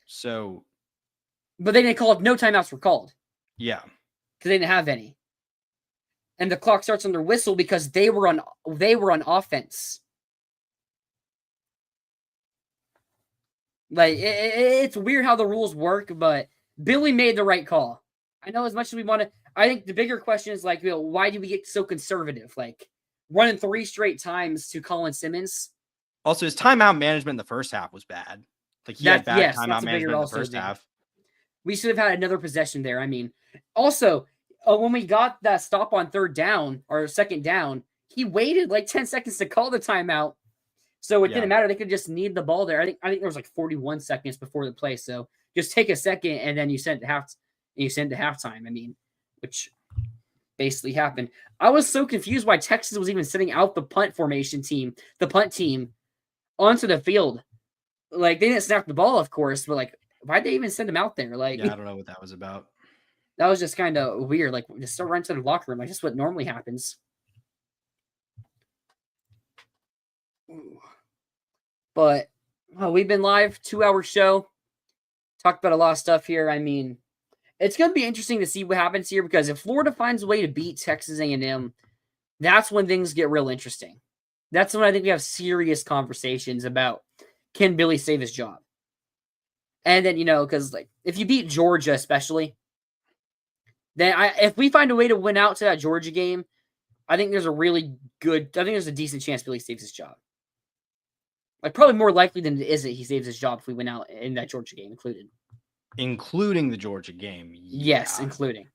So but they didn't call it. No timeouts were called. Yeah. Because they didn't have any. And the clock starts on their whistle because they were on offense. Like it's weird how the rules work, but Billy made the right call. I know as much as we want to. I think the bigger question is like, why do we get so conservative? Like running 3 straight times to Colin Simmons. Also, his timeout management in the first half was bad. Like he had bad timeout management in the first half. We should have had another possession there. I mean, also when we got that stop on 3rd down or 2nd down, he waited like 10 seconds to call the timeout. So it didn't matter. They could just need the ball there. I think there was like 41 seconds before the play. So just take a second and then you send it to halftime. I mean, which basically happened. I was so confused why Texas was even sending out the punt team onto the field. Like they didn't snap the ball, of course, but like why'd they even send them out there? Like I don't know what that was about. That was just kind of weird. Like just start right to the locker room. Like just what normally happens. But we've been live 2-hour show. Talked about a lot of stuff here. I mean, it's going to be interesting to see what happens here because if Florida finds a way to beat Texas A&M, that's when things get real interesting. That's when I think we have serious conversations about can Billy save his job. And then, because like if you beat Georgia especially, then if we find a way to win out to that Georgia game, I think there's a decent chance Billy saves his job. Like probably more likely than it is that he saves his job if we win out in that Georgia game including the Georgia game. Yes, including.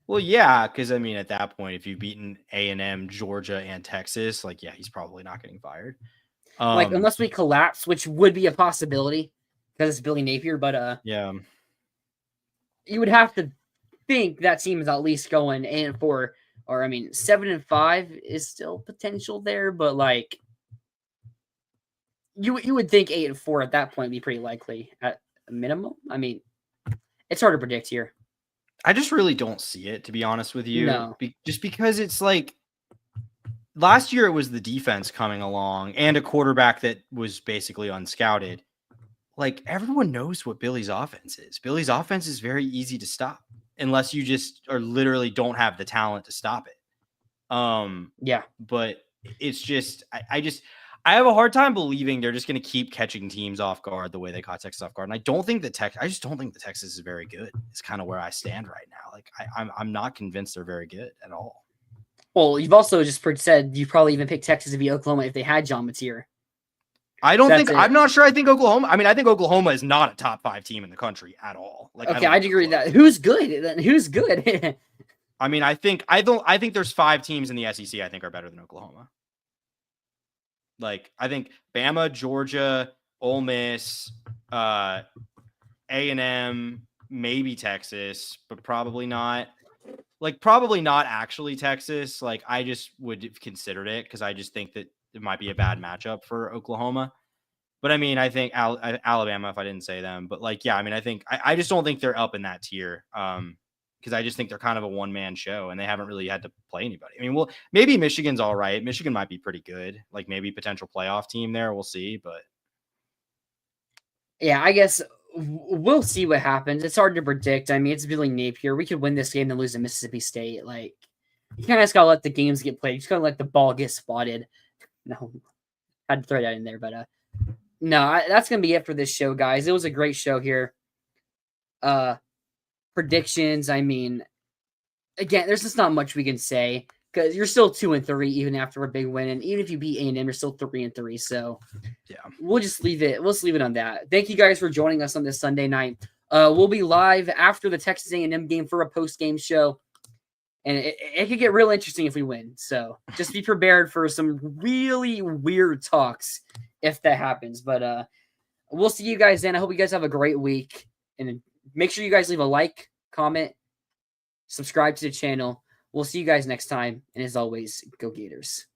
Well, yeah, because I mean, at that point, if you've beaten A&M, Georgia, and Texas, like, yeah, he's probably not getting fired. Like unless we collapse, which would be a possibility because it's Billy Napier, but yeah, you would have to think that team is at least going 8-4, or I mean 7-5 is still potential there, but like. You would think 8-4 at that point would be pretty likely at a minimum. I mean, it's hard to predict here. I just really don't see it, to be honest with you. No. Just because it's like last year it was the defense coming along and a quarterback that was basically unscouted. Like everyone knows what Billy's offense is. Billy's offense is very easy to stop unless you just or literally don't have the talent to stop it. Yeah. But it's just I have a hard time believing they're just going to keep catching teams off guard the way they caught Texas off guard. And I just don't think the Texas is very good. It's kind of where I stand right now. Like I'm not convinced they're very good at all. Well, you've also just said you probably even picked Texas to beat Oklahoma if they had John Mateer. I'm not sure. I think Oklahoma is not a top 5 team in the country at all. Like, okay, I agree with that. Who's good then? Who's good? I mean, I think there's 5 teams in the SEC I think are better than Oklahoma. Like, I think Bama, Georgia, Ole Miss, A&M, maybe Texas, but probably not. Like, probably not actually Texas. Like, I just would have considered it because I just think that it might be a bad matchup for Oklahoma. But I mean, I think Alabama, if I didn't say them, but like, yeah, I mean, I just don't think they're up in that tier. Because I just think they're kind of a one-man show and they haven't really had to play anybody. I mean, well, maybe Michigan's all right. Michigan might be pretty good. Like maybe potential playoff team there. We'll see. But yeah, I guess we'll see what happens. It's hard to predict. I mean, it's Billy Napier. We could win this game and lose to Mississippi State. Like, you kind of just got to let the games get played. You just got to let the ball get spotted. No, I had to throw that in there, but no, that's going to be it for this show, guys. It was a great show here. Predictions, I mean, again, there's just not much we can say because you're still 2-3 even after a big win, and even if you beat A&M, you're still 3-3. So yeah, we'll just leave it. We'll just leave it on that. Thank you guys for joining us on this Sunday night. We'll be live after the Texas A&M game for a post-game show, and it could get real interesting if we win. So just be prepared for some really weird talks if that happens. But we'll see you guys then. I hope you guys have a great week, and make sure you guys leave a like, comment, subscribe to the channel. We'll see you guys next time. And as always, go Gators.